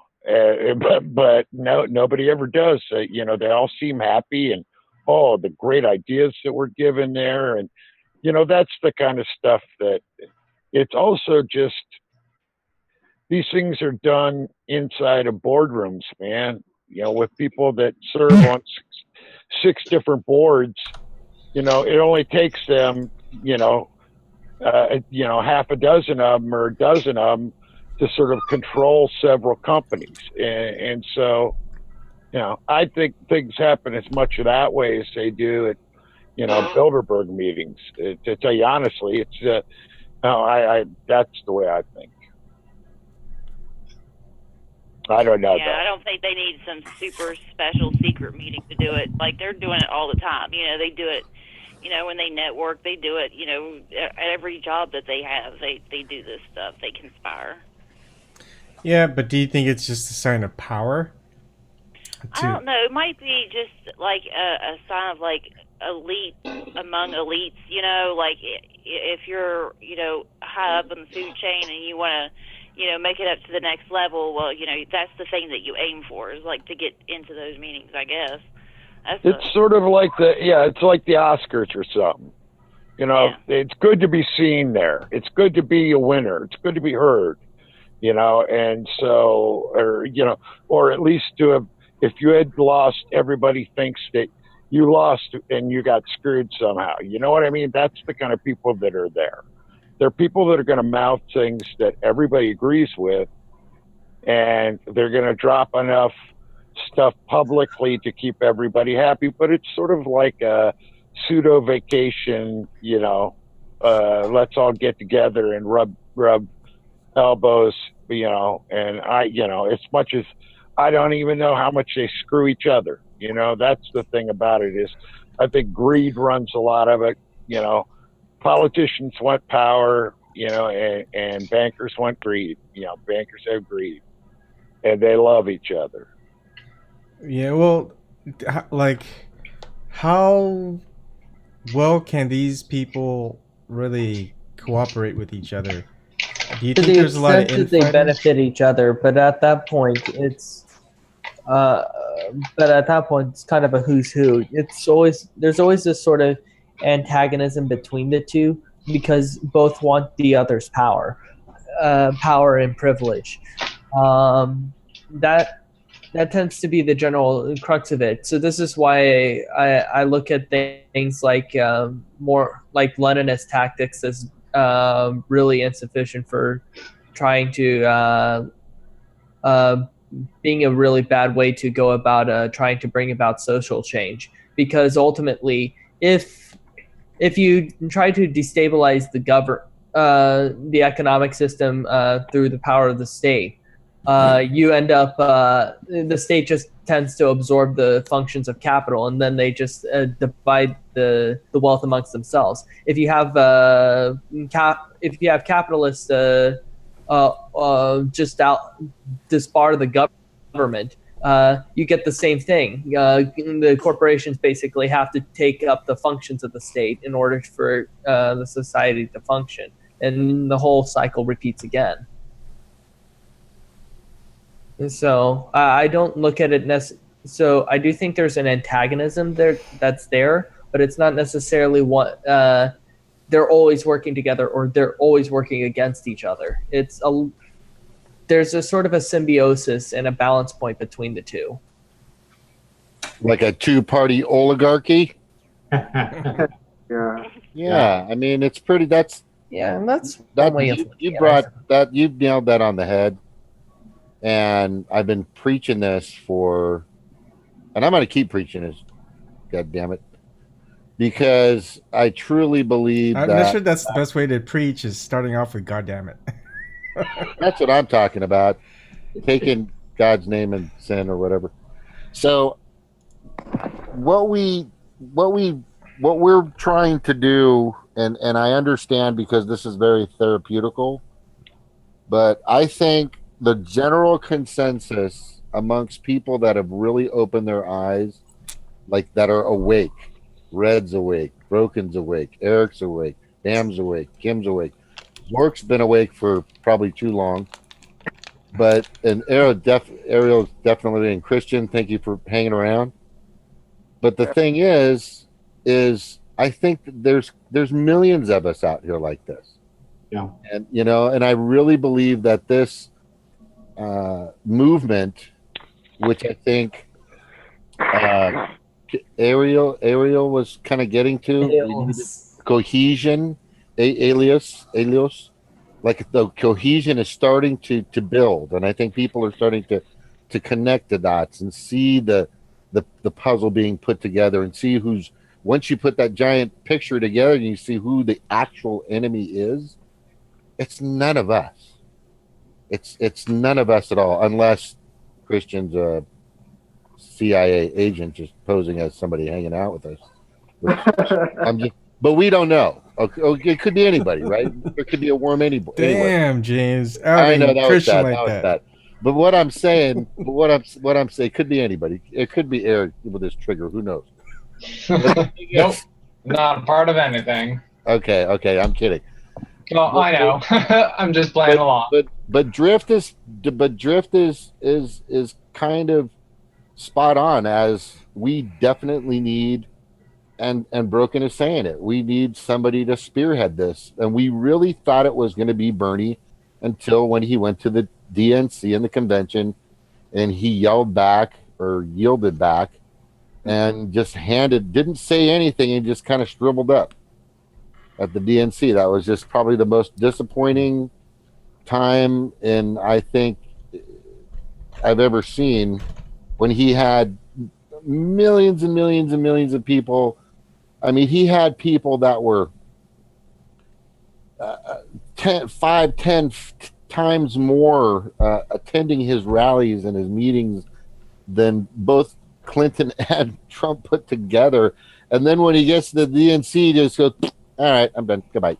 no, nobody ever does. They all seem happy and the great ideas that were given there, and that's the kind of stuff that it's also just these things are done inside of boardrooms, man. With people that serve on six different boards, it only takes them, half a dozen of them or a dozen of them to sort of control several companies. And so, I think things happen as much that way as they do at Bilderberg meetings. To tell you honestly, it's no, I that's the way I think. I don't know. Yeah, I don't think they need some super special secret meeting to do it. Like, they're doing it all the time. They do it. When they network, they do it. At every job that they have, they do this stuff. They conspire. Yeah, but do you think it's just a sign of power? I don't know. It might be just like a sign of like elite among elites. Like if you're high up on the food chain and you want to make it up to the next level. Well, that's the thing that you aim for, is like to get into those meetings, I guess. It's sort of like it's like the Oscars or something. It's good to be seen there. It's good to be a winner. It's good to be heard. And so, or at least if you had lost, everybody thinks that you lost and you got screwed somehow. You know what I mean? That's the kind of people that are there. They're people that are going to mouth things that everybody agrees with, and they're going to drop enough stuff publicly to keep everybody happy. But it's sort of like a pseudo vacation, let's all get together and rub elbows, and as much as I don't even know how much they screw each other. That's the thing about it, is I think greed runs a lot of it. Politicians want power, and bankers want greed. Bankers have greed, and they love each other. Yeah, well, like, how well can these people really cooperate with each other? Do you think there's a lot of infighting? They benefit each other, but at that point, it's kind of a who's who. There's always this sort of antagonism between the two, because both want the other's power and privilege. That tends to be the general crux of it. So this is why I look at things like more like Leninist tactics as really insufficient for trying to being a really bad way to go about trying to bring about social change. Because ultimately, if you try to destabilize the economic system through the power of the state, you end up the state just tends to absorb the functions of capital, and then they just divide the wealth amongst themselves. If you have capitalists just disbar the government, you get the same thing. The corporations basically have to take up the functions of the state in order for the society to function, and the whole cycle repeats again. And so I don't look at it so I do think there's an antagonism that's there, but it's not necessarily what they're always working together or they're always working against each other. There's a sort of a symbiosis and a balance point between the two. Like a two-party oligarchy? Yeah. Yeah, I mean, it's pretty, that's you brought that, you nailed that on the head. And I've been preaching this and I'm going to keep preaching this, God damn it, because I truly believe I'm not sure that's the best way to preach, is starting off with God damn it. That's what I'm talking about, taking God's name in sin or whatever. So what we're trying to do, and I understand because this is very therapeutical, but I think the general consensus amongst people that have really opened their eyes, like that are awake, Red's awake, Broken's awake, Eric's awake, Dam's awake, Kim's awake, Zork's been awake for probably too long, and Ariel's definitely, and Christian, thank you for hanging around. But the thing is I think that there's millions of us out here like this. Yeah. And and I really believe that this movement, which I think Ariel was kind of getting to, cohesion, alias, like the cohesion is starting to build, and I think people are starting to connect the dots and see the puzzle being put together and see who's once you put that giant picture together and you see who the actual enemy is, it's none of us. It's none of us at all, unless Christian's a CIA agent just posing as somebody hanging out with us. But we don't know. Okay, it could be anybody, right? There could be a worm anybody. Damn, James. I know that was Christian bad. like That was that. bad. But what I'm saying, it could be anybody. It could be Erik with his trigger. Who knows? Nope, not a part of anything. Okay, I'm kidding. Well, I know. I'm just playing along. But drift is kind of spot on, as we definitely need, and Broken is saying it. We need somebody to spearhead this, and we really thought it was going to be Bernie until when he went to the DNC in the convention, and he yelled back or yielded back, and just didn't say anything, and just kind of shriveled up at the DNC. That was just probably the most disappointing time in, I think, I've ever seen, when he had millions and millions and millions of people. I mean, he had people that were 10 times more attending his rallies and his meetings than both Clinton and Trump put together. And then when he gets to the DNC, he just goes, all right, I'm done. Goodbye.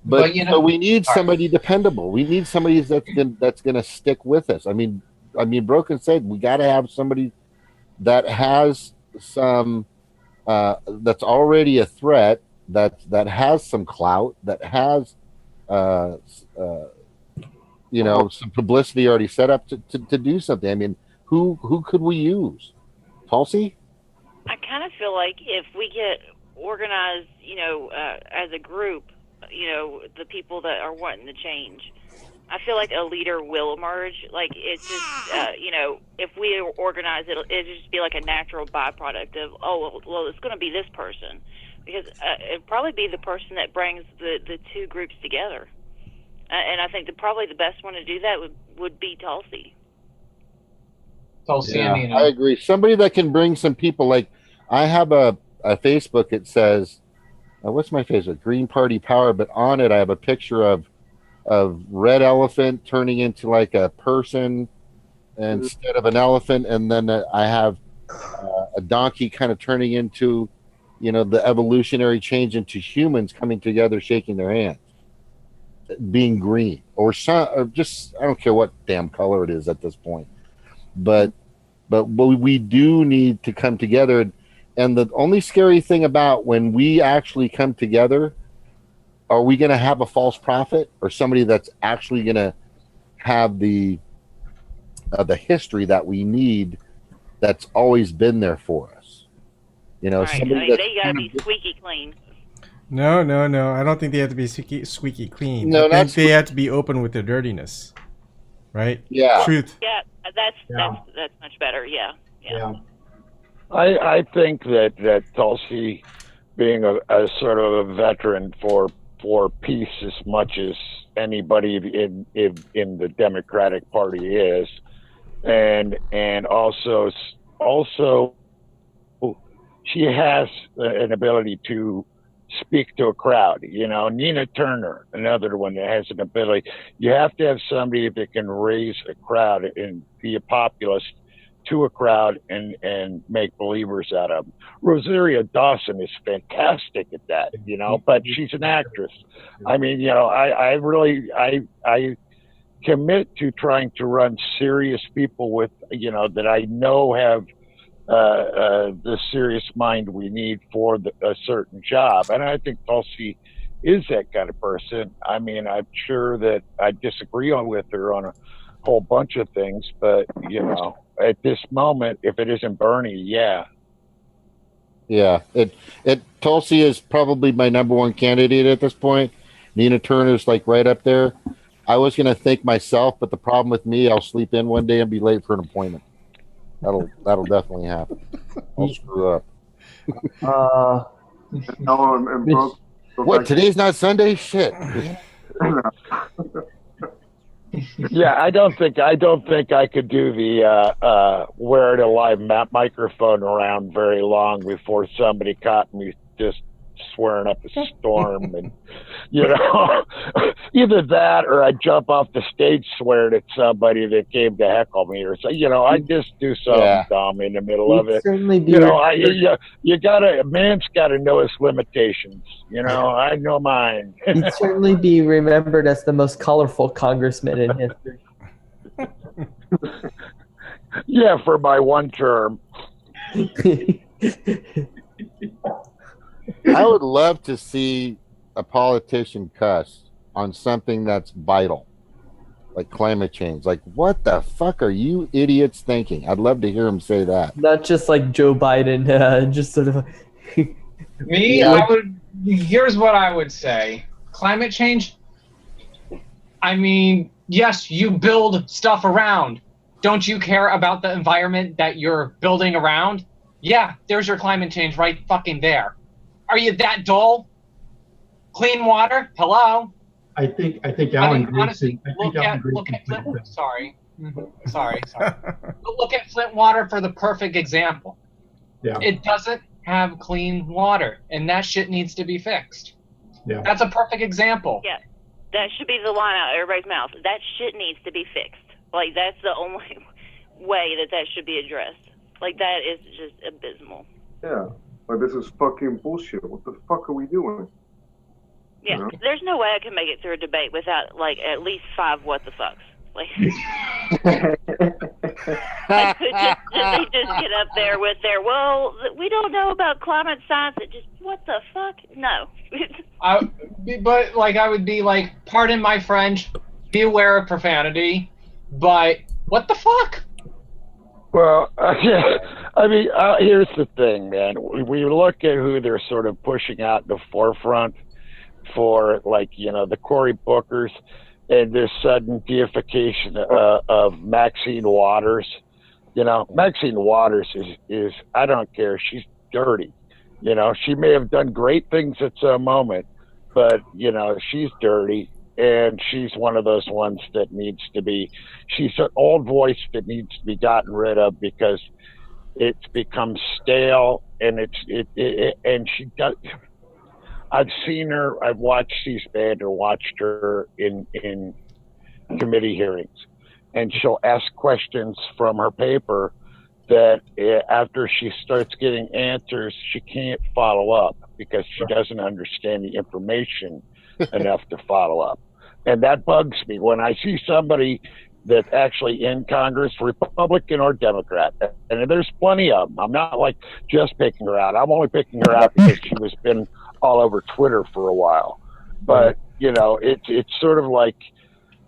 But so we need somebody dependable. We need somebody that's going to stick with us. I mean, Broken said we got to have somebody that has some that's already a threat, that has some clout, that has some publicity already set up to do something. I mean, who could we use? Tulsi? I kind of feel like if we get organized, as a group, the people that are wanting to change, I feel like a leader will emerge. Like, it's just, if we organize it, it'll just be like a natural byproduct of, well, it's going to be this person. Because it'd probably be the person that brings the two groups together. And I think probably the best one to do that would be Tulsi. Tulsi Yeah, and Nina. I agree. Somebody that can bring some people. Like, I have a Facebook. It says, what's my Facebook? Green Party Power. But on it, I have a picture of red elephant turning into like a person instead of an elephant, and then I have a donkey kind of turning into, the evolutionary change into humans coming together, shaking their hands, being green or just, I don't care what damn color it is at this point. But we do need to come together. And the only scary thing about when we actually come together, are we going to have a false prophet or somebody that's actually going to have the history that we need, that's always been there for us? Right. They got to be squeaky clean. No. I don't think they have to be squeaky clean. No, I think they have to be open with their dirtiness. Right? Yeah. Truth. Yeah, that's much better. Yeah. I think that Tulsi, being a sort of a veteran for peace as much as anybody in the Democratic Party is, and also she has an ability to speak to a crowd. Nina Turner, another one that has an ability. You have to have somebody that can raise a crowd and be a populist to a crowd and make believers out of them. Rosaria Dawson is fantastic at that, but she's an actress. I mean, I commit to trying to run serious people with, that I know have the serious mind we need for a certain job. And I think Tulsi is that kind of person. I mean, I'm sure that I disagree with her on a whole bunch of things, but, at this moment, if it isn't Bernie, yeah. Tulsi is probably my number one candidate at this point. Nina Turner's like right up there. I was going to think myself, but the problem with me, I'll sleep in one day and be late for an appointment. That'll definitely happen. I'll screw up. And what, today's not Sunday? Shit. Yeah, I don't think I could do the wear it a live microphone around very long before somebody caught me just swearing up a storm, and either that or I jump off the stage swearing at somebody that came to heckle me, or so I just do something dumb in the middle of it. Certainly be A man's got to know his limitations. I know mine. He'd certainly be remembered as the most colorful congressman in history. Yeah, for my one term. I would love to see a politician cuss on something that's vital, like climate change. Like, what the fuck are you idiots thinking? I'd love to hear him say that. Not just like Joe Biden, just sort of. Here's what I would say. Climate change, I mean, yes, you build stuff around. Don't you care about the environment that you're building around? Yeah, there's your climate change right fucking there. Are you that dull? Clean water? Hello? I think Alan honestly, look at Flint. Sorry. But look at Flint water for the perfect example. Yeah. It doesn't have clean water, and that shit needs to be fixed. Yeah. That's a perfect example. Yeah, that should be the line out of everybody's mouth. That shit needs to be fixed. Like, that's the only way that should be addressed. Like, that is just abysmal. Yeah. Like, this is fucking bullshit. What the fuck are we doing? Yeah, there's no way I can make it through a debate without, like, at least 5 what the fucks. Like, they just get up there with their, well, we don't know about climate science. It just, what the fuck? No. But, like, I would be like, pardon my French, be aware of profanity, but what the fuck? Well, I mean, here's the thing, man. We look at who they're sort of pushing out in the forefront for, like, the Cory Bookers, and this sudden deification of Maxine Waters. Maxine Waters is I don't care. She's dirty. She may have done great things at some moment, but, she's dirty. And she's one of those ones that needs to be, she's an old voice that needs to be gotten rid of because it's become stale, and and she does. I've seen her, I've watched C-SPAN or watched her in committee hearings, and she'll ask questions from her paper that after she starts getting answers, she can't follow up because she doesn't understand the information enough to follow up. And that bugs me when I see somebody that's actually in Congress, Republican or Democrat, and there's plenty of them. I'm not like just picking her out. I'm only picking her out because she was been all over Twitter for a while. But, it's sort of like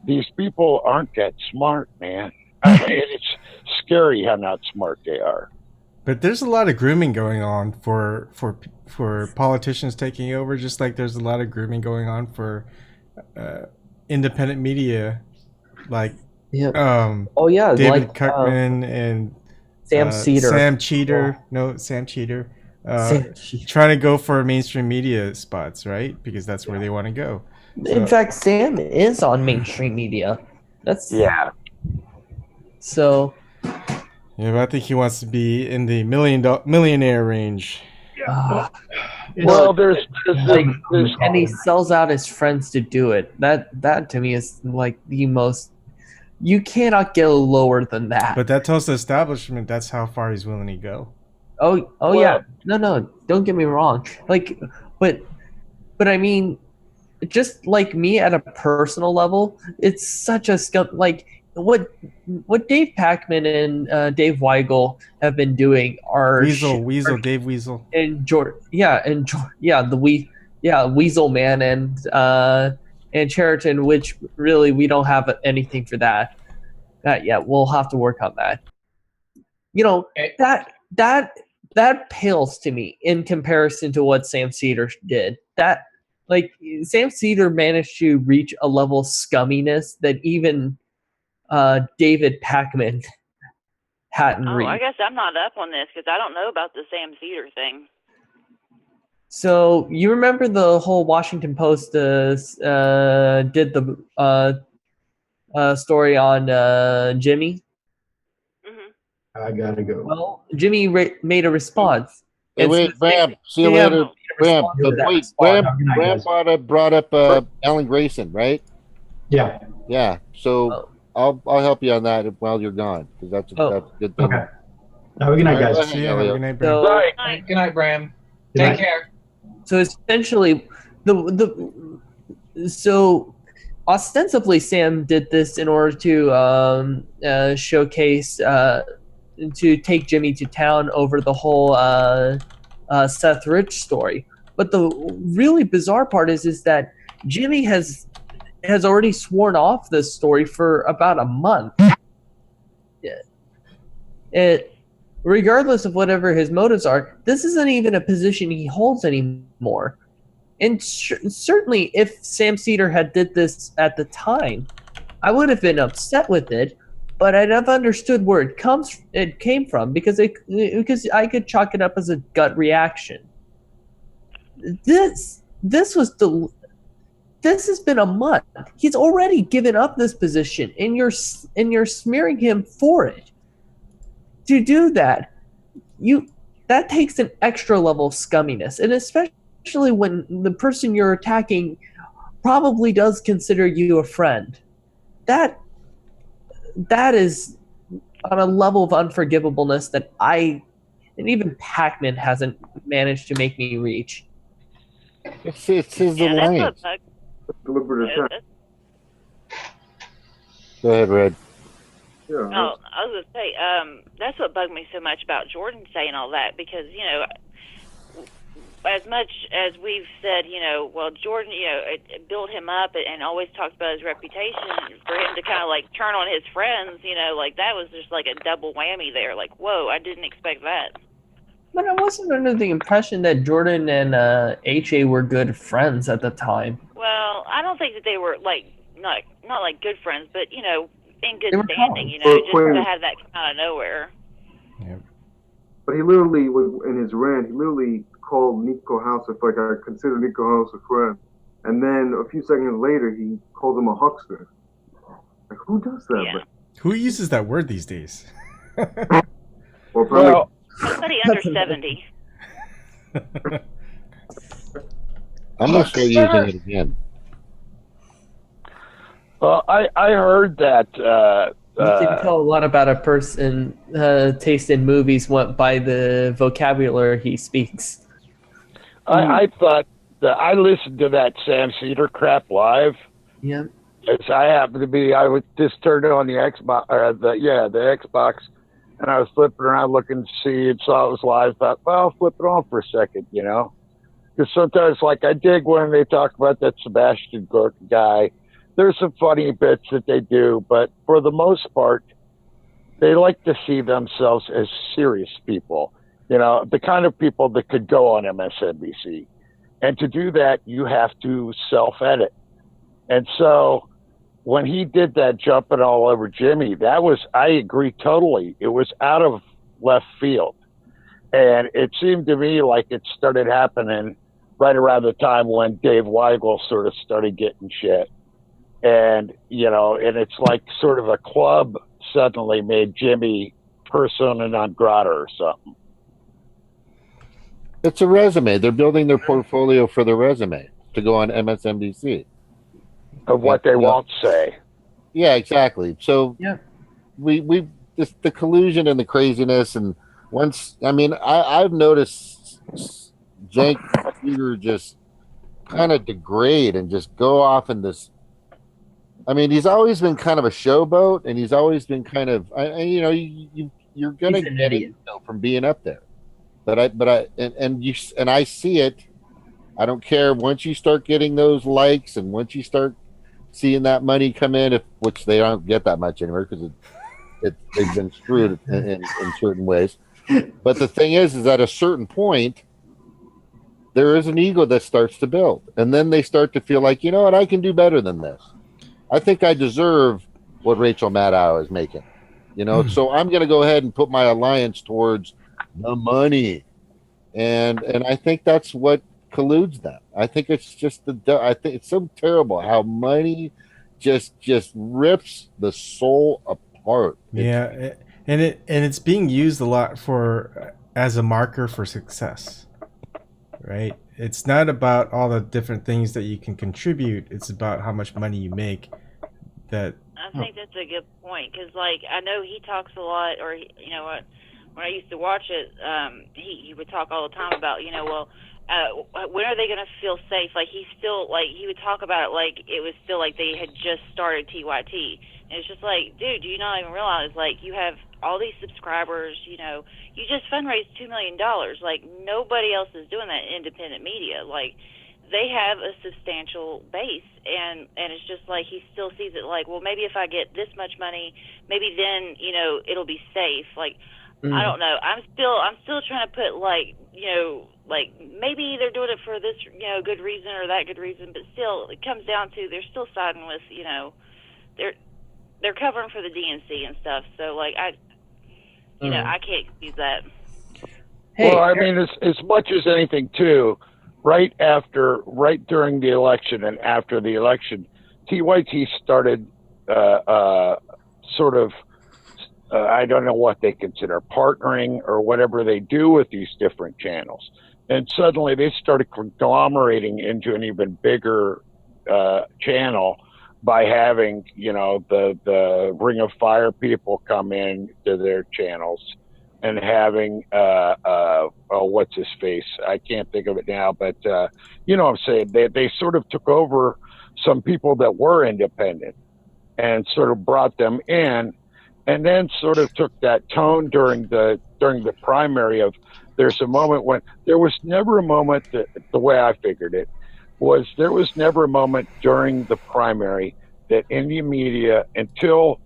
these people aren't that smart, man. I mean, it's scary how not smart they are. But there's a lot of grooming going on for politicians taking over, just like there's a lot of grooming going on for independent media, like David Kuckman and Sam Cheater. Sam Cheater. Trying to go for mainstream media spots, right? Because that's where they want to go. In fact, Sam is on mainstream media. So. Yeah, but I think he wants to be in the millionaire range. And he sells out his friends to do it. That to me is like the most. You cannot go lower than that. But that tells the establishment that's how far he's willing to go. Yeah. No, don't get me wrong. Like, but I mean, just like me at a personal level, it's such a skill. Like what Dave Pacman and Dave Weigel have been doing are Dave Weasel and Weasel Man and Cheriton, which really we don't have anything for that yet. We'll have to work on that. That pales to me in comparison to what Sam Cedar did. That, like, Sam Cedar managed to reach a level of scumminess that even David Pacman hadn't reached. I guess I'm not up on this because I don't know about the Sam Cedar thing. So you remember the whole Washington Post did the story on Jimmy? I gotta go. Well, Jimmy made a response. Hey, And wait, so Bram. See you Sam later. made a Bram, response but to that wait, response. Bram brought up Alan Grayson, right? Yeah. Yeah. So I'll help you on that while you're gone, because that's a good thing. Okay. Have a good night, All right, go guys. ahead, See ya. Have a Elliot. good night, Bram. So, Good night, Bram. Good Take night. care. so essentially, so ostensibly Sam did this in order to showcase to take Jimmy to town over the whole Seth Rich story. But the really bizarre part is that Jimmy has already sworn off this story for about a month. Regardless of whatever his motives are, this isn't even a position he holds anymore. And certainly, if Sam Cedar had did this at the time, I would have been upset with it, but I'd have understood where it came from because I could chalk it up as a gut reaction. This has been a month. He's already given up this position, and you're smearing him for it. To do that, that takes an extra level of scumminess, and especially when the person you're attacking probably does consider you a friend. That is on a level of unforgivableness that and even Pac-Man hasn't managed to make me reach. It's his Yeah, that's alliance. what Deliberate attack. Go ahead, Red. Yeah. Oh, I was gonna say, that's what bugged me so much about Jordan saying all that, because as much as we've said, well, Jordan, it built him up and always talked about his reputation. For him to kind of like turn on his friends, like that was just like a double whammy there. Like, whoa, I didn't expect that. But I wasn't under the impression that Jordan and HA were good friends at the time. Well, I don't think that they were like not like good friends, but in good They were standing. close. Just to have that come out of nowhere. Yeah. But he literally, in his rant, he literally called Niko House, like I consider Niko House a friend. And then a few seconds later, he called him a huckster. Like, who does that? Yeah. Who uses that word these days? Well, Somebody under 70. I'm gonna start using it again. well, I heard that. You can tell a lot about a person taste in movies by the vocabulary he speaks. I thought that I listened to that Sam Cedar crap live. Yeah. As I happened to be, I was just turned on the Xbox, the Xbox, and I was flipping around looking to see and saw it was live. Thought, well, I'll flip it on for a second, because sometimes, like I dig when they talk about that Sebastian Gorka guy. There's some funny bits that they do, but for the most part, they like to see themselves as serious people. The kind of people that could go on MSNBC. And to do that, you have to self-edit. And so when he did that jumping all over Jimmy, I agree totally. It was out of left field. And it seemed to me like it started happening right around the time when Dave Weigel sort of started getting shit. And, and it's like sort of a club suddenly made Jimmy persona non grata or something. It's a resume. They're building their portfolio for their resume to go on MSNBC. Of what they won't say. Yeah, exactly. So yeah, we the collusion and the craziness, and I've noticed Jank Peter just kind of degrade and just go off in this. I mean, he's always been kind of a showboat, and he's always been kind of you're gonna He's an get idiot. it from being up there. But I see it. I don't care once you start getting those likes and once you start seeing that money come in, which they don't get that much anymore because they've been screwed in certain ways. But the thing is at a certain point, there is an ego that starts to build, and then they start to feel like, I can do better than this. I think I deserve what Rachel Maddow is making, So I'm going to go ahead and put my alliance towards the money, and I think that's what colludes them. I think it's just I think it's so terrible how money just rips the soul apart. And it's being used a lot for as a marker for success, right? It's not about all the different things that you can contribute. It's about how much money you make. That I think that's a good point because, like, I know he talks a lot, or you know what? When I used to watch it, he would talk all the time about, you know, well, when are they going to feel safe? Like he would talk about it like it was still like they had just started TYT. And it's just like, dude, do you not even realize, like, you have all these subscribers, you know, you just fundraised $2 million. Like, nobody else is doing that in independent media. Like, they have a substantial base, and it's just like he still sees it like, well, maybe if I get this much money, maybe then, you know, it'll be safe. Like, I don't know. I'm still trying to put, like, you know, like, maybe they're doing it for this, you know, good reason or that good reason, but still, it comes down to they're still siding with, you know, they're covering for the DNC and stuff. So, like, I can't excuse that. Hey, well, I mean, as much as anything, too, right during the election and after the election, TYT started sort of, I don't know what they consider partnering or whatever they do with these different channels. And suddenly they started conglomerating into an even bigger channel by having, you know, the Ring of Fire people come in to their channels and having, what's his face? I can't think of it now, but, you know what I'm saying? They sort of took over some people that were independent and sort of brought them in, and then sort of took that tone during the primary of, there's a moment when there was never a moment that, the way I figured it, was there was never a moment during the primary that Indian media, until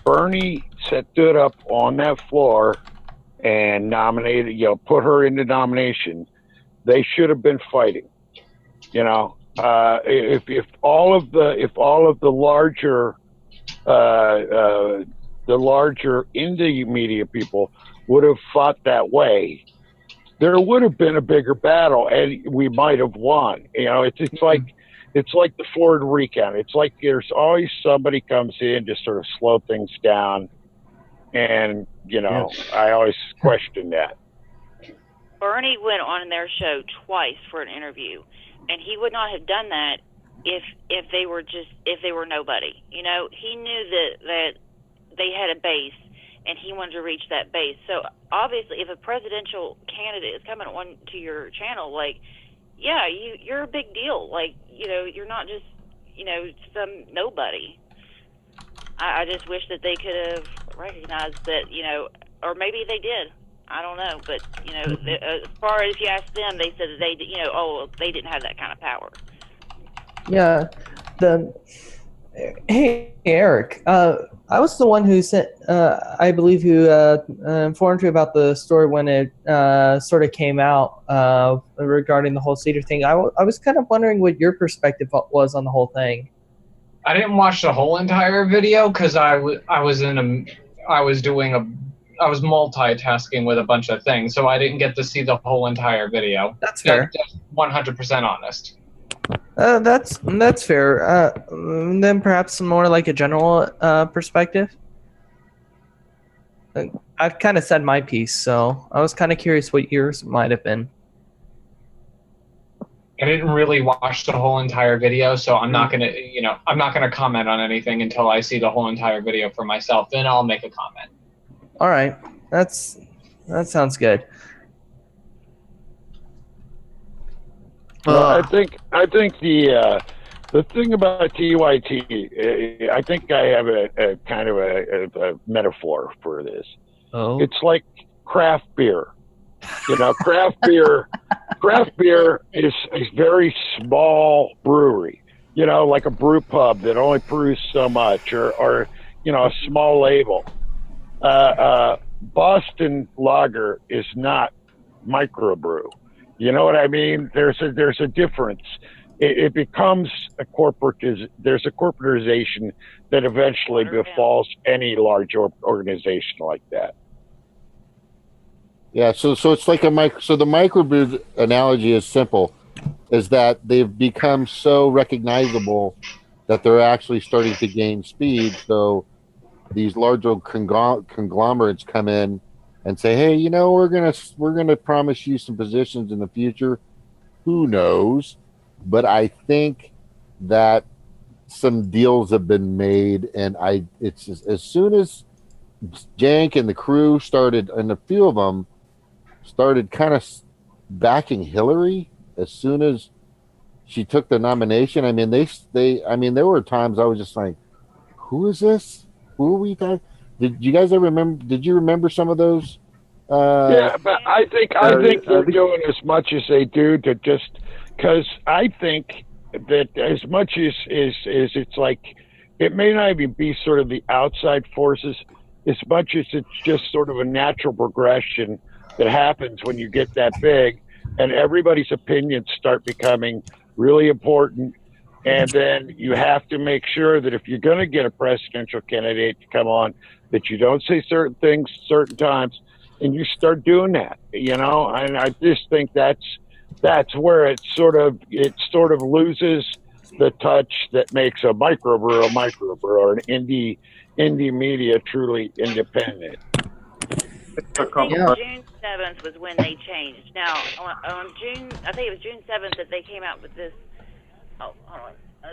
Bernie stood up on that floor and nominated, you know, put her into nomination, they should have been fighting. You know, if all of the larger indie media people would have fought that way, there would have been a bigger battle, and we might have won. You know, it's like the Florida recount. It's like there's always somebody comes in to sort of slow things down, and you know, I always question that. Bernie went on their show twice for an interview, and he would not have done that if they were nobody. You know, he knew that they had a base, and he wanted to reach that base. So obviously, if a presidential candidate is coming on to your channel, like, yeah, you're a big deal. Like, you know, you're not just, you know, some nobody. I just wish that they could have recognized that, you know, or maybe they did. I don't know, but you know, as far as you ask them, they said that they, you know, oh, they didn't have that kind of power. Yeah. Hey, Eric. I was the one who sent, I believe, who informed you about the story when it sort of came out regarding the whole Cedar thing. I was kind of wondering what your perspective was on the whole thing. I didn't watch the whole entire video because I was multitasking with a bunch of things, so I didn't get to see the whole entire video. That's fair. That's 100% honest. That's fair. Then perhaps more like a general perspective. I've kind of said my piece, so I was kind of curious what yours might have been. I didn't really watch the whole entire video, so I'm not gonna comment on anything until I see the whole entire video for myself. Then I'll make a comment. All right, that sounds good. I think the thing about TYT, I think I have a kind of a metaphor for this. Oh. It's like craft beer. You know, craft beer is a very small brewery. You know, like a brew pub that only brews so much, or you know, a small label. Boston Lager is not microbrew. You know what I mean? There's a difference. It becomes there's a corporatization that eventually befalls any large organization like that. Yeah, so it's like so the microbrew analogy is simple, is that they've become so recognizable that they're actually starting to gain speed. So these larger conglomerates come in and say, "Hey, we're gonna promise you some positions in the future." Who knows? But I think that some deals have been made, and it's just, as soon as Jank and the crew started, and a few of them started kind of backing Hillary as soon as she took the nomination. I mean, there were times I was just like, "Who is this? Who are we talking?" Did you guys ever remember? Did you remember some of those? Yeah, but I think they're doing as much as they do to just because I think that as much as it's like it may not even be sort of the outside forces as much as it's just sort of a natural progression that happens when you get that big and everybody's opinions start becoming really important. And then you have to make sure that if you're going to get a presidential candidate to come on, that you don't say certain things certain times, and you start doing that, And I just think that's where it sort of loses the touch that makes a microbrew or an indie media truly independent. I think June 7th was when they changed. Now, on June, I think it was June 7th that they came out with this. Oh, hold on. I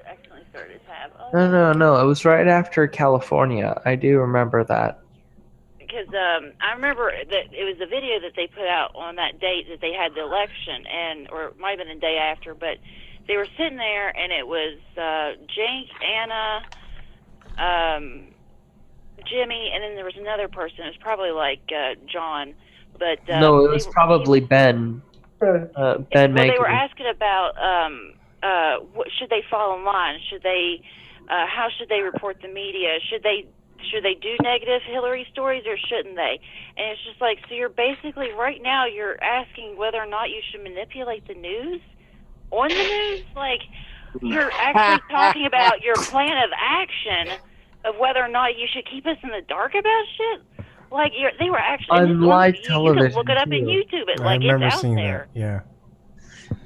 accidentally started a tab. Oh. No. It was right after California. I do remember that. Because I remember that it was a video that they put out on that date that they had the election, or it might have been the day after, but they were sitting there, and it was Jake, Anna, Jimmy, and then there was another person. It was probably like John, but no, it was probably Ben. Ben. Well, they were asking about what should they fall in line? Should they? How should they report the media? Should they do negative Hillary stories or shouldn't they? And it's just like, so you're basically right now you're asking whether or not you should manipulate the news on the news. Like you're actually talking about your plan of action of whether or not you should keep us in the dark about shit. Like they were actually on live television. You can look it up in YouTube. It's out there. That.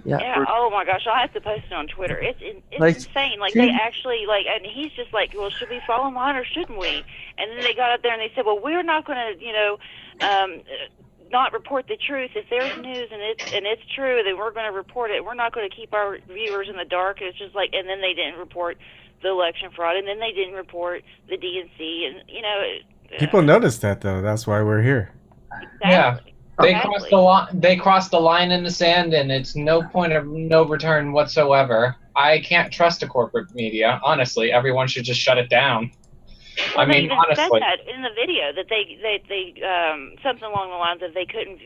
Yeah. Oh my gosh, I'll have to post it on Twitter. It's insane. Like they actually and he's just like, well, should we fall in line or shouldn't we? And then they got up there and they said, well, we're not going to, not report the truth. If there's news and it's true, then we're going to report it. We're not going to keep our viewers in the dark. It's just like, and then they didn't report the election fraud, and then they didn't report the DNC, and people noticed that though. That's why we're here. Exactly. Yeah. They crossed the line in the sand, and it's no point of no return whatsoever. I can't trust the corporate media. Honestly, everyone should just shut it down. Well, I mean, honestly, said that in the video that they something along the lines of they couldn't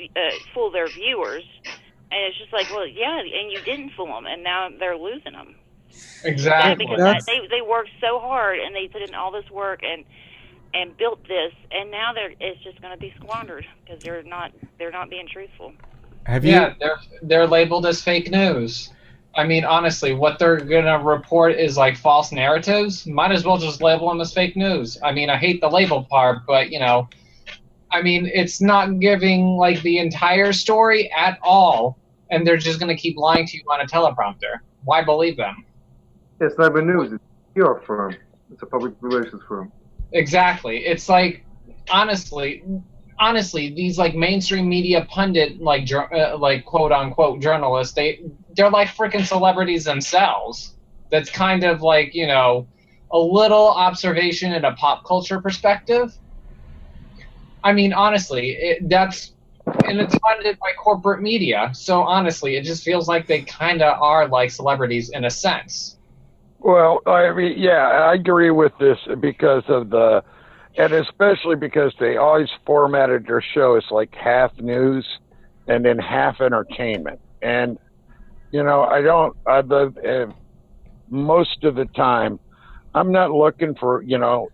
fool their viewers, and it's just like, well, yeah, and you didn't fool them, and now they're losing them. Exactly. Yeah, because they worked so hard, and they put in all this work and built this, and now it's just going to be squandered because they're not being truthful. They're labeled as fake news. I mean, honestly, what they're going to report is like false narratives. Might as well just label them as fake news. I mean, I hate the label part, but I mean, it's not giving like the entire story at all, and they're just going to keep lying to you on a teleprompter. Why believe them? It's not even news. It's a PR firm. It's a public relations firm. Exactly. It's like, honestly, these like mainstream media pundit, like quote unquote journalists, they're like freaking celebrities themselves. That's kind of like, a little observation in a pop culture perspective. I mean, honestly, it's funded by corporate media. So honestly, it just feels like they kind of are like celebrities in a sense. Well, I mean, yeah, I agree with this because of and especially because they always formatted their show as like half news and then half entertainment. And, most of the time, I'm not looking for,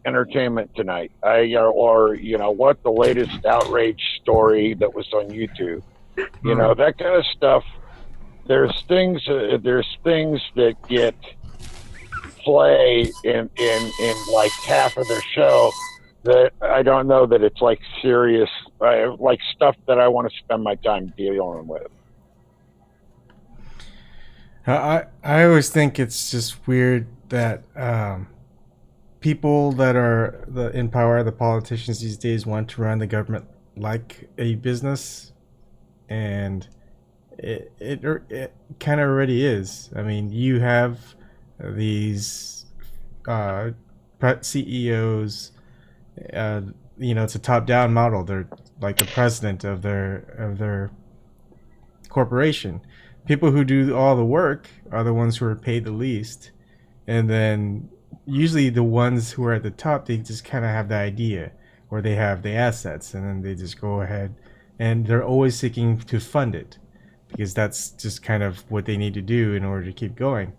entertainment tonight. What the latest outrage story that was on YouTube, that kind of stuff. There's things that get play in like half of their show that I don't know that it's like serious, like stuff that I want to spend my time dealing with. I always think it's just weird that people that are in power, the politicians these days, want to run the government like a business, and it kind of already is. I mean, you have these CEOs. It's a top-down model. They're like the president of their corporation. People who do all the work are the ones who are paid the least, and then usually the ones who are at the top, they just kind of have the idea, or they have the assets, and then they just go ahead, and they're always seeking to fund it, because that's just kind of what they need to do in order to keep going.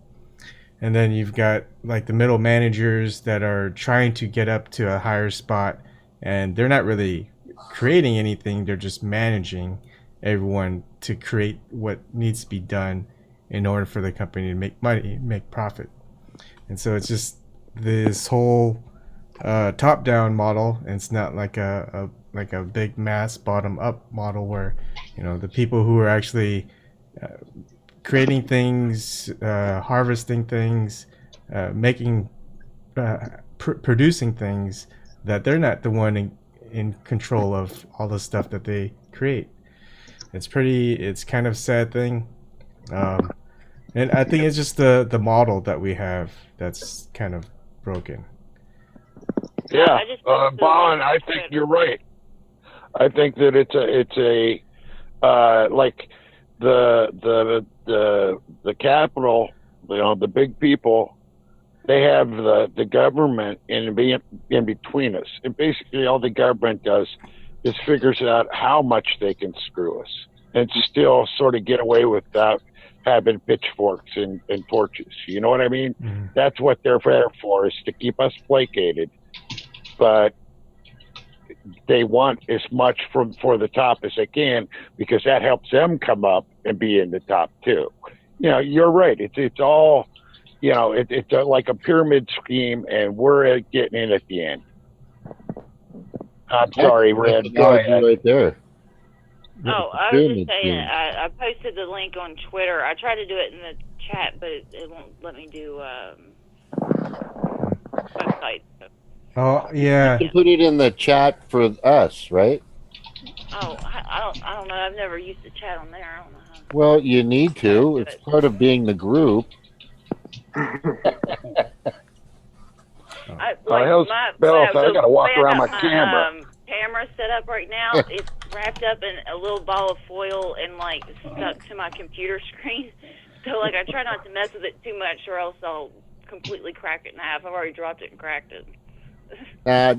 And then you've got like the middle managers that are trying to get up to a higher spot, and they're not really creating anything, they're just managing everyone to create what needs to be done in order for the company to make money, make profit. And so it's just this whole top-down model, and it's not like a big mass bottom-up model where the people who are actually creating things, harvesting things, making producing things, that they're not the one in control of all the stuff that they create. It's kind of a sad thing, and I think it's just the model that we have that's kind of broken. Yeah, Bon, I think you're right. I think that it's a like the capital, the big people, they have the government in between us, and basically all the government does is figures out how much they can screw us and still sort of get away without having pitchforks and torches. You know what I mean? Mm-hmm. That's what they're there for, is to keep us placated. But they want as much for the top as they can, because that helps them come up and be in the top too. You're right. It's all, it's like a pyramid scheme, and we're getting in at the end. I'm sorry, Red. Go ahead. Right there. Oh, I was just saying, I posted the link on Twitter. I tried to do it in the chat, but it won't let me do website. Oh, yeah. You can put it in the chat for us, right? Oh, I don't know. I've never used the chat on there. I don't know how. Well, you need to. It's part of being the group. I gotta walk around my camera. Camera set up right now. It's wrapped up in a little ball of foil and stuck to my computer screen. So I try not to mess with it too much, or else I'll completely crack it in half. I've already dropped it and cracked it.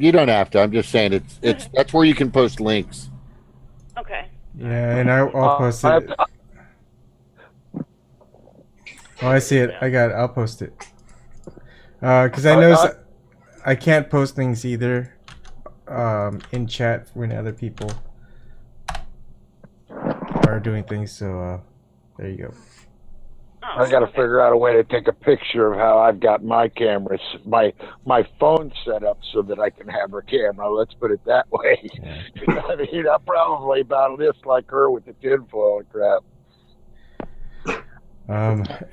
You don't have to. I'm just saying it's that's where you can post links. Okay. Yeah, and I'll post it. Oh, I see it. I'll post it. Because I know I can't post things either in chat when other people are doing things. So there you go. I got to figure out a way to take a picture of how I've got my cameras, my phone set up so that I can have her camera. Let's put it that way. Yeah. I mean, I'm probably about this like her with the tinfoil and crap.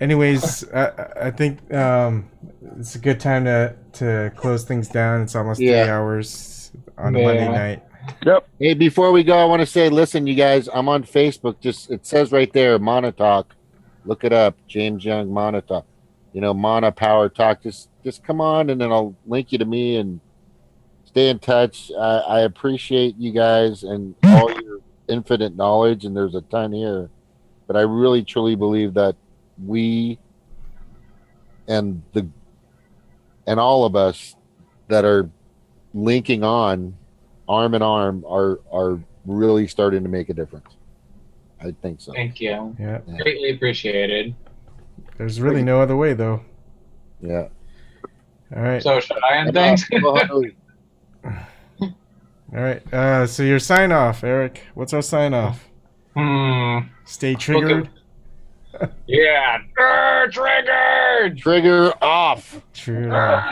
Anyways, I think it's a good time to close things down. It's almost 3 hours on a Monday night. Yep. Hey, before we go, I want to say, listen, you guys, I'm on Facebook. It says right there, Monotalk. Look it up, James Young Monotalk. Mono Power Talk. Just come on, and then I'll link you to me and stay in touch. I appreciate you guys and all your infinite knowledge, and there's a ton here. But I really, truly believe that we and all of us that are linking on arm in arm are really starting to make a difference. I think so. Thank you. Yeah. Greatly appreciated. There's really no other way, though. Yeah. All right. So should I end things? All right. So your sign off, Eric. What's our sign off? Stay triggered. Yeah. Triggered. Trigger off. Triggered.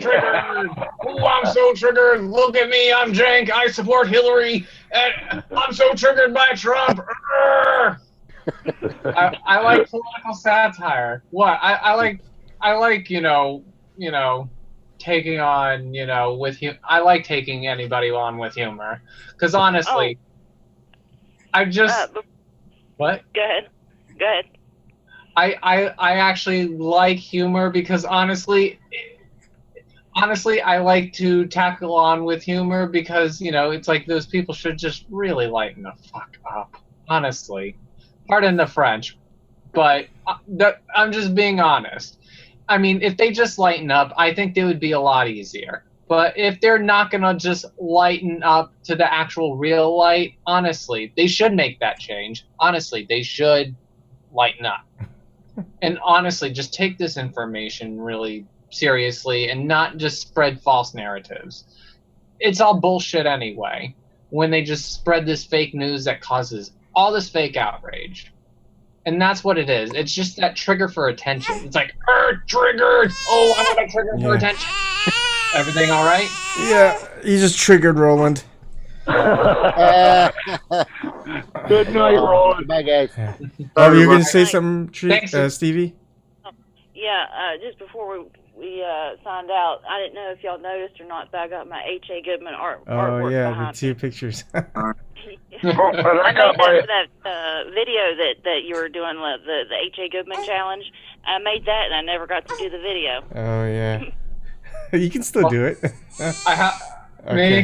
Triggered. Oh, I'm so triggered. Look at me. I'm Jank. I support Hillary. And I'm so triggered by Trump. I like political satire. What I like taking on I like taking anybody on with humor because honestly, I just what? Go ahead. Go ahead. I actually like humor because honestly, I like to tackle on with humor because it's like those people should just really lighten the fuck up. Honestly, pardon the French, but I'm just being honest. I mean, if they just lighten up, I think they would be a lot easier. But if they're not gonna just lighten up to the actual real light, honestly, they should make that change. Honestly, they should lighten up. And honestly, just take this information really seriously and not just spread false narratives. It's all bullshit anyway. When they just spread this fake news that causes all this fake outrage. And that's what it is. It's just that trigger for attention. It's like, triggered! Oh, I want a trigger for attention. Everything all right? Yeah, you just triggered Roland. Good night, Roland. Bye, guys. Oh, you're going to say something, Stevie? Yeah, just before we signed out, I didn't know if y'all noticed or not, but I got my H.A. Goodman artwork Oh, yeah, the behind 2 pictures. I made that for that video that you were doing, the H.A. Goodman challenge. I made that, and I never got to do the video. Oh, yeah. You can still do it. Me?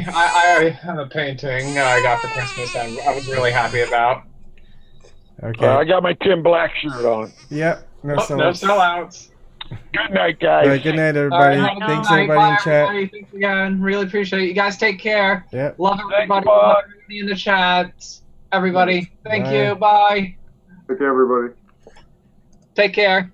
I have a painting I got for Christmas and I was really happy about. Okay. I got my Tim Black shirt on. Yep. No sellouts. No sellouts. Good night, guys. All right, good night, everybody. Thanks, everybody in chat. Everybody. Thanks again. Really appreciate it. You guys take care. Yep. Love everybody. Love everybody in the chat. Everybody. Thank you. Bye. Take care, everybody. Take care.